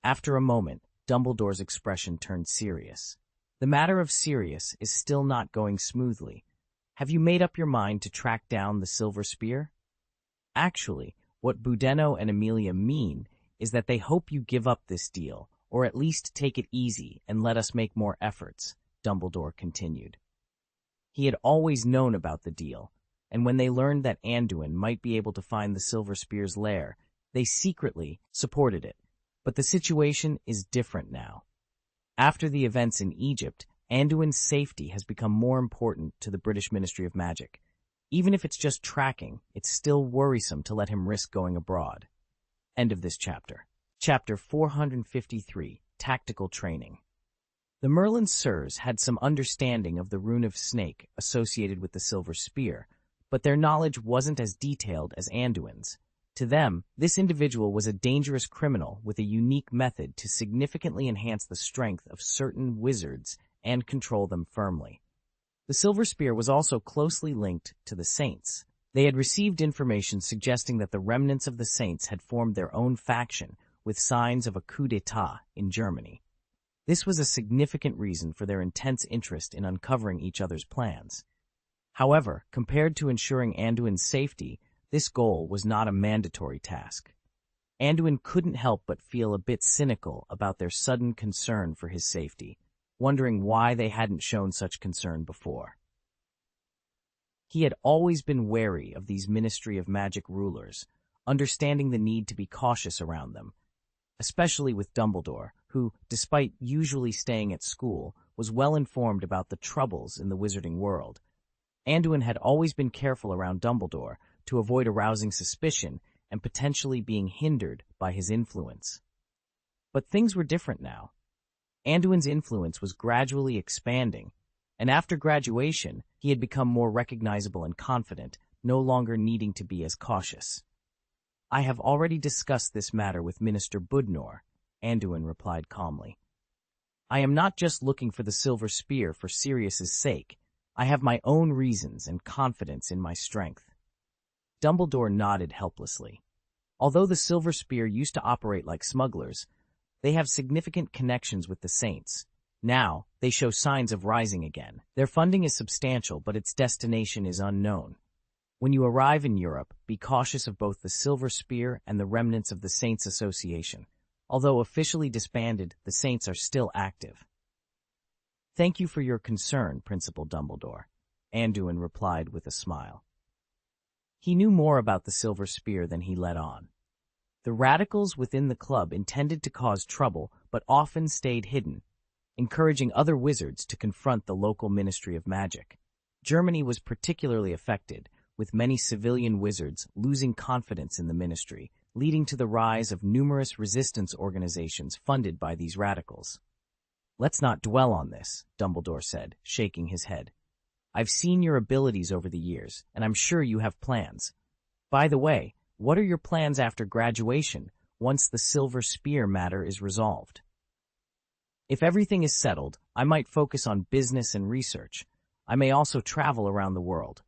After a moment, Dumbledore's expression turned serious. "The matter of Sirius is still not going smoothly. Have you made up your mind to track down the Silver Spear?" "Actually, what Budeno and Amelia mean is that they hope you give up this deal, or at least take it easy and let us make more efforts," Dumbledore continued. He had always known about the deal, and when they learned that Anduin might be able to find the Silver Spear's lair, they secretly supported it. But the situation is different now. After the events in Egypt, Anduin's safety has become more important to the British Ministry of Magic. Even if it's just tracking, it's still worrisome to let him risk going abroad. End of this chapter. Chapter 453, Tactical Training. The Merlin Sirs had some understanding of the rune of snake associated with the Silver Spear, but their knowledge wasn't as detailed as Anduin's. To them, this individual was a dangerous criminal with a unique method to significantly enhance the strength of certain wizards and control them firmly. The Silver Spear was also closely linked to the Saints. They had received information suggesting that the remnants of the Saints had formed their own faction with signs of a coup d'etat in Germany. This was a significant reason for their intense interest in uncovering each other's plans. However, compared to ensuring Anduin's safety, this goal was not a mandatory task. Anduin couldn't help but feel a bit cynical about their sudden concern for his safety, wondering why they hadn't shown such concern before. He had always been wary of these Ministry of Magic rulers, understanding the need to be cautious around them, especially with Dumbledore, who, despite usually staying at school, was well informed about the troubles in the wizarding world. Anduin had always been careful around Dumbledore to avoid arousing suspicion and potentially being hindered by his influence. But things were different now. Anduin's influence was gradually expanding, and after graduation, he had become more recognizable and confident, no longer needing to be as cautious. "I have already discussed this matter with Minister Budnor," Anduin replied calmly. "I am not just looking for the silver spear for Sirius's sake. I have my own reasons and confidence in my strength." Dumbledore nodded helplessly. Although the silver spear used to operate like smugglers, they have significant connections with the Saints. Now, they show signs of rising again. Their funding is substantial, but its destination is unknown. When you arrive in Europe, be cautious of both the Silver Spear and the remnants of the Saints Association. Although officially disbanded, the Saints are still active. "Thank you for your concern, Principal Dumbledore," Anduin replied with a smile. He knew more about the Silver Spear than he let on. The radicals within the club intended to cause trouble, but often stayed hidden, encouraging other wizards to confront the local Ministry of Magic. Germany was particularly affected, with many civilian wizards losing confidence in the ministry, leading to the rise of numerous resistance organizations funded by these radicals. "Let's not dwell on this," Dumbledore said, shaking his head. "I've seen your abilities over the years, and I'm sure you have plans. By the way, what are your plans after graduation, once the Silver Spear matter is resolved?" "If everything is settled, I might focus on business and research. I may also travel around the world.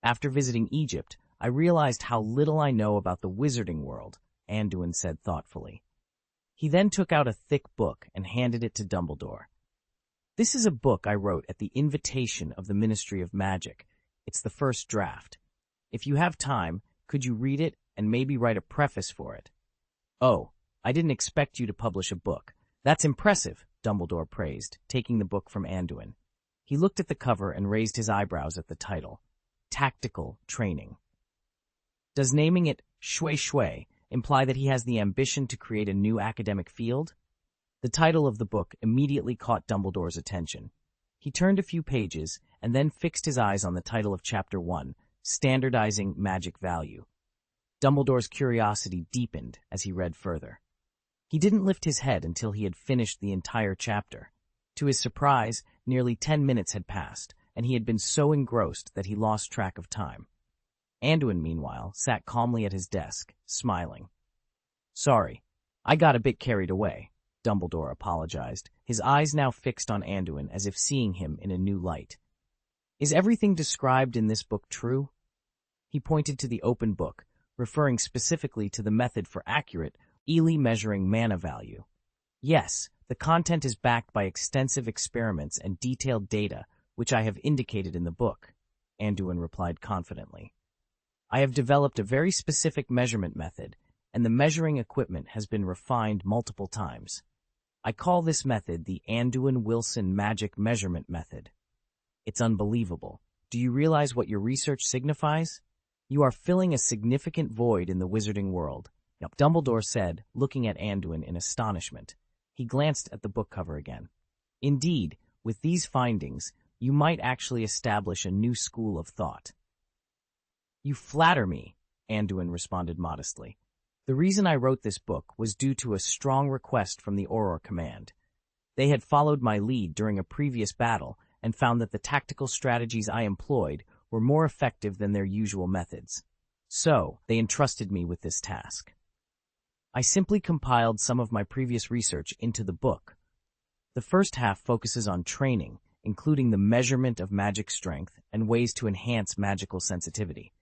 After visiting Egypt, I realized how little I know about the wizarding world," Anduin said thoughtfully. He then took out a thick book and handed it to Dumbledore. "This is a book I wrote at the invitation of the Ministry of Magic. It's the first draft. If you have time, could you read it and maybe write a preface for it?" "Oh, I didn't expect you to publish a book. That's impressive," Dumbledore praised, taking the book from Anduin. He looked at the cover and raised his eyebrows at the title, Tactical Training. Does naming it Shui Shui imply that he has the ambition to create a new academic field? The title of the book immediately caught Dumbledore's attention. He turned a few pages and then fixed his eyes on the title of Chapter 1, Standardizing Magic Value. Dumbledore's curiosity deepened as he read further. He didn't lift his head until he had finished the entire chapter. To his surprise, nearly 10 minutes had passed, and he had been so engrossed that he lost track of time. Anduin, meanwhile, sat calmly at his desk, smiling. "Sorry, I got a bit carried away," Dumbledore apologized, his eyes now fixed on Anduin as if seeing him in a new light. "Is everything described in this book true?" He pointed to the open book, referring specifically to the method for accurate, easily measuring mana value. "Yes, the content is backed by extensive experiments and detailed data, which I have indicated in the book," Anduin replied confidently. "I have developed a very specific measurement method, and the measuring equipment has been refined multiple times. I call this method the Anduin Wilson Magic Measurement Method. It's unbelievable. Do you realize what your research signifies? You are filling a significant void in the wizarding world," Dumbledore said, looking at Anduin in astonishment. He glanced at the book cover again. "Indeed, with these findings, you might actually establish a new school of thought." "You flatter me," Anduin responded modestly. "The reason I wrote this book was due to a strong request from the Auror Command. They had followed my lead during a previous battle and found that the tactical strategies I employed were more effective than their usual methods. So, they entrusted me with this task. I simply compiled some of my previous research into the book. The first half focuses on training, including the measurement of magic strength and ways to enhance magical sensitivity.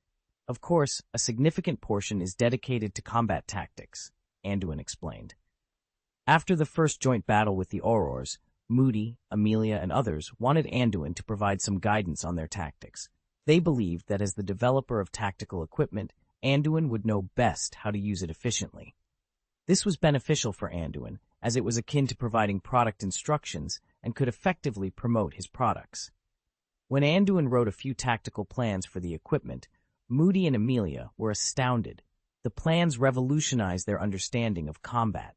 Of course, a significant portion is dedicated to combat tactics," Anduin explained. After the first joint battle with the Aurors, Moody, Amelia, and others wanted Anduin to provide some guidance on their tactics. They believed that as the developer of tactical equipment, Anduin would know best how to use it efficiently. This was beneficial for Anduin, as it was akin to providing product instructions and could effectively promote his products. When Anduin wrote a few tactical plans for the equipment, Moody and Amelia were astounded. The plans revolutionized their understanding of combat.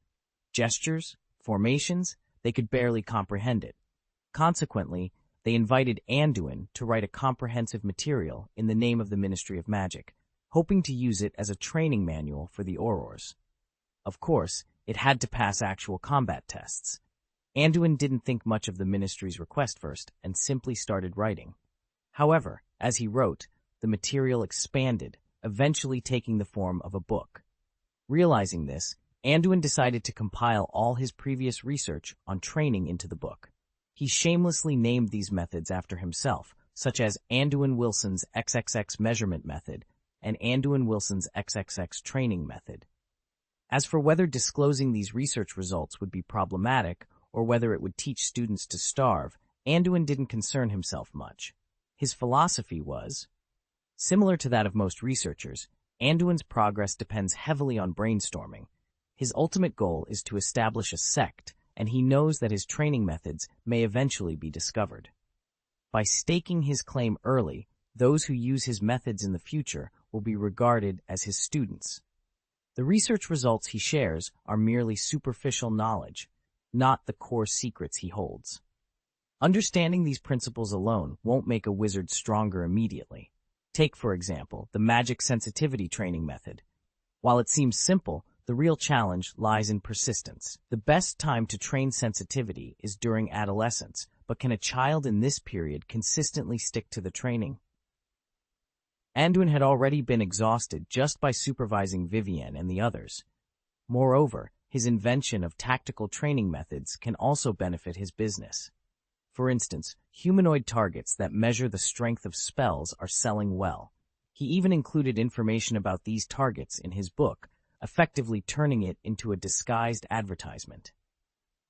Gestures, formations, they could barely comprehend it. Consequently, they invited Anduin to write a comprehensive material in the name of the Ministry of Magic, hoping to use it as a training manual for the Aurors. Of course, it had to pass actual combat tests. Anduin didn't think much of the ministry's request first and simply started writing. However, as he wrote, the material expanded, eventually taking the form of a book. Realizing this, Anduin decided to compile all his previous research on training into the book. He shamelessly named these methods after himself, such as Anduin Wilson's XXX measurement method and Anduin Wilson's XXX training method. As for whether disclosing these research results would be problematic or whether it would teach students to starve, Anduin didn't concern himself much. His philosophy was, similar to that of most researchers, Anduin's progress depends heavily on brainstorming. His ultimate goal is to establish a sect, and he knows that his training methods may eventually be discovered. By staking his claim early, those who use his methods in the future will be regarded as his students. The research results he shares are merely superficial knowledge, not the core secrets he holds. Understanding these principles alone won't make a wizard stronger immediately. Take, for example, the magic sensitivity training method. While it seems simple, the real challenge lies in persistence. The best time to train sensitivity is during adolescence, but can a child in this period consistently stick to the training? Anduin had already been exhausted just by supervising Vivienne and the others. Moreover, his invention of tactical training methods can also benefit his business. For instance, humanoid targets that measure the strength of spells are selling well. He even included information about these targets in his book, effectively turning it into a disguised advertisement.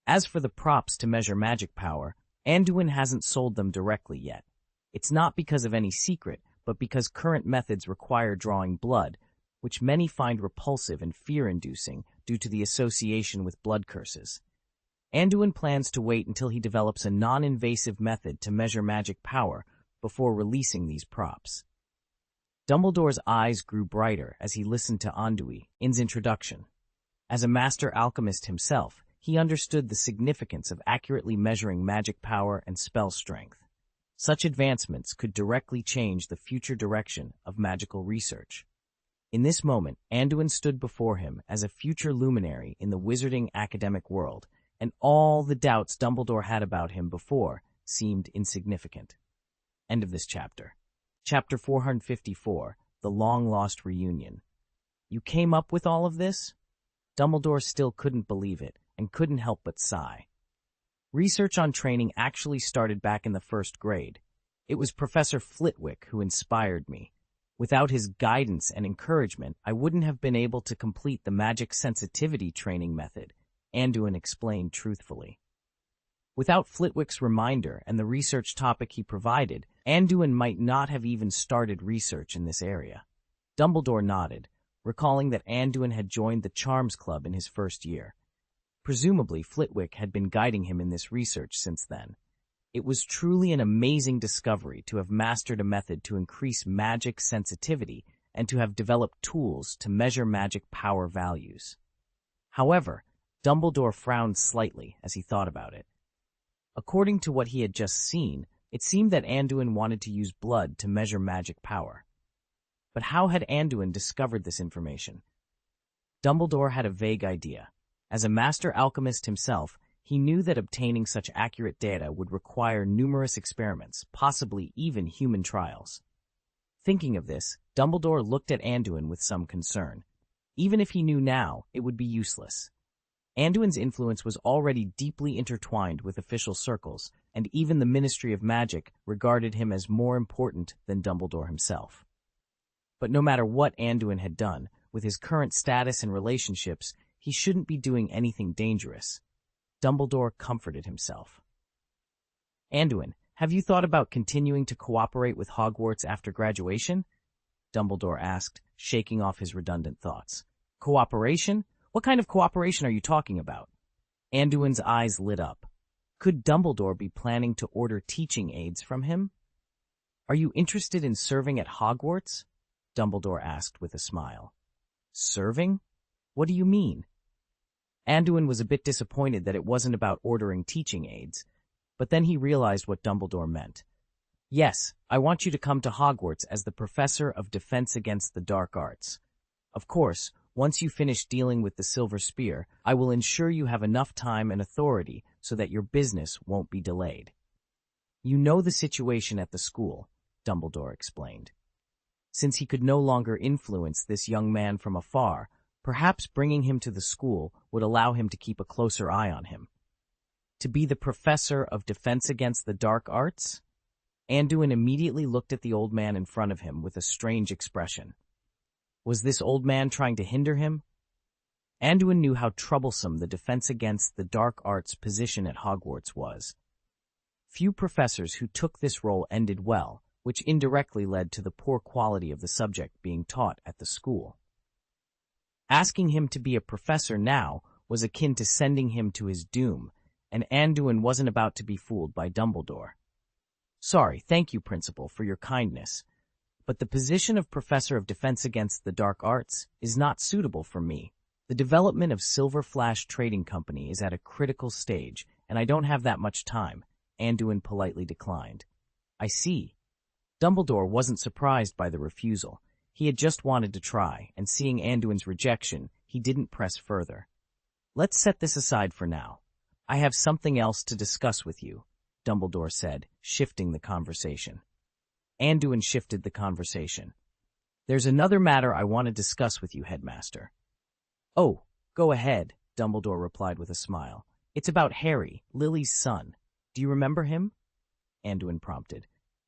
As for the props to measure magic power, Anduin hasn't sold them directly yet. It's not because of any secret, but because current methods require drawing blood, which many find repulsive and fear-inducing due to the association with blood curses. Anduin plans to wait until he develops a non-invasive method to measure magic power before releasing these props. Dumbledore's eyes grew brighter as he listened to Anduin's introduction. As a master alchemist himself, he understood the significance of accurately measuring magic power and spell strength. Such advancements could directly change the future direction of magical research. In this moment, Anduin stood before him as a future luminary in the wizarding academic world, and all the doubts Dumbledore had about him before seemed insignificant. End of this chapter. Chapter 454, The Long-Lost Reunion. You came up with all of this? Dumbledore still couldn't believe it, and couldn't help but sigh. Research on training actually started back in the first grade. It was Professor Flitwick who inspired me. Without his guidance and encouragement, I wouldn't have been able to complete the magic sensitivity training method, Anduin explained truthfully. Without Flitwick's reminder and the research topic he provided, Anduin might not have even started research in this area. Dumbledore nodded, recalling that Anduin had joined the Charms Club in his first year. Presumably, Flitwick had been guiding him in this research since then. It was truly an amazing discovery to have mastered a method to increase magic sensitivity and to have developed tools to measure magic power values. However, Dumbledore frowned slightly as he thought about it. According to what he had just seen, it seemed that Anduin wanted to use blood to measure magic power. But how had Anduin discovered this information? Dumbledore had a vague idea. As a master alchemist himself, he knew that obtaining such accurate data would require numerous experiments, possibly even human trials. Thinking of this, Dumbledore looked at Anduin with some concern. Even if he knew now, it would be useless. Anduin's influence was already deeply intertwined with official circles, and even the Ministry of Magic regarded him as more important than Dumbledore himself. But no matter what Anduin had done, with his current status and relationships, he shouldn't be doing anything dangerous. Dumbledore comforted himself. Anduin, have you thought about continuing to cooperate with Hogwarts after graduation? Dumbledore asked, shaking off his redundant thoughts. Cooperation? What kind of cooperation are you talking about? Anduin's eyes lit up. Could Dumbledore be planning to order teaching aids from him? Are you interested in serving at Hogwarts? Dumbledore asked with a smile. Serving? What do you mean? Anduin was a bit disappointed that it wasn't about ordering teaching aids, but then he realized what Dumbledore meant. Yes, I want you to come to Hogwarts as the Professor of Defense Against the Dark Arts. Of course, once you finish dealing with the Silver Spear, I will ensure you have enough time and authority so that your business won't be delayed. You know the situation at the school, Dumbledore explained. Since he could no longer influence this young man from afar, perhaps bringing him to the school would allow him to keep a closer eye on him. To be the professor of defense against the dark arts? Anduin immediately looked at the old man in front of him with a strange expression. Was this old man trying to hinder him? Anduin knew how troublesome the defense against the dark arts position at Hogwarts was. Few professors who took this role ended well, which indirectly led to the poor quality of the subject being taught at the school. Asking him to be a professor now was akin to sending him to his doom, and Anduin wasn't about to be fooled by Dumbledore. Sorry, thank you, Principal, for your kindness, but the position of Professor of Defense Against the Dark Arts is not suitable for me. The development of Silver Flash Trading Company is at a critical stage, and I don't have that much time, Anduin politely declined. I see. Dumbledore wasn't surprised by the refusal. He had just wanted to try, and seeing Anduin's rejection, he didn't press further. Let's set this aside for now. I have something else to discuss with you, Dumbledore said, shifting the conversation. Anduin shifted the conversation. There's another matter I want to discuss with you, Headmaster. Oh, go ahead, Dumbledore replied with a smile. It's about Harry, Lily's son. Do you remember him? Anduin prompted.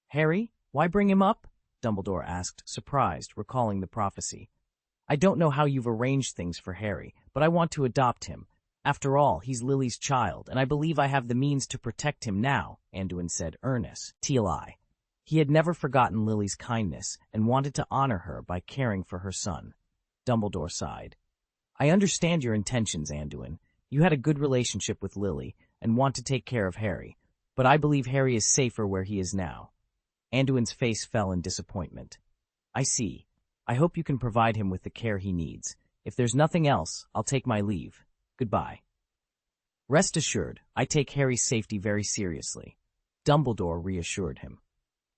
Harry? Why bring him up? Dumbledore asked, surprised, recalling the prophecy. I don't know how you've arranged things for Harry, but I want to adopt him. After all, he's Lily's child, and I believe I have the means to protect him now, Anduin said, earnest. Teal-eye. He had never forgotten Lily's kindness and wanted to honor her by caring for her son. Dumbledore sighed. I understand your intentions, Anduin. You had a good relationship with Lily and want to take care of Harry, but I believe Harry is safer where he is now. Anduin's face fell in disappointment. I see. I hope you can provide him with the care he needs. If there's nothing else, I'll take my leave. Goodbye. Rest assured, I take Harry's safety very seriously. Dumbledore reassured him.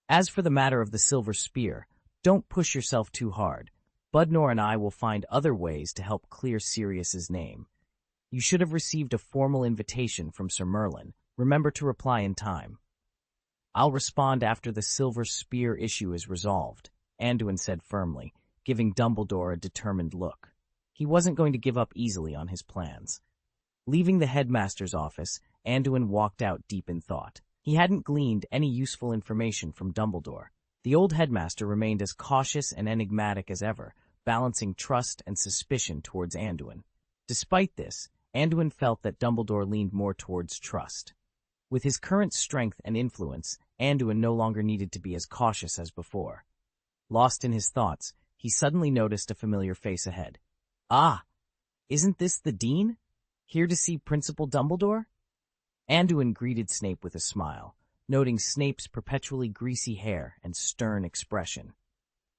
As for the matter of the silver spear, don't push yourself too hard. Budnor and I will find other ways to help clear Sirius's name. You should have received a formal invitation from Sir Merlin. Remember to reply in time. I'll respond after the silver spear issue is resolved, Anduin said firmly, giving Dumbledore a determined look. He wasn't going to give up easily on his plans. Leaving the headmaster's office, Anduin walked out deep in thought. He hadn't gleaned any useful information from Dumbledore. The old headmaster remained as cautious and enigmatic as ever, balancing trust and suspicion towards Anduin. Despite this, Anduin felt that Dumbledore leaned more towards trust. With his current strength and influence, Anduin no longer needed to be as cautious as before. Lost in his thoughts, he suddenly noticed a familiar face ahead. Ah! Isn't this the Dean? Here to see Principal Dumbledore? Anduin greeted Snape with a smile, noting Snape's perpetually greasy hair and stern expression.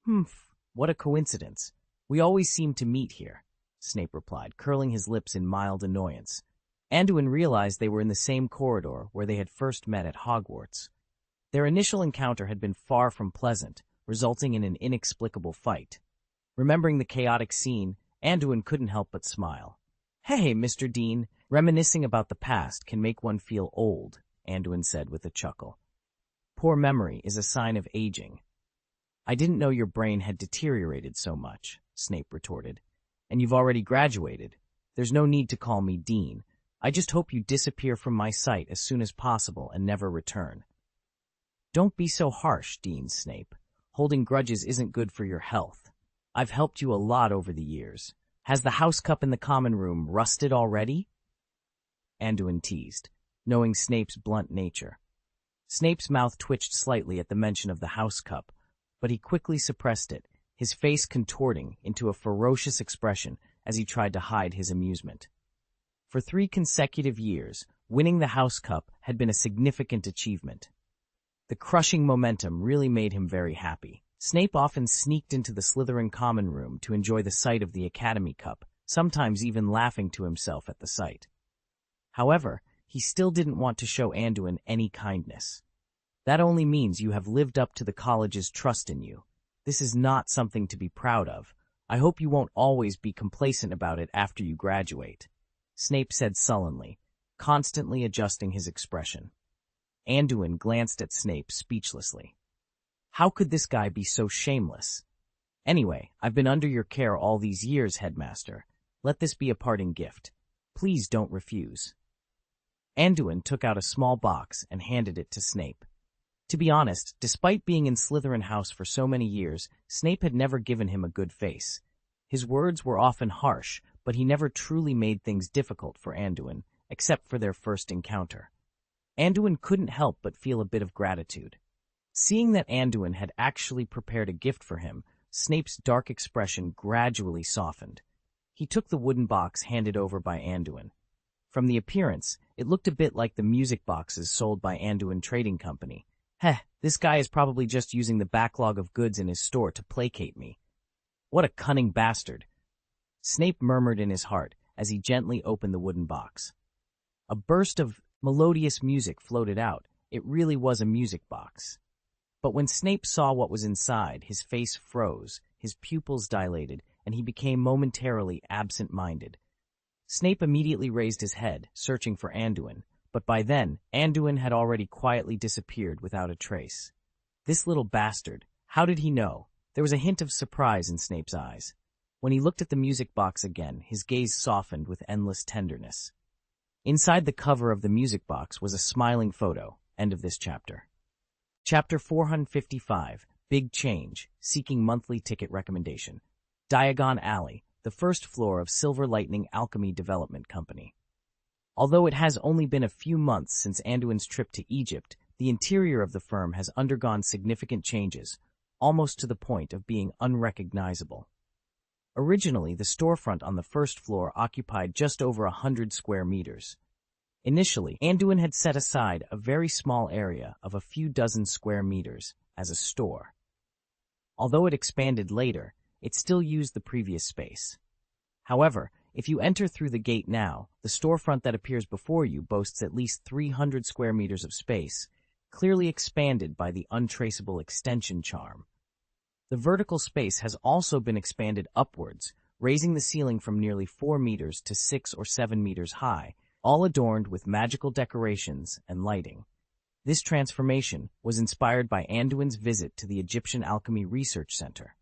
Humph, what a coincidence. We always seem to meet here, Snape replied, curling his lips in mild annoyance. Anduin realized they were in the same corridor where they had first met at Hogwarts. Their initial encounter had been far from pleasant, resulting in an inexplicable fight. Remembering the chaotic scene, Anduin couldn't help but smile. Hey, Mr. Dean, reminiscing about the past can make one feel old, Anduin said with a chuckle. Poor memory is a sign of aging. I didn't know your brain had deteriorated so much, Snape retorted. And you've already graduated. There's no need to call me Dean. I just hope you disappear from my sight as soon as possible and never return. Don't be so harsh, Dean Snape. Holding grudges isn't good for your health. I've helped you a lot over the years. Has the house cup in the common room rusted already? Anduin teased, knowing Snape's blunt nature. Snape's mouth twitched slightly at the mention of the house cup, but he quickly suppressed it, his face contorting into a ferocious expression as he tried to hide his amusement. For 3 consecutive years, winning the house cup had been a significant achievement. The crushing momentum really made him very happy. Snape often sneaked into the Slytherin common room to enjoy the sight of the Academy Cup, sometimes even laughing to himself at the sight. However, he still didn't want to show Anduin any kindness. That only means you have lived up to the college's trust in you. This is not something to be proud of. I hope you won't always be complacent about it after you graduate, Snape said sullenly, constantly adjusting his expression. Anduin glanced at Snape speechlessly. How could this guy be so shameless? Anyway, I've been under your care all these years, Headmaster. Let this be a parting gift. Please don't refuse. Anduin took out a small box and handed it to Snape. To be honest, despite being in Slytherin House for so many years, Snape had never given him a good face. His words were often harsh, but he never truly made things difficult for Anduin, except for their first encounter. Anduin couldn't help but feel a bit of gratitude. Seeing that Anduin had actually prepared a gift for him, Snape's dark expression gradually softened. He took the wooden box handed over by Anduin. From the appearance, it looked a bit like the music boxes sold by Anduin Trading Company. This guy is probably just using the backlog of goods in his store to placate me. What a cunning bastard. Snape murmured in his heart as he gently opened the wooden box. A burst of melodious music floated out. It really was a music box. But when Snape saw what was inside, his face froze, his pupils dilated, and he became momentarily absent-minded. Snape immediately raised his head, searching for Anduin, but by then, Anduin had already quietly disappeared without a trace. This little bastard, how did he know? There was a hint of surprise in Snape's eyes. When he looked at the music box again, his gaze softened with endless tenderness. Inside the cover of the music box was a smiling photo. End of this chapter. Chapter 455, Big Change, Seeking Monthly Ticket Recommendation. Diagon Alley, the first floor of Silver Lightning Alchemy Development Company. Although it has only been a few months since Anduin's trip to Egypt, the interior of the firm has undergone significant changes, almost to the point of being unrecognizable. Originally, the storefront on the first floor occupied just over 100 square meters. Initially, Anduin had set aside a very small area of a few dozen square meters as a store. Although it expanded later, it still used the previous space. However, if you enter through the gate now, the storefront that appears before you boasts at least 300 square meters of space, clearly expanded by the untraceable extension charm. The vertical space has also been expanded upwards, raising the ceiling from nearly 4 meters to 6 or 7 meters high, all adorned with magical decorations and lighting. This transformation was inspired by Anduin's visit to the Egyptian Alchemy Research Center.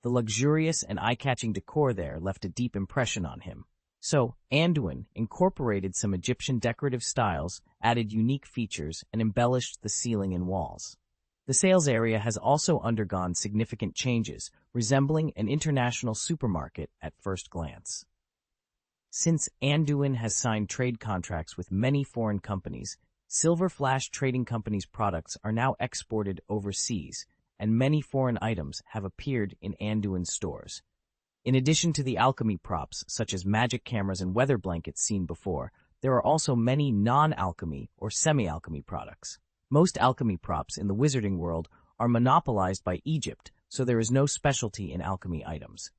The luxurious and eye-catching decor there left a deep impression on him. So, Anduin incorporated some Egyptian decorative styles, added unique features, and embellished the ceiling and walls. The sales area has also undergone significant changes, resembling an international supermarket at first glance. Since Anduin has signed trade contracts with many foreign companies, Silver Flash Trading Company's products are now exported overseas, and many foreign items have appeared in Anduin's stores. In addition to the alchemy props, such as magic cameras and weather blankets seen before, there are also many non-alchemy or semi-alchemy products. Most alchemy props in the wizarding world are monopolized by Egypt, so there is no specialty in alchemy items.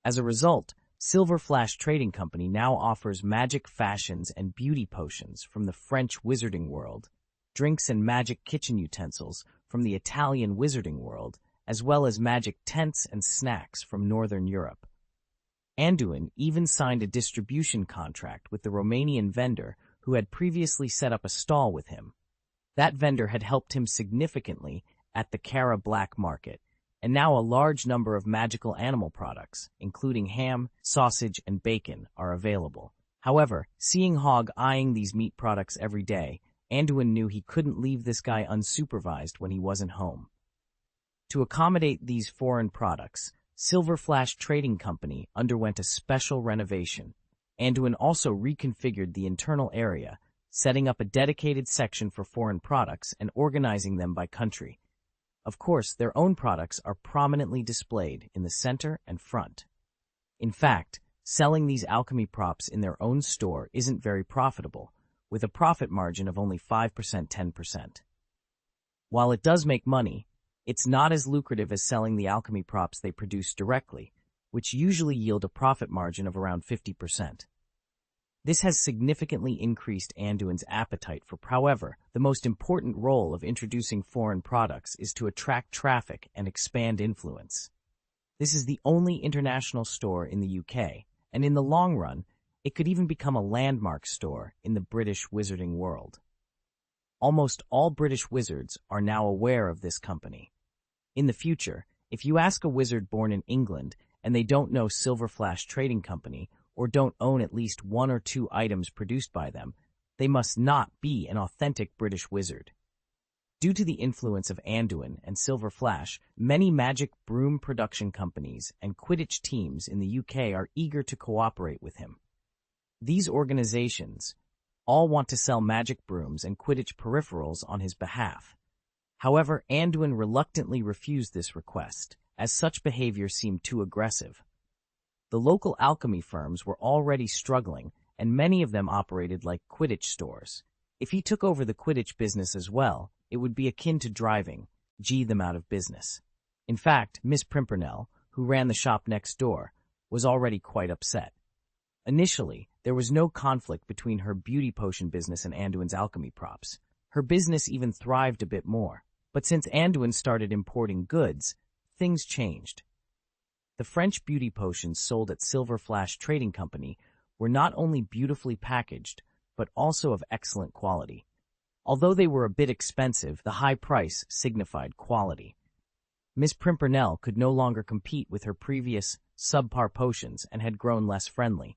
As a result, Silver Flash Trading Company now offers magic fashions and beauty potions from the French wizarding world, drinks and magic kitchen utensils from the Italian wizarding world, as well as magic tents and snacks from Northern Europe. Anduin even signed a distribution contract with the Romanian vendor who had previously set up a stall with him. That vendor had helped him significantly at the Kara Black Market, and now a large number of magical animal products, including ham, sausage, and bacon, are available. However, seeing Hogg eyeing these meat products every day, Anduin knew he couldn't leave this guy unsupervised when he wasn't home. To accommodate these foreign products, Silver Flash Trading Company underwent a special renovation. Anduin also reconfigured the internal area, setting up a dedicated section for foreign products and organizing them by country. Of course, their own products are prominently displayed in the center and front. In fact, selling these alchemy props in their own store isn't very profitable, with a profit margin of only 5%-10%. While it does make money, it's not as lucrative as selling the alchemy props they produce directly, which usually yield a profit margin of around 50%. This has significantly increased Anduin's appetite for. However, the most important role of introducing foreign products is to attract traffic and expand influence. This is the only international store in the UK, and in the long run, It could even become a landmark store in the British wizarding world. Almost all British wizards are now aware of this company. In the future, if you ask a wizard born in England and they don't know Silver Flash Trading Company or don't own at least one or two items produced by them, they must not be an authentic British wizard. Due to the influence of Anduin and Silver Flash, many magic broom production companies and Quidditch teams in the UK are eager to cooperate with him. These organizations all want to sell magic brooms and Quidditch peripherals on his behalf. However, Anduin reluctantly refused this request, as such behavior seemed too aggressive. The local alchemy firms were already struggling, and many of them operated like Quidditch stores. If he took over the Quidditch business as well, it would be akin to driving them out of business. In fact, Miss Pimpernel, who ran the shop next door, was already quite upset. Initially, there was no conflict between her beauty potion business and Anduin's alchemy props. Her business even thrived a bit more. But since Anduin started importing goods, things changed. The French beauty potions sold at Silver Flash Trading Company were not only beautifully packaged, but also of excellent quality. Although they were a bit expensive, the high price signified quality. Miss Pimpernel could no longer compete with her previous subpar potions and had grown less friendly.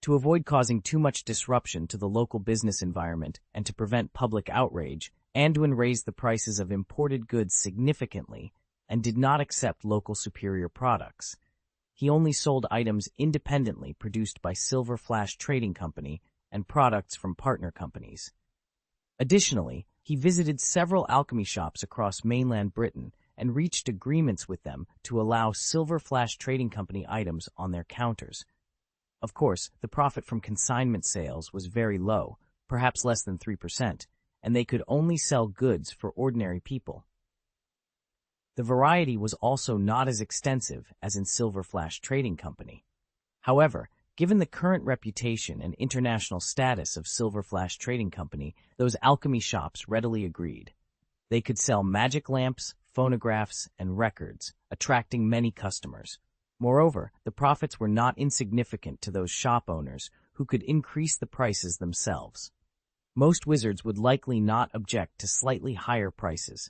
To avoid causing too much disruption to the local business environment and to prevent public outrage, Anduin raised the prices of imported goods significantly and did not accept local superior products. He only sold items independently produced by Silver Flash Trading Company and products from partner companies. Additionally, he visited several alchemy shops across mainland Britain and reached agreements with them to allow Silver Flash Trading Company items on their counters. Of course, the profit from consignment sales was very low, perhaps less than 3%, and they could only sell goods for ordinary people. The variety was also not as extensive as in Silver Flash Trading Company. However, given the current reputation and international status of Silver Flash Trading Company, those alchemy shops readily agreed. They could sell magic lamps, phonographs, and records, attracting many customers. Moreover, the profits were not insignificant to those shop owners who could increase the prices themselves. Most wizards would likely not object to slightly higher prices.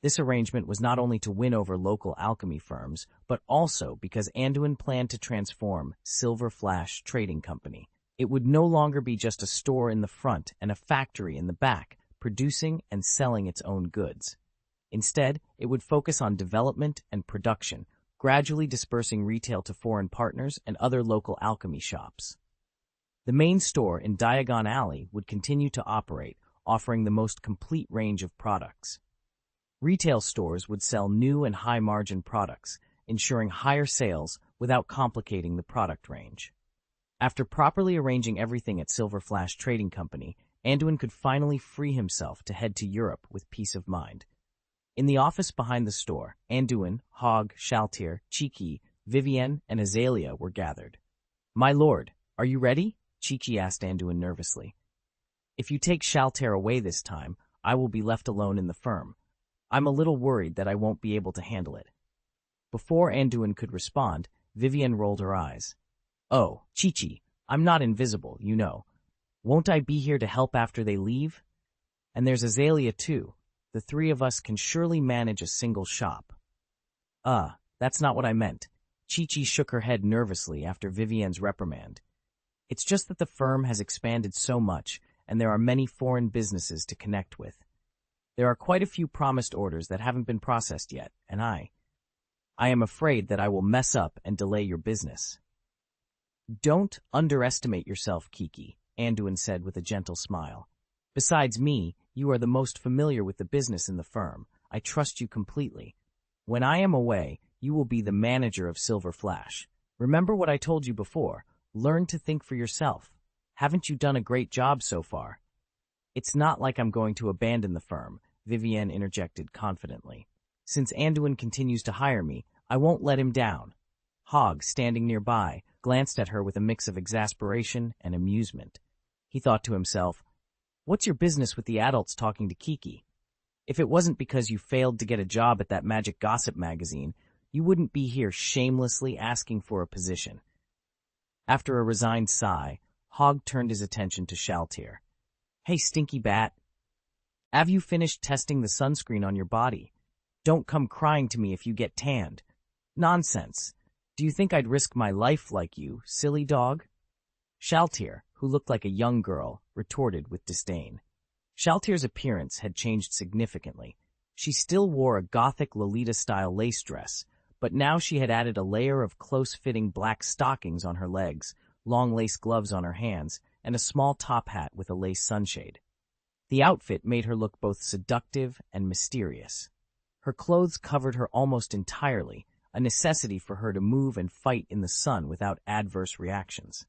This arrangement was not only to win over local alchemy firms, but also because Anduin planned to transform Silver Flash Trading Company. It would no longer be just a store in the front and a factory in the back, producing and selling its own goods. Instead, it would focus on development and production, gradually dispersing retail to foreign partners and other local alchemy shops. The main store in Diagon Alley would continue to operate, offering the most complete range of products. Retail stores would sell new and high-margin products, ensuring higher sales without complicating the product range. After properly arranging everything at Silver Flash Trading Company, Anduin could finally free himself to head to Europe with peace of mind. In the office behind the store, Anduin, Hogg, Shaltir, Cheeky, Vivienne, and Azalea were gathered. "My lord, are you ready?" Cheeky asked Anduin nervously. "If you take Shaltir away this time, I will be left alone in the firm. I'm a little worried that I won't be able to handle it." Before Anduin could respond, Vivienne rolled her eyes. "Oh, Cheeky, I'm not invisible, you know. Won't I be here to help after they leave? And there's Azalea too. The three of us can surely manage a single shop." That's not what I meant." Chi-Chi shook her head nervously after Vivienne's reprimand. "It's just that the firm has expanded so much, and there are many foreign businesses to connect with. There are quite a few promised orders that haven't been processed yet, and I am afraid that I will mess up and delay your business." "Don't underestimate yourself, Kiki," Anduin said with a gentle smile. "Besides me, you are the most familiar with the business in the firm. I trust you completely. When I am away, you will be the manager of Silver Flash. Remember what I told you before. Learn to think for yourself. Haven't you done a great job so far?" "It's not like I'm going to abandon the firm," Vivienne interjected confidently. "Since Anduin continues to hire me, I won't let him down." Hogg, standing nearby, glanced at her with a mix of exasperation and amusement. He thought to himself, "What's your business with the adults talking to Kiki? If it wasn't because you failed to get a job at that magic gossip magazine, you wouldn't be here shamelessly asking for a position." After a resigned sigh, Hogg turned his attention to Shaltir. "Hey, stinky bat. Have you finished testing the sunscreen on your body? Don't come crying to me if you get tanned." "Nonsense. Do you think I'd risk my life like you, silly dog?" Shaltir, who looked like a young girl, retorted with disdain. Shaltir's appearance had changed significantly. She still wore a gothic Lolita-style lace dress, but now she had added a layer of close-fitting black stockings on her legs, long lace gloves on her hands, and a small top hat with a lace sunshade. The outfit made her look both seductive and mysterious. Her clothes covered her almost entirely, a necessity for her to move and fight in the sun without adverse reactions.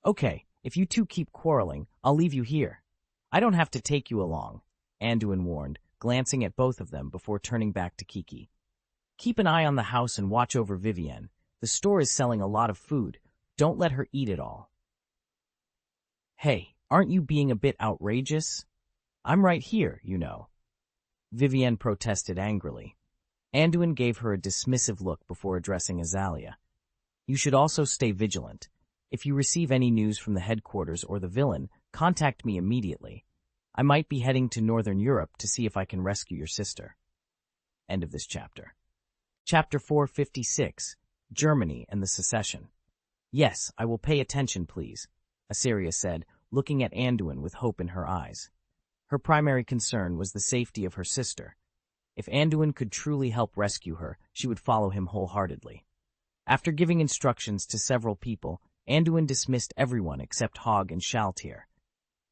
"Okay, if you two keep quarreling, I'll leave you here. I don't have to take you along," Anduin warned, glancing at both of them before turning back to Kiki. "Keep an eye on the house and watch over Vivienne. The store is selling a lot of food. Don't let her eat it all." "Hey, aren't you being a bit outrageous? I'm right here, you know," Vivienne protested angrily. Anduin gave her a dismissive look before addressing Azalea. "You should also stay vigilant. If you receive any news from the headquarters or the villain, contact me immediately. I might be heading to Northern Europe to see if I can rescue your sister." End of this chapter. Chapter 456, Germany and the Secession. "Yes, I will pay attention, please," Assyria said, looking at Anduin with hope in her eyes. Her primary concern was the safety of her sister. If Anduin could truly help rescue her, she would follow him wholeheartedly. After giving instructions to several people, Anduin dismissed everyone except Hogg and Shaltir.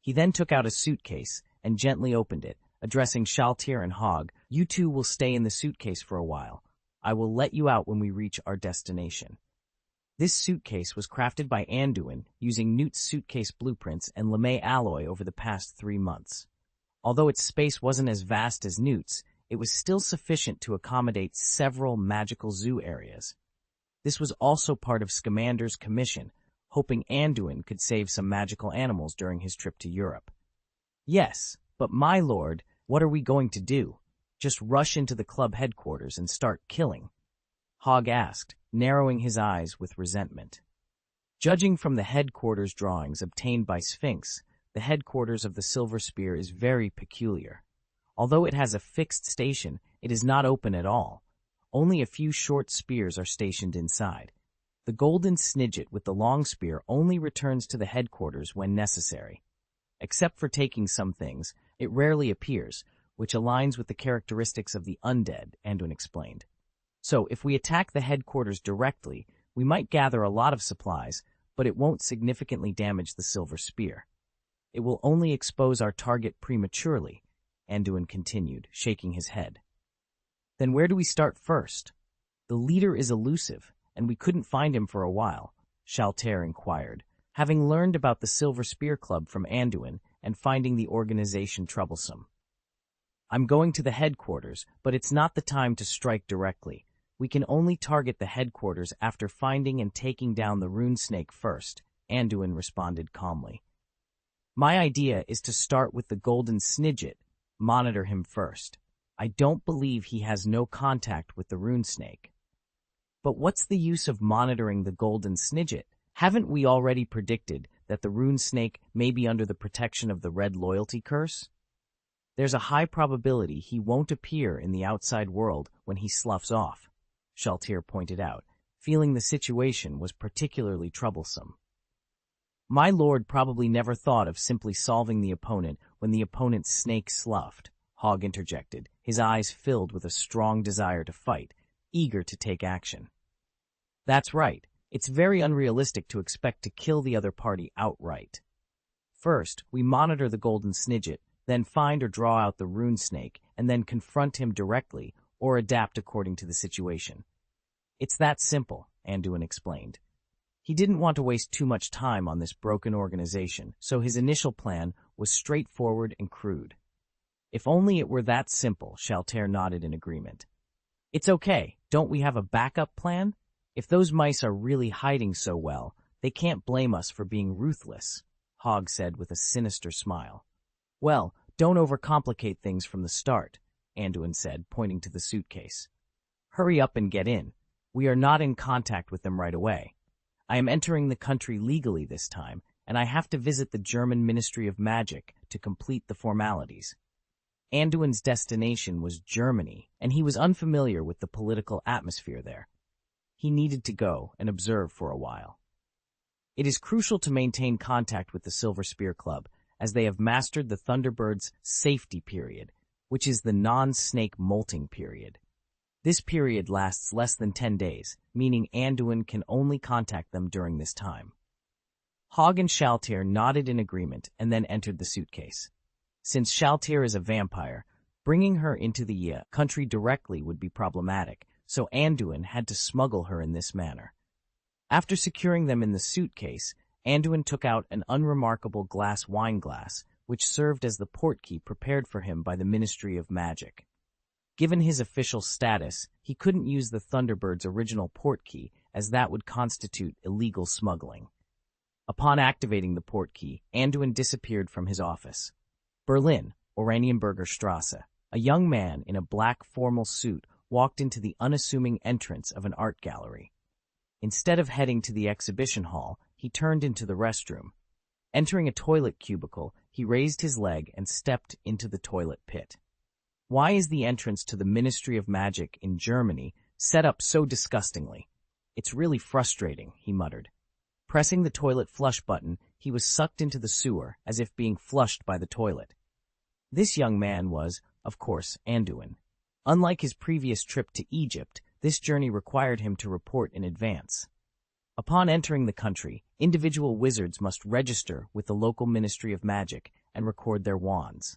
He then took out a suitcase and gently opened it, addressing Shaltir and Hogg. "You two will stay in the suitcase for a while. I will let you out when we reach our destination." This suitcase was crafted by Anduin using Newt's suitcase blueprints and LeMay alloy over the past 3 months. Although its space wasn't as vast as Newt's, it was still sufficient to accommodate several magical zoo areas. This was also part of Scamander's commission, hoping Anduin could save some magical animals during his trip to Europe. "Yes, but my lord, what are we going to do? Just rush into the club headquarters and start killing?" Hogg asked, narrowing his eyes with resentment. Judging from the headquarters drawings obtained by Sphinx, the headquarters of the Silver Spear is very peculiar. Although it has a fixed station, it is not open at all. Only a few short spears are stationed inside. The golden snidget with the long spear only returns to the headquarters when necessary. Except for taking some things, it rarely appears, which aligns with the characteristics of the undead, Anduin explained. "So if we attack the headquarters directly, we might gather a lot of supplies, but it won't significantly damage the Silver Spear. It will only expose our target prematurely," Anduin continued, shaking his head. "Then where do we start first? The leader is elusive, and we couldn't find him for a while," Shaltir inquired, having learned about the Silver Spear Club from Anduin and finding the organization troublesome. "I'm going to the headquarters, but it's not the time to strike directly. We can only target the headquarters after finding and taking down the rune snake first," Anduin responded calmly. "My idea is to start with the golden snidget, monitor him first. I don't believe he has no contact with the rune snake." "But what's the use of monitoring the golden snidget? Haven't we already predicted that the rune snake may be under the protection of the red loyalty curse? There's a high probability he won't appear in the outside world when he sloughs off," Shaltir pointed out, feeling the situation was particularly troublesome. "My lord probably never thought of simply solving the opponent when the opponent's snake sloughed," Hogg interjected, his eyes filled with a strong desire to fight, eager to take action. "That's right. It's very unrealistic to expect to kill the other party outright. First, we monitor the golden snidget, then find or draw out the rune snake, and then confront him directly or adapt according to the situation. It's that simple," Anduin explained. He didn't want to waste too much time on this broken organization, so his initial plan was straightforward and crude. "If only it were that simple," Shaltir nodded in agreement. "It's okay. Don't we have a backup plan? If those mice are really hiding so well, they can't blame us for being ruthless," Hogg said with a sinister smile. "Well, don't overcomplicate things from the start," Anduin said, pointing to the suitcase. "Hurry up and get in. We are not in contact with them right away. I am entering the country legally this time, and I have to visit the German Ministry of Magic to complete the formalities. Anduin's destination was Germany, and he was unfamiliar with the political atmosphere there. He needed to go and observe for a while. It is crucial to maintain contact with the Silver Spear Club, as they have mastered the Thunderbird's safety period, which is the non-snake molting period. This period lasts less than 10 days, meaning Anduin can only contact them during this time. Hogg and Shaltir nodded in agreement and then entered the suitcase. Since Shaltir is a vampire, bringing her into the country directly would be problematic, so Anduin had to smuggle her in this manner. After securing them in the suitcase, Anduin took out an unremarkable glass wine glass, which served as the portkey prepared for him by the Ministry of Magic. Given his official status, he couldn't use the Thunderbird's original portkey, as that would constitute illegal smuggling. Upon activating the portkey, Anduin disappeared from his office. Berlin, Oranienburger Strasse. A young man in a black formal suit walked into the unassuming entrance of an art gallery. Instead of heading to the exhibition hall, he turned into the restroom. Entering a toilet cubicle, he raised his leg and stepped into the toilet pit. Why is the entrance to the Ministry of Magic in Germany set up so disgustingly? It's really frustrating, he muttered. Pressing the toilet flush button, he was sucked into the sewer as if being flushed by the toilet. This young man was, of course, Anduin. Unlike his previous trip to Egypt, this journey required him to report in advance. Upon entering the country, individual wizards must register with the local Ministry of Magic and record their wands.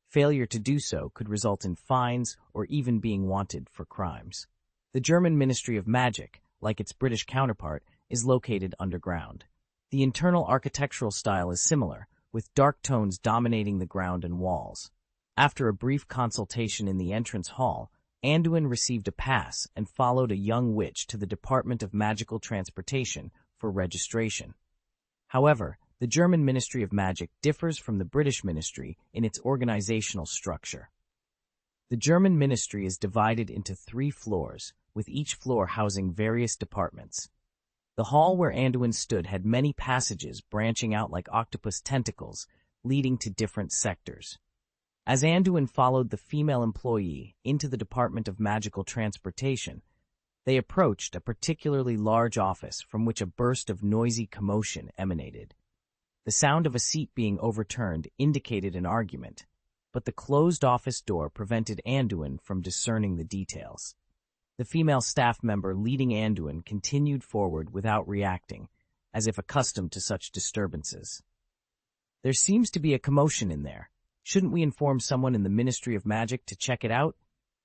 Failure to do so could result in fines or even being wanted for crimes. The German Ministry of Magic, like its British counterpart, is located underground. The internal architectural style is similar, with dark tones dominating the ground and walls. After a brief consultation in the entrance hall, Anduin received a pass and followed a young witch to the Department of Magical Transportation for registration. However, the German Ministry of Magic differs from the British Ministry in its organizational structure. The German Ministry is divided into 3 floors, with each floor housing various departments. The hall where Anduin stood had many passages branching out like octopus tentacles, leading to different sectors. As Anduin followed the female employee into the Department of Magical Transportation, they approached a particularly large office from which a burst of noisy commotion emanated. The sound of a seat being overturned indicated an argument, but the closed office door prevented Anduin from discerning the details. The female staff member leading Anduin continued forward without reacting, as if accustomed to such disturbances. There seems to be a commotion in there. Shouldn't we inform someone in the Ministry of Magic to check it out?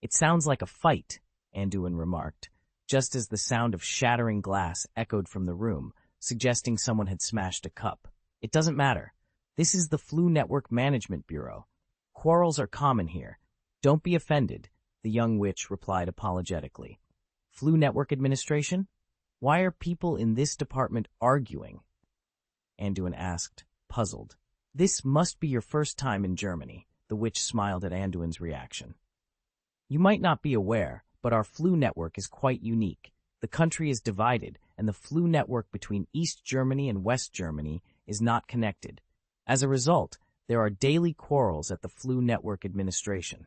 It sounds like a fight, Anduin remarked, just as the sound of shattering glass echoed from the room, suggesting someone had smashed a cup. It doesn't matter. This is the Flu Network Management Bureau. Quarrels are common here. Don't be offended, the young witch replied apologetically. Flu Network Administration? Why are people in this department arguing? Anduin asked, puzzled. This must be your first time in Germany, the witch smiled at Anduin's reaction. You might not be aware, but our Flu Network is quite unique. The country is divided, and the Flu Network between East Germany and West Germany is not connected. As a result, there are daily quarrels at the Flu Network Administration.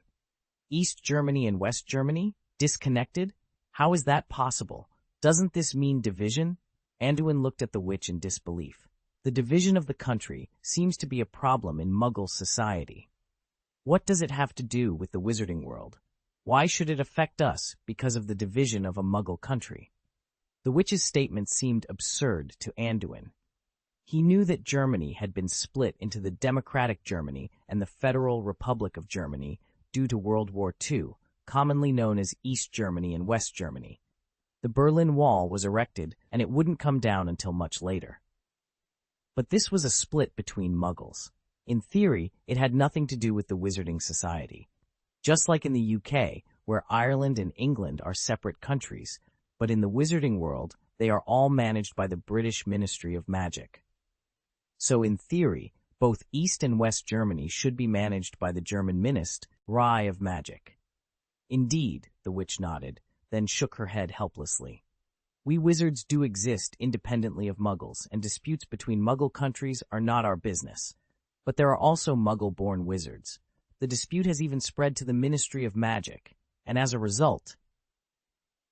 East Germany and West Germany? Disconnected? How is that possible? Doesn't this mean division? Anduin looked at the witch in disbelief. The division of the country seems to be a problem in Muggle society. What does it have to do with the wizarding world? Why should it affect us because of the division of a Muggle country? The witch's statement seemed absurd to Anduin. He knew that Germany had been split into the Democratic Germany and the Federal Republic of Germany due to World War II, commonly known as East Germany and West Germany. The Berlin Wall was erected, and it wouldn't come down until much later. But this was a split between Muggles. In theory, it had nothing to do with the Wizarding Society. Just like in the UK, where Ireland and England are separate countries, but in the wizarding world, they are all managed by the British Ministry of Magic. So in theory, both East and West Germany should be managed by the German Ministry of Magic. Indeed, the witch nodded, then shook her head helplessly. We wizards do exist independently of muggles, and disputes between muggle countries are not our business. But there are also muggle-born wizards. The dispute has even spread to the Ministry of Magic, and as a result...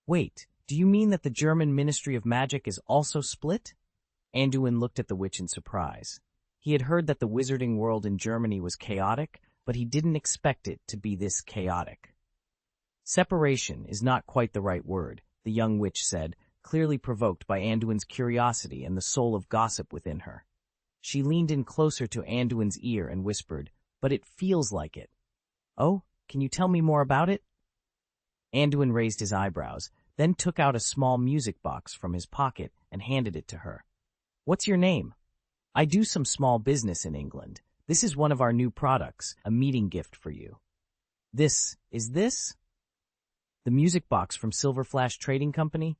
Wait, do you mean that the German Ministry of Magic is also split? Anduin looked at the witch in surprise. He had heard that the wizarding world in Germany was chaotic, but he didn't expect it to be this chaotic. Separation is not quite the right word, the young witch said, clearly provoked by Anduin's curiosity and the soul of gossip within her. She leaned in closer to Anduin's ear and whispered, "But it feels like it." "Oh, can you tell me more about it?" Anduin raised his eyebrows, then took out a small music box from his pocket and handed it to her. "What's your name?" "I do some small business in England. This is one of our new products, a meeting gift for you." This? The music box from Silver Flash Trading Company?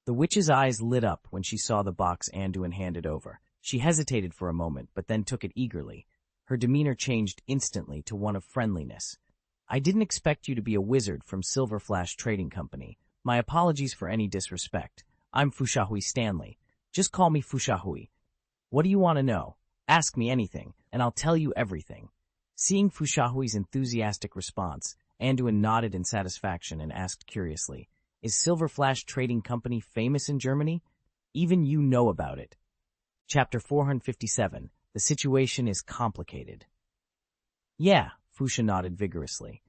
The witch's eyes lit up when she saw the box Anduin handed over. She hesitated for a moment, but then took it eagerly. Her demeanor changed instantly to one of friendliness. "I didn't expect you to be a wizard from Silver Flash Trading Company. My apologies for any disrespect. I'm Fushahui Stanley. Just call me Fushahui. What do you want to know? Ask me anything, and I'll tell you everything." Seeing Fushahui's enthusiastic response, Anduin nodded in satisfaction and asked curiously, "Is Silver Flash Trading Company famous in Germany? Even you know about it." Chapter 457. The situation is complicated. "Yeah," Fusha nodded vigorously.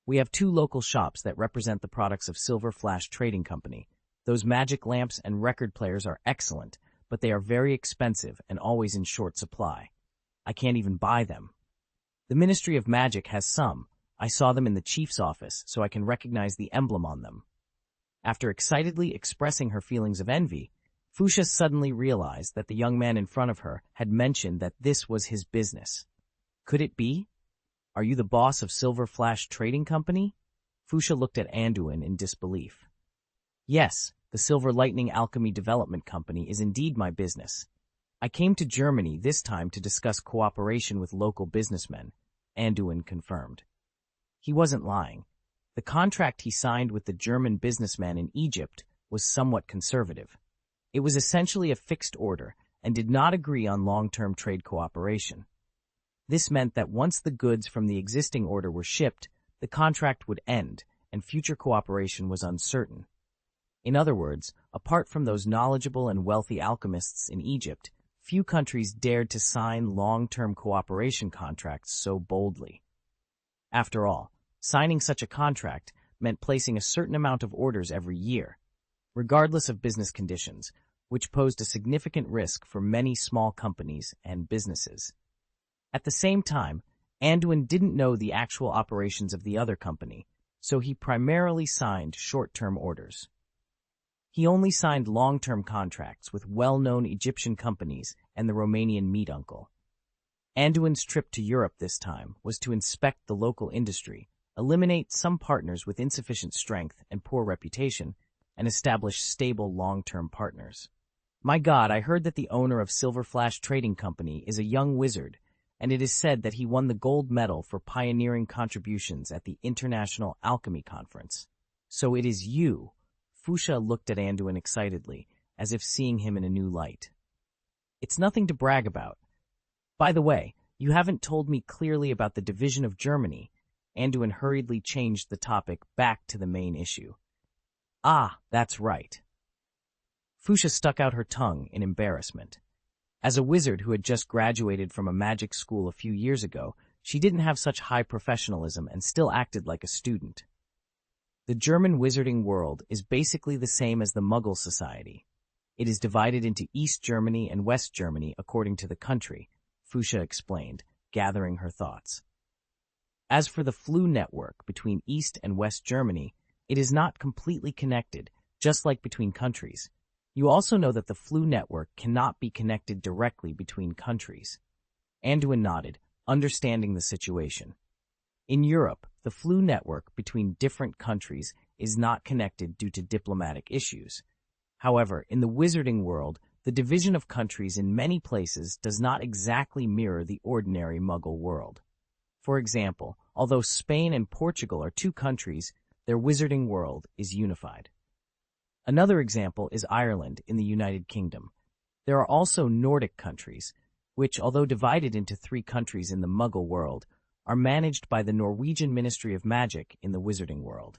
"We have 2 local shops that represent the products of Silver Flash Trading Company. Those magic lamps and record players are excellent, but they are very expensive and always in short supply. I can't even buy them. The Ministry of Magic has some. I saw them in the chief's office, so I can recognize the emblem on them." After excitedly expressing her feelings of envy, Fusha suddenly realized that the young man in front of her had mentioned that this was his business. Could it be? "Are you the boss of Silver Flash Trading Company?" Fusha looked at Anduin in disbelief. "Yes, the Silver Lightning Alchemy Development Company is indeed my business. I came to Germany this time to discuss cooperation with local businessmen," Anduin confirmed. He wasn't lying. The contract he signed with the German businessman in Egypt was somewhat conservative. It was essentially a fixed order and did not agree on long-term trade cooperation. This meant that once the goods from the existing order were shipped, the contract would end, and future cooperation was uncertain. In other words, apart from those knowledgeable and wealthy alchemists in Egypt, few countries dared to sign long-term cooperation contracts so boldly. After all, signing such a contract meant placing a certain amount of orders every year, regardless of business conditions, which posed a significant risk for many small companies and businesses. At the same time, Anduin didn't know the actual operations of the other company, so he primarily signed short-term orders. He only signed long-term contracts with well-known Egyptian companies and the Romanian meat uncle. Anduin's trip to Europe this time was to inspect the local industry, eliminate some partners with insufficient strength and poor reputation, and establish stable long-term partners. "My God, I heard that the owner of Silver Flash Trading Company is a young wizard, and it is said that he won the gold medal for pioneering contributions at the International Alchemy Conference. So it is you." Fusha looked at Anduin excitedly, as if seeing him in a new light. "It's nothing to brag about. By the way, you haven't told me clearly about the division of Germany." Anduin hurriedly changed the topic back to the main issue. "Ah, that's right." Fusha stuck out her tongue in embarrassment. As a wizard who had just graduated from a magic school a few years ago, she didn't have such high professionalism and still acted like a student. The German wizarding world is basically the same as the Muggle society. It is divided into East Germany and West Germany according to the country, Fusha explained, gathering her thoughts. As for the Flu network between East and West Germany, it is not completely connected, just like between countries. You also know that the Flu network cannot be connected directly between countries. Anduin nodded, understanding the situation. In Europe, the Flu network between different countries is not connected due to diplomatic issues. However, in the wizarding world, the division of countries in many places does not exactly mirror the ordinary Muggle world. For example, although Spain and Portugal are 2 countries, their wizarding world is unified. Another example is Ireland in the United Kingdom. There are also Nordic countries, which, although divided into 3 countries in the Muggle world, are managed by the Norwegian Ministry of Magic in the Wizarding world.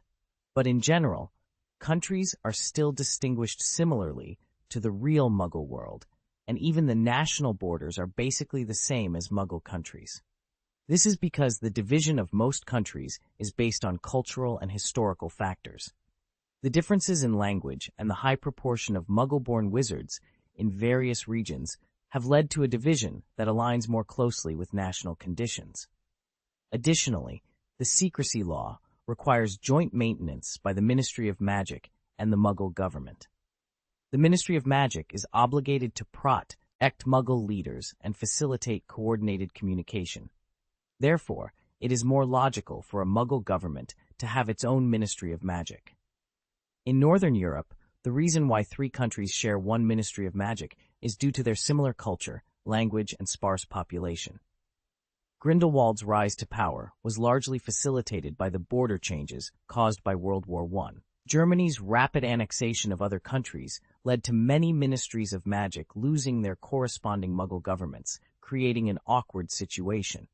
But in general, countries are still distinguished similarly to the real Muggle world, and even the national borders are basically the same as Muggle countries. This is because the division of most countries is based on cultural and historical factors. The differences in language and the high proportion of Muggle-born wizards in various regions have led to a division that aligns more closely with national conditions. Additionally, the secrecy law requires joint maintenance by the Ministry of Magic and the Muggle government. The Ministry of Magic is obligated to protect Muggle leaders and facilitate coordinated communication. Therefore, it is more logical for a Muggle government to have its own Ministry of Magic. In Northern Europe, the reason why 3 countries share one Ministry of Magic is due to their similar culture, language, and sparse population. Grindelwald's rise to power was largely facilitated by the border changes caused by World War I. Germany's rapid annexation of other countries led to many ministries of magic losing their corresponding Muggle governments, creating an awkward situation.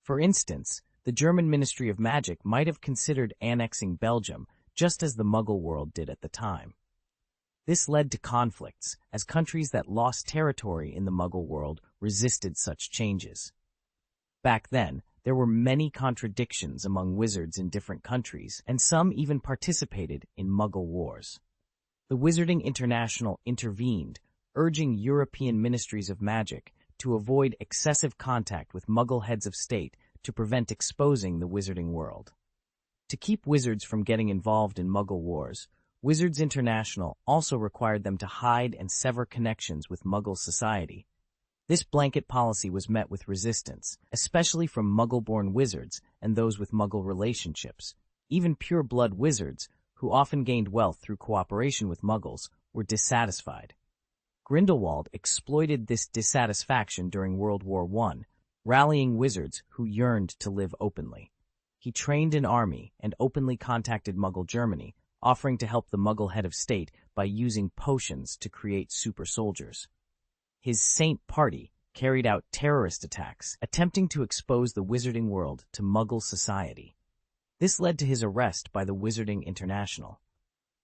For instance, the German Ministry of Magic might have considered annexing Belgium just as the Muggle world did at the time. This led to conflicts, as countries that lost territory in the Muggle world resisted such changes. Back then, there were many contradictions among wizards in different countries, and some even participated in Muggle wars. The Wizarding International intervened, urging European ministries of magic to avoid excessive contact with Muggle heads of state to prevent exposing the wizarding world. To keep wizards from getting involved in Muggle wars, Wizards International also required them to hide and sever connections with Muggle society. This blanket policy was met with resistance, especially from Muggle-born wizards and those with Muggle relationships. Even pure-blood wizards, who often gained wealth through cooperation with Muggles, were dissatisfied. Grindelwald exploited this dissatisfaction during World War I, rallying wizards who yearned to live openly. He trained an army and openly contacted Muggle Germany, offering to help the Muggle head of state by using potions to create super soldiers. His Saint Party carried out terrorist attacks, attempting to expose the wizarding world to Muggle society. This led to his arrest by the Wizarding International.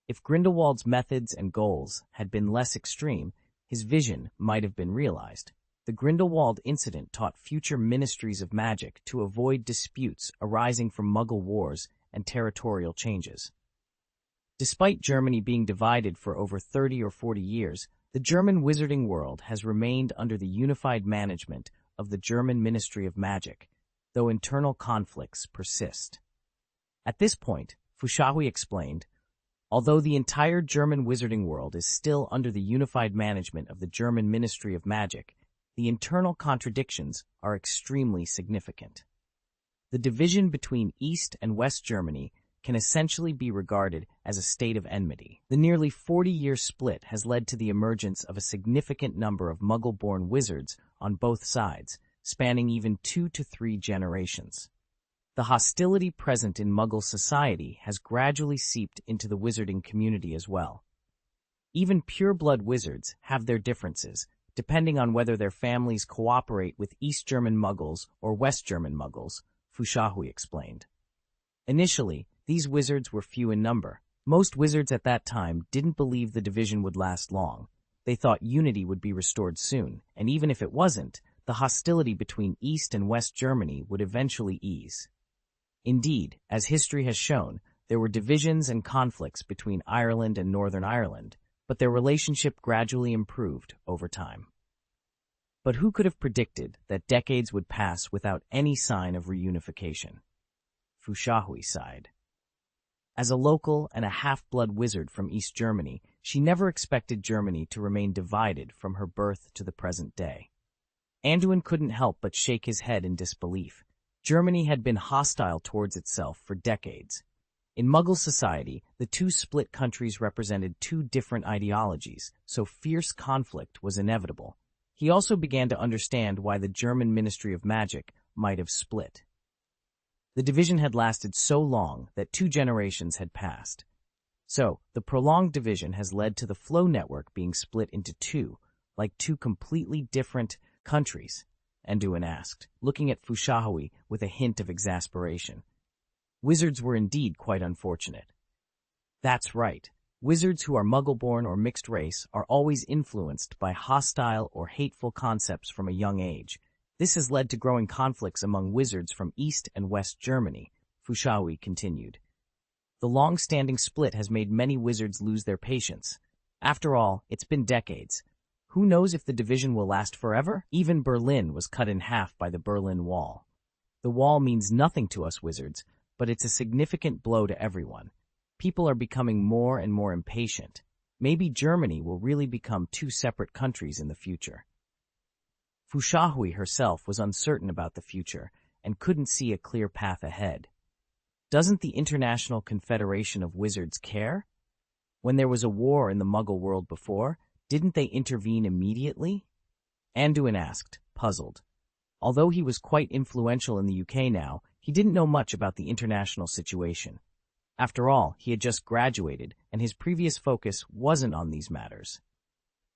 If Grindelwald's methods and goals had been less extreme, his vision might have been realized. The Grindelwald incident taught future ministries of magic to avoid disputes arising from Muggle wars and territorial changes. Despite Germany being divided for over 30 or 40 years, the German wizarding world has remained under the unified management of the German Ministry of Magic, though internal conflicts persist. At this point, Fushahui explained, although the entire German wizarding world is still under the unified management of the German Ministry of Magic, the internal contradictions are extremely significant. The division between East and West Germany can essentially be regarded as a state of enmity. The nearly 40-year split has led to the emergence of a significant number of Muggle-born wizards on both sides, spanning even 2 to 3 generations. The hostility present in Muggle society has gradually seeped into the wizarding community as well. Even pure-blood wizards have their differences, depending on whether their families cooperate with East German Muggles or West German Muggles, Fushahui explained. Initially, these wizards were few in number. Most wizards at that time didn't believe the division would last long. They thought unity would be restored soon, and even if it wasn't, the hostility between East and West Germany would eventually ease. Indeed, as history has shown, there were divisions and conflicts between Ireland and Northern Ireland, but their relationship gradually improved over time. But who could have predicted that decades would pass without any sign of reunification? Fushahui sighed. As a local and a half-blood wizard from East Germany, she never expected Germany to remain divided from her birth to the present day. Anduin couldn't help but shake his head in disbelief. Germany had been hostile towards itself for decades. In Muggle society, the 2 split countries represented 2 different ideologies, so fierce conflict was inevitable. He also began to understand why the German Ministry of Magic might have split. The division had lasted so long that 2 generations had passed. So, the prolonged division has led to the flow network being split into two, like two completely different countries, Anduin asked, looking at Fushahui with a hint of exasperation. Wizards were indeed quite unfortunate. That's right. Wizards who are Muggle-born or mixed race are always influenced by hostile or hateful concepts from a young age. This has led to growing conflicts among wizards from East and West Germany, Fushahui continued. The long-standing split has made many wizards lose their patience. After all, it's been decades. Who knows if the division will last forever? Even Berlin was cut in half by the Berlin Wall. The wall means nothing to us wizards, but it's a significant blow to everyone. People are becoming more and more impatient. Maybe Germany will really become two separate countries in the future. Fushahui herself was uncertain about the future and couldn't see a clear path ahead. Doesn't the International Confederation of Wizards care? When there was a war in the Muggle world before, didn't they intervene immediately? Anduin asked, puzzled. Although he was quite influential in the UK now, he didn't know much about the international situation. After all, he had just graduated, and his previous focus wasn't on these matters.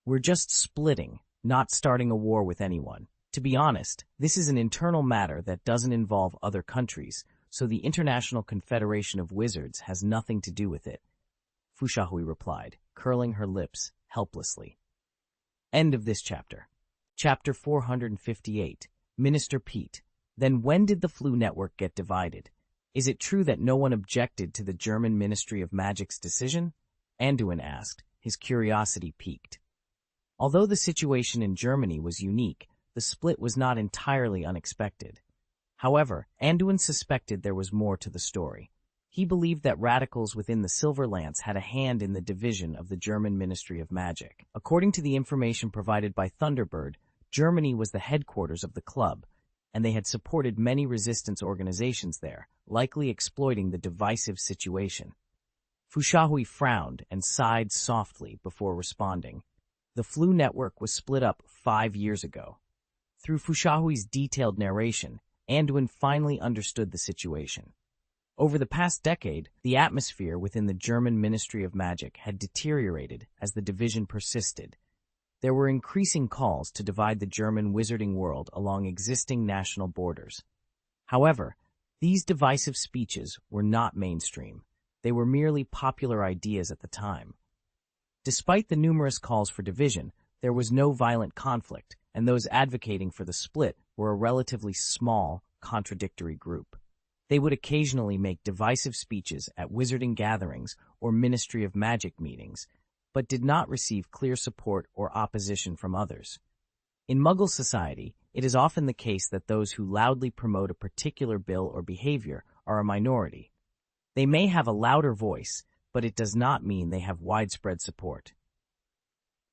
We're just splitting, not starting a war with anyone. To be honest, this is an internal matter that doesn't involve other countries, so the International Confederation of Wizards has nothing to do with it, Fushahui replied, curling her lips helplessly. End of this chapter. Chapter 458, Minister Pete. Then when did the Flu Network get divided? Is it true that no one objected to the German Ministry of Magic's decision? Anduin asked, his curiosity piqued. Although the situation in Germany was unique, the split was not entirely unexpected. However, Anduin suspected there was more to the story. He believed that radicals within the Silver Lance had a hand in the division of the German Ministry of Magic. According to the information provided by Thunderbird, Germany was the headquarters of the club, and they had supported many resistance organizations there, likely exploiting the divisive situation. Fushahui frowned and sighed softly before responding. The Flu Network was split up 5 years ago. Through Fushahui's detailed narration, Anduin finally understood the situation. Over the past decade, the atmosphere within the German Ministry of Magic had deteriorated as the division persisted. There were increasing calls to divide the German wizarding world along existing national borders. However, these divisive speeches were not mainstream. They were merely popular ideas at the time. Despite the numerous calls for division, there was no violent conflict, and those advocating for the split were a relatively small, contradictory group. They would occasionally make divisive speeches at wizarding gatherings or Ministry of Magic meetings, but did not receive clear support or opposition from others. In Muggle society, it is often the case that those who loudly promote a particular bill or behavior are a minority. They may have a louder voice, but it does not mean they have widespread support.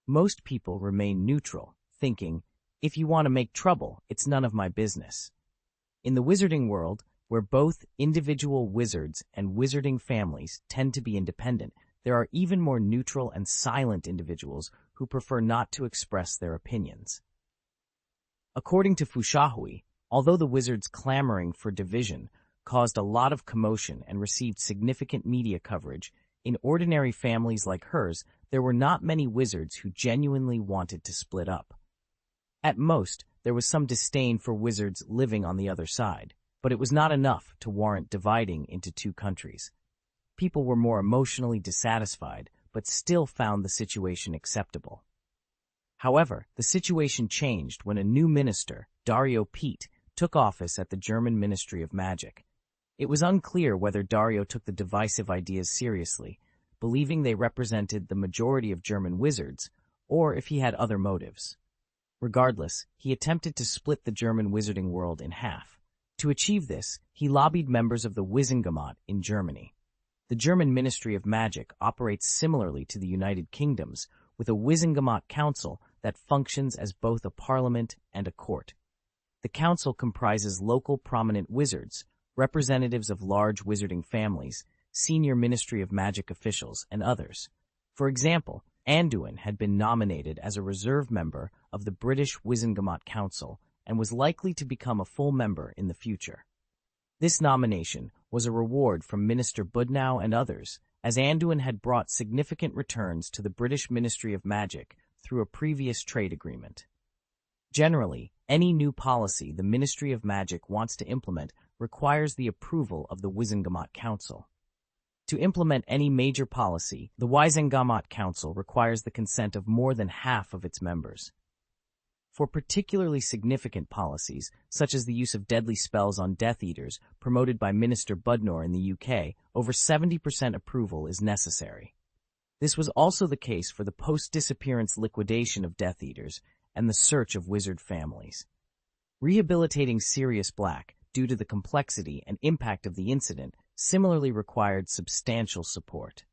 Most people remain neutral, thinking, if you want to make trouble, it's none of my business. In the wizarding world, where both individual wizards and wizarding families tend to be independent, there are even more neutral and silent individuals who prefer not to express their opinions. According to Fushahui, although the wizards clamoring for division caused a lot of commotion and received significant media coverage, in ordinary families like hers, there were not many wizards who genuinely wanted to split up. At most, there was some disdain for wizards living on the other side, but it was not enough to warrant dividing into two countries. People were more emotionally dissatisfied, but still found the situation acceptable. However, the situation changed when a new minister, Dario Pete, took office at the German Ministry of Magic. It was unclear whether Dario took the divisive ideas seriously, believing they represented the majority of German wizards, or if he had other motives. Regardless, he attempted to split the German wizarding world in half. To achieve this, he lobbied members of the Wizengamot in Germany. The German Ministry of Magic operates similarly to the United Kingdom's, with a Wizengamot Council that functions as both a parliament and a court. The council comprises local prominent wizards, representatives of large wizarding families, senior Ministry of Magic officials, and others. For example, Anduin had been nominated as a reserve member of the British Wizengamot Council and was likely to become a full member in the future. This nomination was a reward from Minister Budnow and others, as Anduin had brought significant returns to the British Ministry of Magic through a previous trade agreement. Generally, any new policy the Ministry of Magic wants to implement requires the approval of the Wizengamot Council. To implement any major policy, the Wizengamot Council requires the consent of more than half of its members. For particularly significant policies, such as the use of deadly spells on Death Eaters promoted by Minister Budnor in the UK, over 70% approval is necessary. This was also the case for the post-disappearance liquidation of Death Eaters and the search of wizard families. Rehabilitating Sirius Black, due to the complexity and impact of the incident, similarly required substantial support.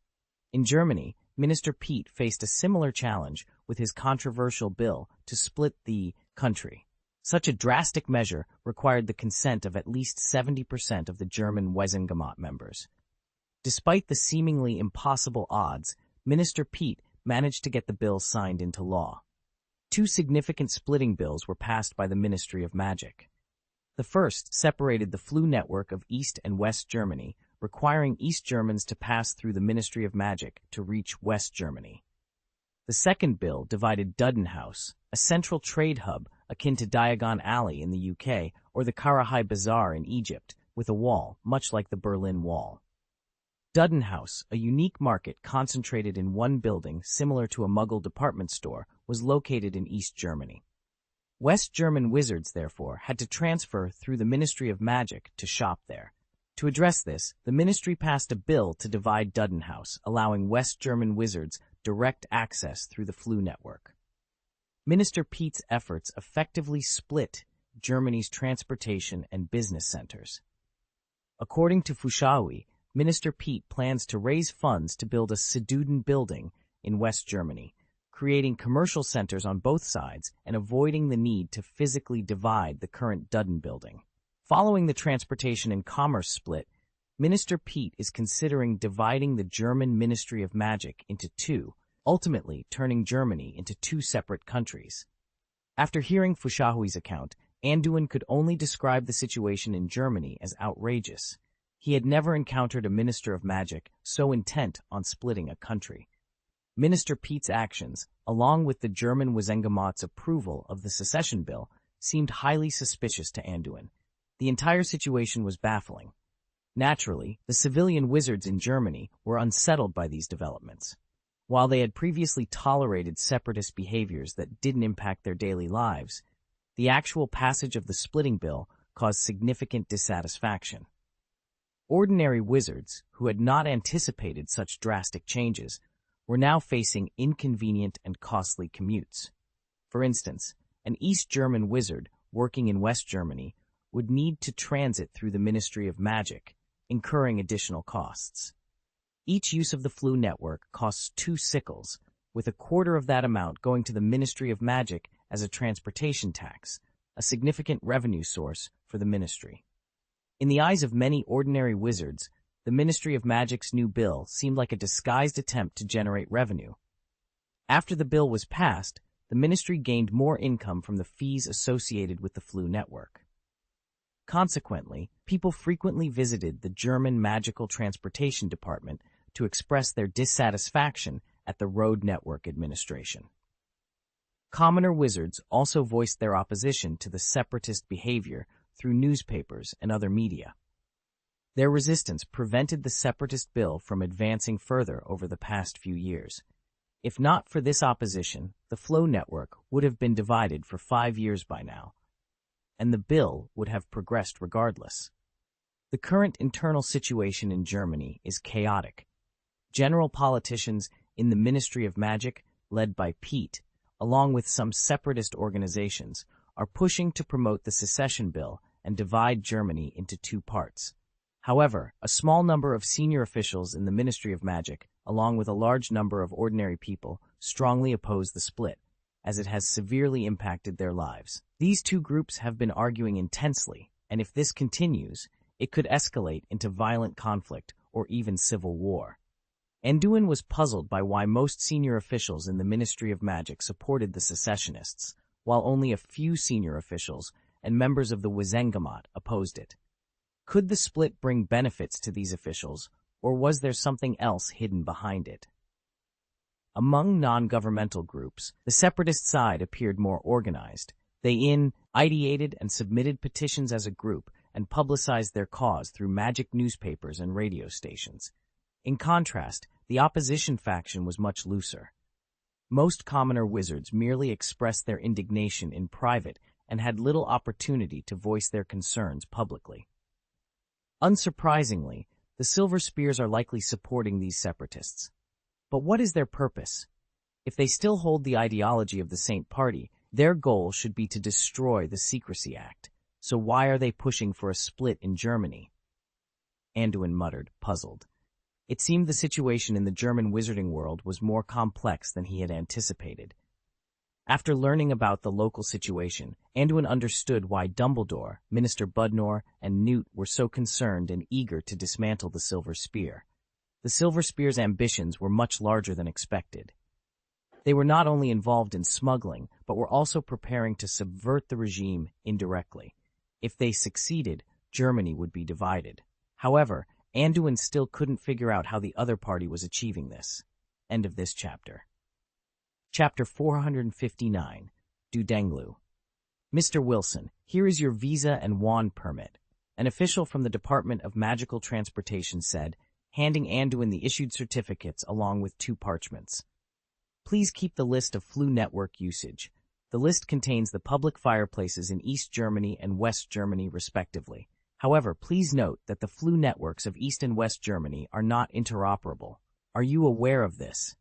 In Germany, Minister Pete faced a similar challenge with his controversial bill to split the country. Such a drastic measure required the consent of at least 70% of the German Wizengamot members. Despite the seemingly impossible odds, Minister Pete managed to get the bill signed into law. Two significant splitting bills were passed by the Ministry of Magic. The first separated the Flu network of East and West Germany, requiring East Germans to pass through the Ministry of Magic to reach West Germany. The second bill divided Dudenhouse, a central trade hub akin to Diagon Alley in the UK or the Karahai Bazaar in Egypt, with a wall, much like the Berlin Wall. Dudenhouse, a unique market concentrated in one building similar to a Muggle department store, was located in East Germany. West German wizards, therefore, had to transfer through the Ministry of Magic to shop there. To address this, the ministry passed a bill to divide Dudenhouse, allowing West German wizards direct access through the Flu network. Minister Pete's efforts effectively split Germany's transportation and business centers. According to Fushawi, Minister Pete plans to raise funds to build a Seduden building in West Germany, creating commercial centers on both sides and avoiding the need to physically divide the current Duden building. Following the transportation and commerce split, Minister Pete is considering dividing the German Ministry of Magic into two, ultimately turning Germany into two separate countries. After hearing Fushahui's account, Anduin could only describe the situation in Germany as outrageous. He had never encountered a Minister of Magic so intent on splitting a country. Minister Pete's actions, along with the German Wizengamot's approval of the secession bill, seemed highly suspicious to Anduin. The entire situation was baffling. Naturally, the civilian wizards in Germany were unsettled by these developments. While they had previously tolerated separatist behaviors that didn't impact their daily lives, the actual passage of the splitting bill caused significant dissatisfaction. Ordinary wizards, who had not anticipated such drastic changes, were now facing inconvenient and costly commutes. For instance, an East German wizard working in West Germany would need to transit through the Ministry of Magic, incurring additional costs. Each use of the Flu network costs 2 sickles, with a quarter of that amount going to the Ministry of Magic as a transportation tax, a significant revenue source for the ministry. In the eyes of many ordinary wizards, the Ministry of Magic's new bill seemed like a disguised attempt to generate revenue. After the bill was passed, the ministry gained more income from the fees associated with the Flu network. Consequently, people frequently visited the German Magical Transportation Department to express their dissatisfaction at the Road Network administration. Commoner wizards also voiced their opposition to the separatist behavior through newspapers and other media. Their resistance prevented the separatist bill from advancing further over the past few years. If not for this opposition, the Flow network would have been divided for 5 years by now, and the bill would have progressed regardless. The current internal situation in Germany is chaotic. General politicians in the Ministry of Magic, led by Pete, along with some separatist organizations, are pushing to promote the secession bill and divide Germany into 2 parts. However, a small number of senior officials in the Ministry of Magic, along with a large number of ordinary people, strongly oppose the split, as it has severely impacted their lives. These 2 groups have been arguing intensely, and if this continues, it could escalate into violent conflict or even civil war. Anduin was puzzled by why most senior officials in the Ministry of Magic supported the secessionists, while only a few senior officials and members of the Wizengamot opposed it. Could the split bring benefits to these officials, or was there something else hidden behind it? Among non-governmental groups, the separatist side appeared more organized. They ideated and submitted petitions as a group and publicized their cause through magic newspapers and radio stations. In contrast, the opposition faction was much looser. Most commoner wizards merely expressed their indignation in private and had little opportunity to voice their concerns publicly. Unsurprisingly, the Silver Spears are likely supporting these separatists. But what is their purpose? If they still hold the ideology of the Saint Party, their goal should be to destroy the Secrecy Act. So why are they pushing for a split in Germany? Anduin muttered, puzzled. It seemed the situation in the German wizarding world was more complex than he had anticipated. After learning about the local situation, Anduin understood why Dumbledore, Minister Budnor, and Newt were so concerned and eager to dismantle the Silver Spear. The Silver Spear's ambitions were much larger than expected. They were not only involved in smuggling, but were also preparing to subvert the regime indirectly. If they succeeded, Germany would be divided. However, Anduin still couldn't figure out how the other party was achieving this. End of this chapter. Chapter 459, Dudenglu. Mr. Wilson, here is your visa and wand permit. An official from the Department of Magical Transportation said, handing Anduin the issued certificates along with 2 parchments. Please keep the list of Flu network usage. The list contains the public fireplaces in East Germany and West Germany, respectively. However, please note that the Flu networks of East and West Germany are not interoperable. Are you aware of this?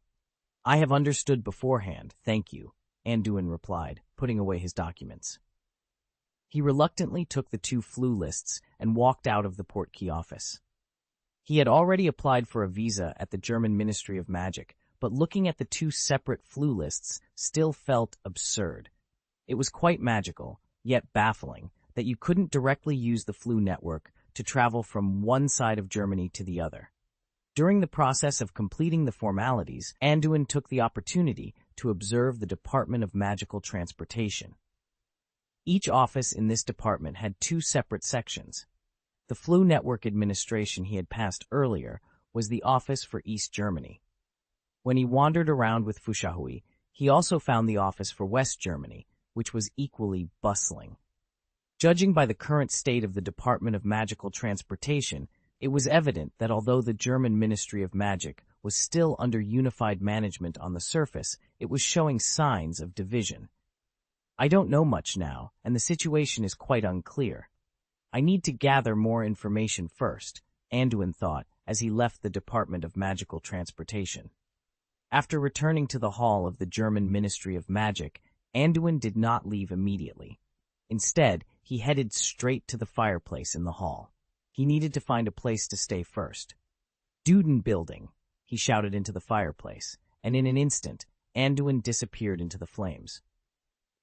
I have understood beforehand, thank you, Anduin replied, putting away his documents. He reluctantly took the 2 Flu lists and walked out of the portkey office. He had already applied for a visa at the German Ministry of Magic, but looking at the 2 separate Flu lists still felt absurd. It was quite magical, yet baffling, that you couldn't directly use the Flu network to travel from one side of Germany to the other. During the process of completing the formalities, Anduin took the opportunity to observe the Department of Magical Transportation. Each office in this department had 2 separate sections. The Flu network administration he had passed earlier was the office for East Germany. When he wandered around with Fushahui, he also found the office for West Germany, which was equally bustling. Judging by the current state of the Department of Magical Transportation, it was evident that although the German Ministry of Magic was still under unified management on the surface, it was showing signs of division. I don't know much now, and the situation is quite unclear. I need to gather more information first, Anduin thought as he left the Department of Magical Transportation. After returning to the hall of the German Ministry of Magic, Anduin did not leave immediately. Instead, he headed straight to the fireplace in the hall. He needed to find a place to stay first. "Duden building," he shouted into the fireplace, and in an instant, Anduin disappeared into the flames.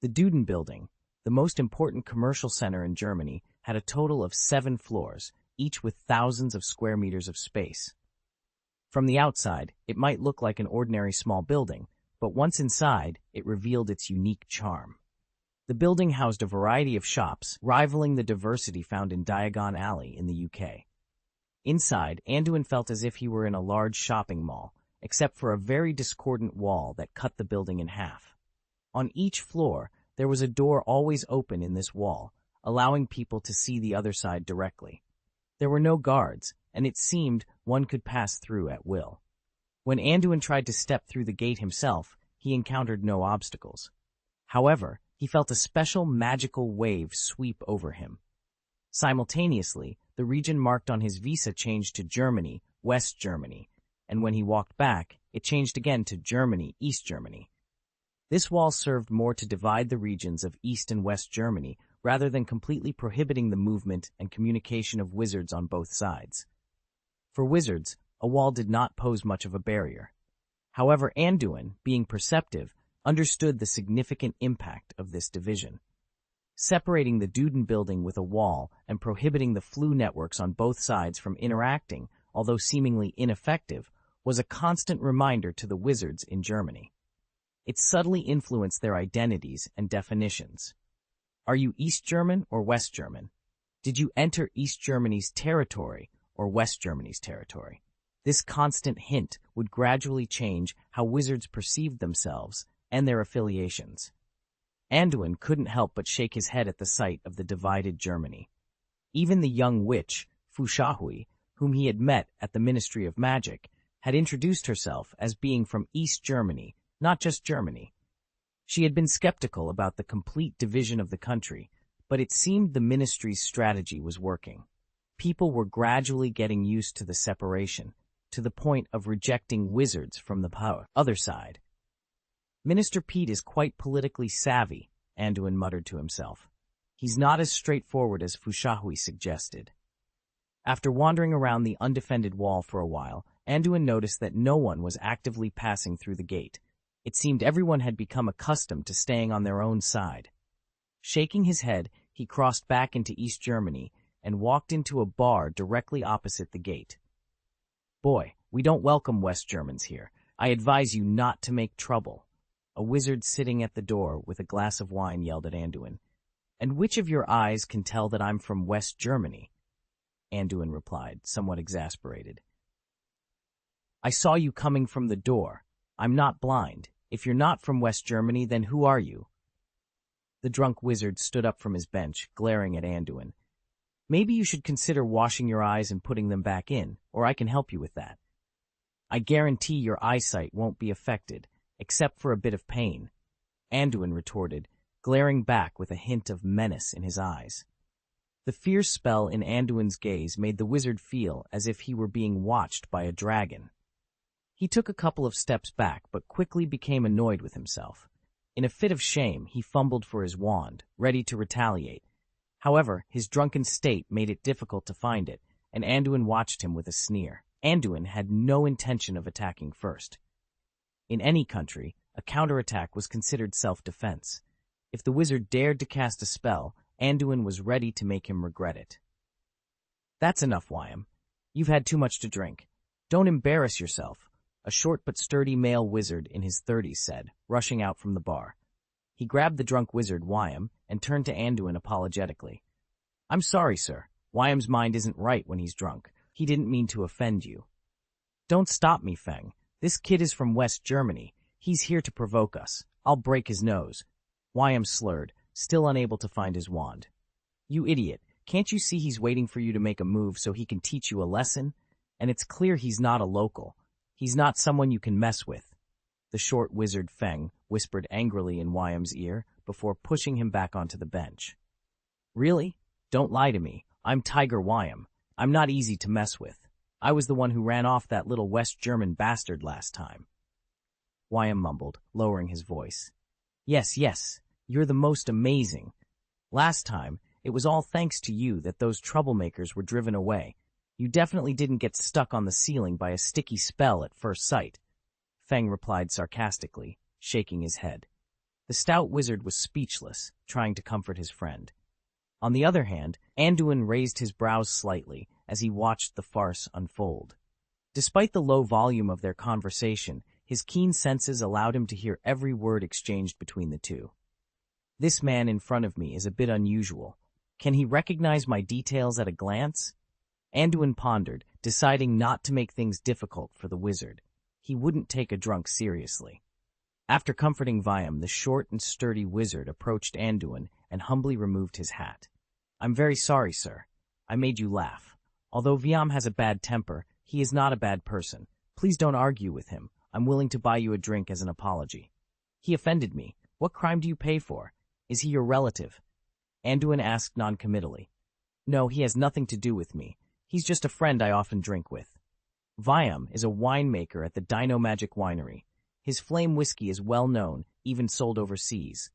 The Duden building, the most important commercial center in Germany, had a total of 7 floors, each with thousands of square meters of space. From the outside, it might look like an ordinary small building, but once inside, it revealed its unique charm. The building housed a variety of shops, rivaling the diversity found in Diagon Alley in the UK. Inside, Anduin felt as if he were in a large shopping mall, except for a very discordant wall that cut the building in half. On each floor, there was a door always open in this wall, allowing people to see the other side directly. There were no guards, and it seemed one could pass through at will. When Anduin tried to step through the gate himself, he encountered no obstacles. However, he felt a special magical wave sweep over him. Simultaneously, the region marked on his visa changed to Germany, West Germany, and when he walked back, it changed again to Germany, East Germany. This wall served more to divide the regions of East and West Germany rather than completely prohibiting the movement and communication of wizards on both sides. For wizards, a wall did not pose much of a barrier. However, Anduin, being perceptive, understood the significant impact of this division. Separating the Duden building with a wall and prohibiting the Flu networks on both sides from interacting, although seemingly ineffective, was a constant reminder to the wizards in Germany. It subtly influenced their identities and definitions. Are you East German or West German? Did you enter East Germany's territory or West Germany's territory? This constant hint would gradually change how wizards perceived themselves and their affiliations. Anduin couldn't help but shake his head at the sight of the divided Germany. Even the young witch, Fushahui, whom he had met at the Ministry of Magic, had introduced herself as being from East Germany, not just Germany. She had been skeptical about the complete division of the country, but it seemed the ministry's strategy was working. People were gradually getting used to the separation, to the point of rejecting wizards from the other side. Minister Pete is quite politically savvy, Anduin muttered to himself. He's not as straightforward as Fushahui suggested. After wandering around the undefended wall for a while, Anduin noticed that no one was actively passing through the gate. It seemed everyone had become accustomed to staying on their own side. Shaking his head, he crossed back into East Germany and walked into a bar directly opposite the gate. "Boy, we don't welcome West Germans here. I advise you not to make trouble." A wizard sitting at the door with a glass of wine yelled at Anduin. "And which of your eyes can tell that I'm from West Germany?" Anduin replied, somewhat exasperated. "I saw you coming from the door. I'm not blind. If you're not from West Germany, then who are you?" The drunk wizard stood up from his bench, glaring at Anduin. "Maybe you should consider washing your eyes and putting them back in, or I can help you with that. I guarantee your eyesight won't be affected, except for a bit of pain," Anduin retorted, glaring back with a hint of menace in his eyes. The fierce spell in Anduin's gaze made the wizard feel as if he were being watched by a dragon. He took a couple of steps back, but quickly became annoyed with himself. In a fit of shame, he fumbled for his wand, ready to retaliate. However, his drunken state made it difficult to find it, and Anduin watched him with a sneer. Anduin had no intention of attacking first. In any country, a counterattack was considered self-defense. If the wizard dared to cast a spell, Anduin was ready to make him regret it. "That's enough, Wyam. You've had too much to drink. Don't embarrass yourself," a short but sturdy male wizard in his 30s said, rushing out from the bar. He grabbed the drunk wizard, Wyam, and turned to Anduin apologetically. "I'm sorry, sir. Wyam's mind isn't right when he's drunk. He didn't mean to offend you." "Don't stop me, Feng. This kid is from West Germany. He's here to provoke us. I'll break his nose." Wyam slurred, still unable to find his wand. "You idiot. Can't you see he's waiting for you to make a move so he can teach you a lesson? And it's clear he's not a local. He's not someone you can mess with." The short wizard Feng whispered angrily in Wyam's ear before pushing him back onto the bench. "Really? Don't lie to me. I'm Tiger Wyam. I'm not easy to mess with. I was the one who ran off that little West German bastard last time." Wyam mumbled, lowering his voice. Yes, you're the most amazing. Last time, it was all thanks to you that those troublemakers were driven away. You definitely didn't get stuck on the ceiling by a sticky spell at first sight," Feng replied sarcastically, shaking his head. The stout wizard was speechless, trying to comfort his friend. On the other hand, Anduin raised his brows slightly as he watched the farce unfold. Despite the low volume of their conversation, his keen senses allowed him to hear every word exchanged between the two. "This man in front of me is a bit unusual. Can he recognize my details at a glance?" Anduin pondered, deciding not to make things difficult for the wizard. He wouldn't take a drunk seriously. After comforting Vyam, the short and sturdy wizard approached Anduin and humbly removed his hat. "I'm very sorry, sir. I made you laugh. Although Vyam has a bad temper, he is not a bad person. Please don't argue with him. I'm willing to buy you a drink as an apology." "He offended me. What crime do you pay for? Is he your relative?" Anduin asked noncommittally. "No, he has nothing to do with me. He's just a friend I often drink with. Vyam is a winemaker at the Dino Magic Winery. His flame whiskey is well known, even sold overseas."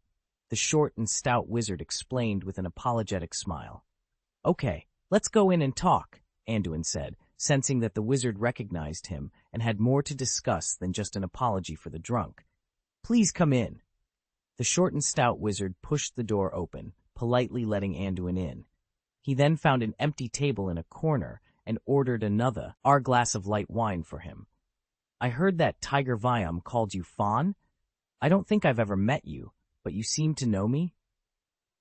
The short and stout wizard explained with an apologetic smile. "Okay, let's go in and talk," Anduin said, sensing that the wizard recognized him and had more to discuss than just an apology for the drunk. "Please come in." The short and stout wizard pushed the door open, politely letting Anduin in. He then found an empty table in a corner and ordered another glass of light wine for him. "I heard that Tiger Vyam called you Fawn? I don't think I've ever met you, but you seem to know me?"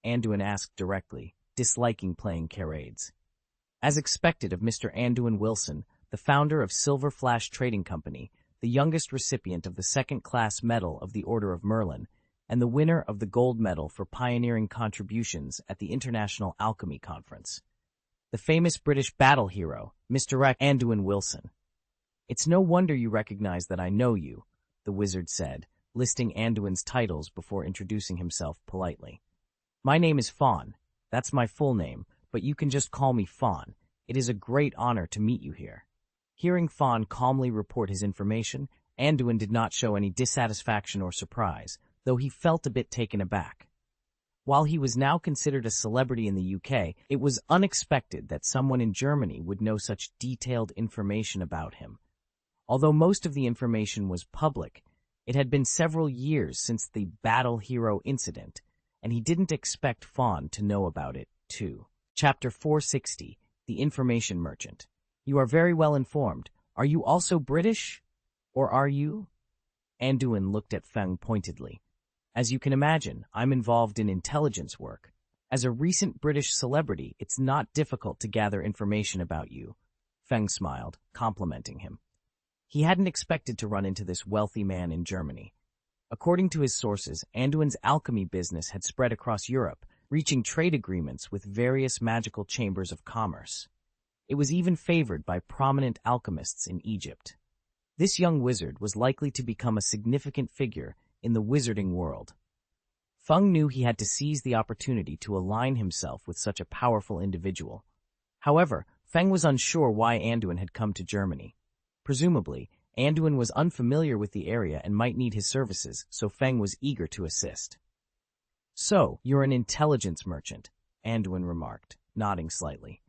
Anduin asked directly, disliking playing charades. As expected of Mr. Anduin Wilson, the founder of Silver Flash Trading Company, the youngest recipient of the second-class medal of the Order of Merlin, and the winner of the gold medal for pioneering contributions at the International Alchemy Conference. The famous British battle hero, Mr. Anduin Wilson. "It's no wonder you recognize that I know you," the wizard said, listing Anduin's titles before introducing himself politely. "My name is Fawn. That's my full name, but you can just call me Fawn. It is a great honor to meet you here." Hearing Fawn calmly report his information, Anduin did not show any dissatisfaction or surprise, though he felt a bit taken aback. While he was now considered a celebrity in the UK, it was unexpected that someone in Germany would know such detailed information about him. Although most of the information was public, it had been several years since the battle hero incident, and he didn't expect Fawn to know about it, too. Chapter 460, The Information Merchant. "You are very well informed. Are you also British? Or are you?" Anduin looked at Feng pointedly. "As you can imagine, I'm involved in intelligence work. As a recent British celebrity, it's not difficult to gather information about you." Feng smiled, complimenting him. He hadn't expected to run into this wealthy man in Germany. According to his sources, Anduin's alchemy business had spread across Europe, reaching trade agreements with various magical chambers of commerce. It was even favored by prominent alchemists in Egypt. This young wizard was likely to become a significant figure in the wizarding world. Feng knew he had to seize the opportunity to align himself with such a powerful individual. However, Feng was unsure why Anduin had come to Germany. Presumably, Anduin was unfamiliar with the area and might need his services, so Feng was eager to assist. "So, you're an intelligence merchant," Anduin remarked, nodding slightly.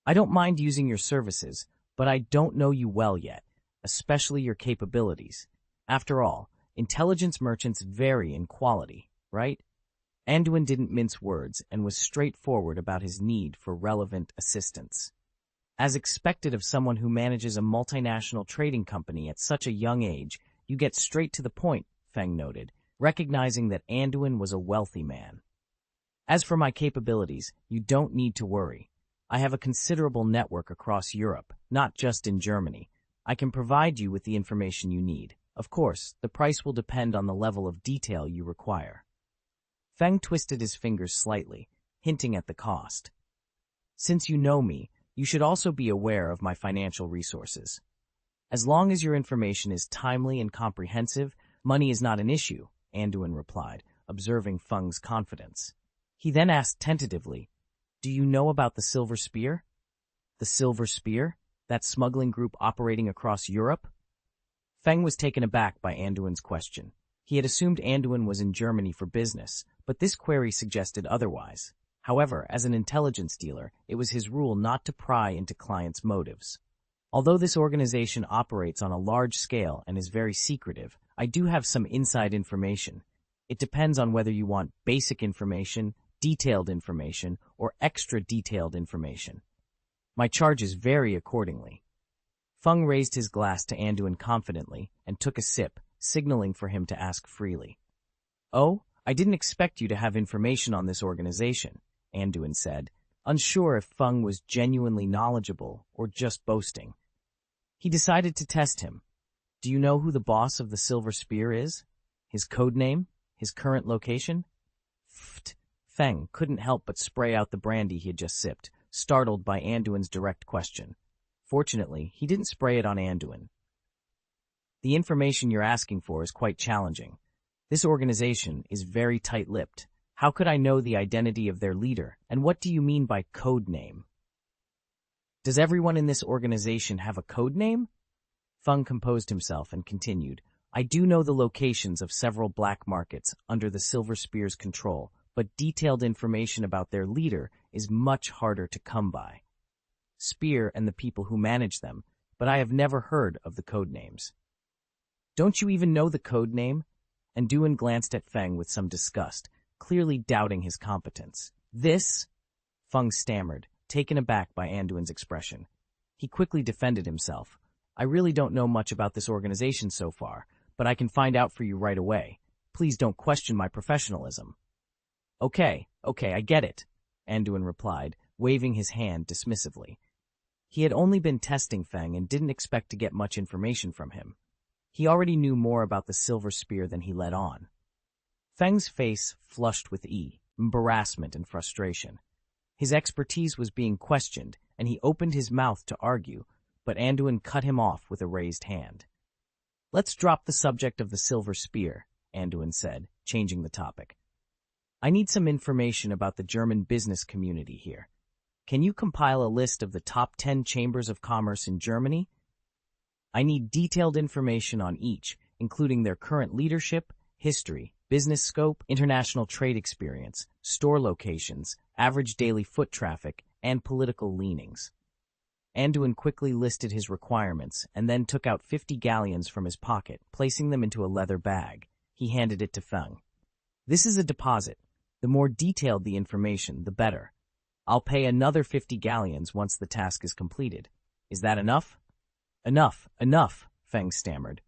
"I don't mind using your services, but I don't know you well yet, especially your capabilities. After all, intelligence merchants vary in quality, right?" Anduin didn't mince words and was straightforward about his need for relevant assistance. As expected of someone who manages a multinational trading company at such a young age, you get straight to the point, Feng noted, recognizing that Anduin was a wealthy man. "As for my capabilities, you don't need to worry. I have a considerable network across Europe, not just in Germany. I can provide you with the information you need. Of course, the price will depend on the level of detail you require." Feng twisted his fingers slightly, hinting at the cost. "Since you know me, you should also be aware of my financial resources. As long as your information is timely and comprehensive, money is not an issue," Anduin replied, observing Feng's confidence. He then asked tentatively, "Do you know about the Silver Spear?" "The Silver Spear? That smuggling group operating across Europe?" Feng was taken aback by Anduin's question. He had assumed Anduin was in Germany for business, but this query suggested otherwise. However, as an intelligence dealer, it was his rule not to pry into clients' motives. "Although this organization operates on a large scale and is very secretive, I do have some inside information. It depends on whether you want basic information, detailed information, or extra detailed information. My charges vary accordingly." Feng raised his glass to Anduin confidently and took a sip, signaling for him to ask freely. "Oh, I didn't expect you to have information on this organization," Anduin said, unsure if Feng was genuinely knowledgeable or just boasting. He decided to test him. "Do you know who the boss of the Silver Spear is? His code name? His current location?" Feng couldn't help but spray out the brandy he had just sipped, startled by Anduin's direct question. Fortunately, he didn't spray it on Anduin. "The information you're asking for is quite challenging. This organization is very tight-lipped. How could I know the identity of their leader, and what do you mean by code name?" "Does everyone in this organization have a code name?" Feng composed himself and continued, "I do know the locations of several black markets under the Silver Spear's control, but detailed information about their leader is much harder to come by. Spear and the people who manage them, but I have never heard of the code names." "Don't you even know the code name?" Anduin glanced at Feng with some disgust, clearly doubting his competence. "This?" Feng stammered, taken aback by Anduin's expression. He quickly defended himself. "I really don't know much about this organization so far, but I can find out for you right away. Please don't question my professionalism." Okay, I get it," Anduin replied, waving his hand dismissively. He had only been testing Feng and didn't expect to get much information from him. He already knew more about the silver spear than he let on. Feng's face flushed with embarrassment and frustration. His expertise was being questioned, and he opened his mouth to argue, but Anduin cut him off with a raised hand. "Let's drop the subject of the silver spear," Anduin said, changing the topic. "I need some information about the German business community here. Can you compile a list of the top 10 chambers of commerce in Germany? I need detailed information on each, including their current leadership, history, business scope, international trade experience, store locations, average daily foot traffic, and political leanings." Anduin quickly listed his requirements and then took out 50 galleons from his pocket, placing them into a leather bag. He handed it to Feng. "This is a deposit. The more detailed the information, the better. I'll pay another 50 galleons once the task is completed. Is that enough?" Enough, Feng stammered,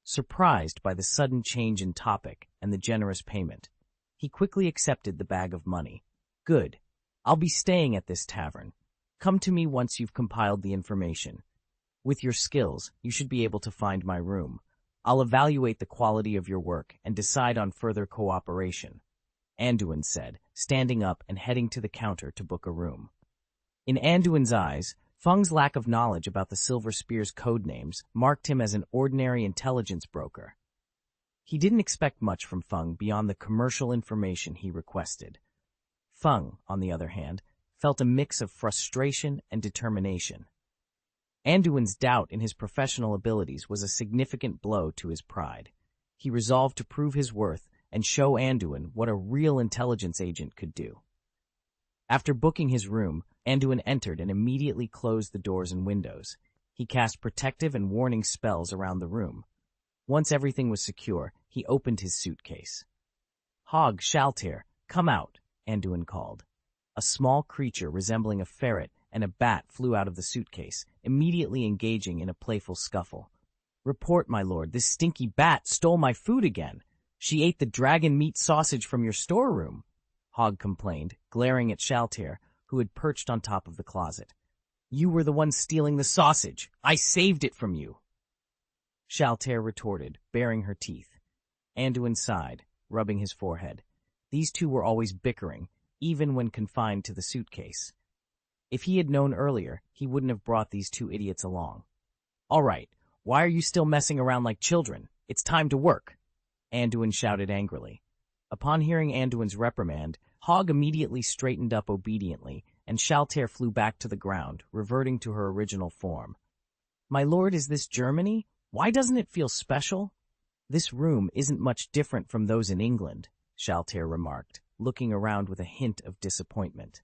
surprised by the sudden change in topic and the generous payment. He quickly accepted the bag of money. "Good. I'll be staying at this tavern. Come to me once you've compiled the information. With your skills, you should be able to find my room. I'll evaluate the quality of your work and decide on further cooperation," Anduin said, standing up and heading to the counter to book a room. In Anduin's eyes, Feng's lack of knowledge about the Silver Spear's code names marked him as an ordinary intelligence broker. He didn't expect much from Feng beyond the commercial information he requested. Feng, on the other hand, felt a mix of frustration and determination. Anduin's doubt in his professional abilities was a significant blow to his pride. He resolved to prove his worth and show Anduin what a real intelligence agent could do. After booking his room, Anduin entered and immediately closed the doors and windows. He cast protective and warning spells around the room. Once everything was secure, he opened his suitcase. "Hog, Shaltir, come out," Anduin called. A small creature resembling a ferret and a bat flew out of the suitcase, immediately engaging in a playful scuffle. "Report, my lord, this stinky bat stole my food again. She ate the dragon meat sausage from your storeroom," Hog complained, glaring at Shaltir, who had perched on top of the closet. "You were the one stealing the sausage. I saved it from you," Shaltir retorted, baring her teeth. Anduin sighed, rubbing his forehead. These two were always bickering, even when confined to the suitcase. If he had known earlier, he wouldn't have brought these two idiots along. "All right, why are you still messing around like children? It's time to work," Anduin shouted angrily. Upon hearing Anduin's reprimand, Hog immediately straightened up obediently, and Shaltir flew back to the ground, reverting to her original form. "My lord, is this Germany? Why doesn't it feel special?" "This room isn't much different from those in England," Shaltir remarked, looking around with a hint of disappointment.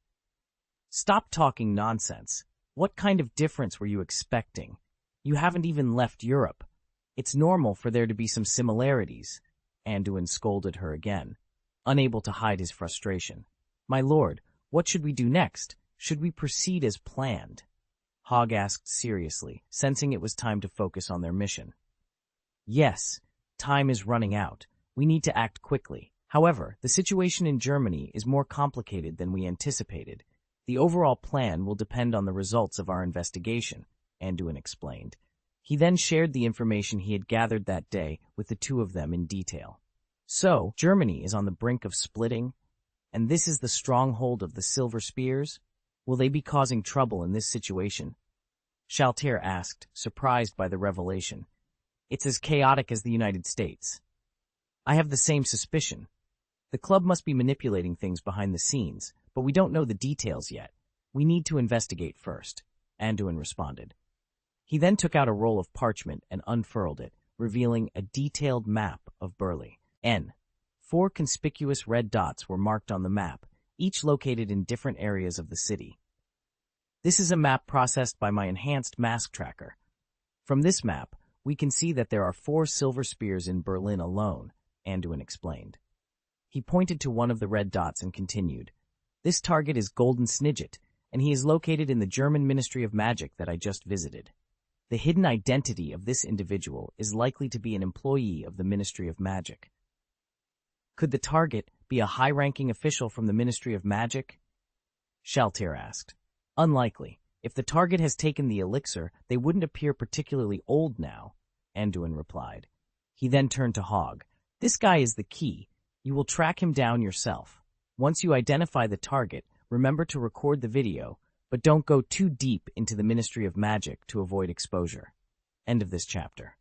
"Stop talking nonsense. What kind of difference were you expecting? You haven't even left Europe. It's normal for there to be some similarities," Anduin scolded her again, unable to hide his frustration. "My lord, what should we do next? Should we proceed as planned?" Hog asked seriously, sensing it was time to focus on their mission. "Yes, time is running out. We need to act quickly. However, the situation in Germany is more complicated than we anticipated. The overall plan will depend on the results of our investigation," Anduin explained. He then shared the information he had gathered that day with the two of them in detail. "So, Germany is on the brink of splitting, and this is the stronghold of the Silver Spears? Will they be causing trouble in this situation?" Shaltir asked, surprised by the revelation. "It's as chaotic as the United States." "I have the same suspicion. The club must be manipulating things behind the scenes, but we don't know the details yet. We need to investigate first," Anduin responded. He then took out a roll of parchment and unfurled it, revealing a detailed map of Burley. 4 conspicuous red dots were marked on the map, each located in different areas of the city. "This is a map processed by my enhanced mask tracker. From this map, we can see that there are 4 silver spears in Berlin alone," Anduin explained. He pointed to one of the red dots and continued. "This target is Golden Snidget, and he is located in the German Ministry of Magic that I just visited. The hidden identity of this individual is likely to be an employee of the Ministry of Magic." "Could the target be a high-ranking official from the Ministry of Magic?" Shaltir asked. "Unlikely. If the target has taken the elixir, they wouldn't appear particularly old now, Anduin replied. He then turned to Hog. This guy is the key. You will track him down yourself. Once you identify the target, remember to record the video, but don't go too deep into the Ministry of Magic to avoid exposure. End of this chapter.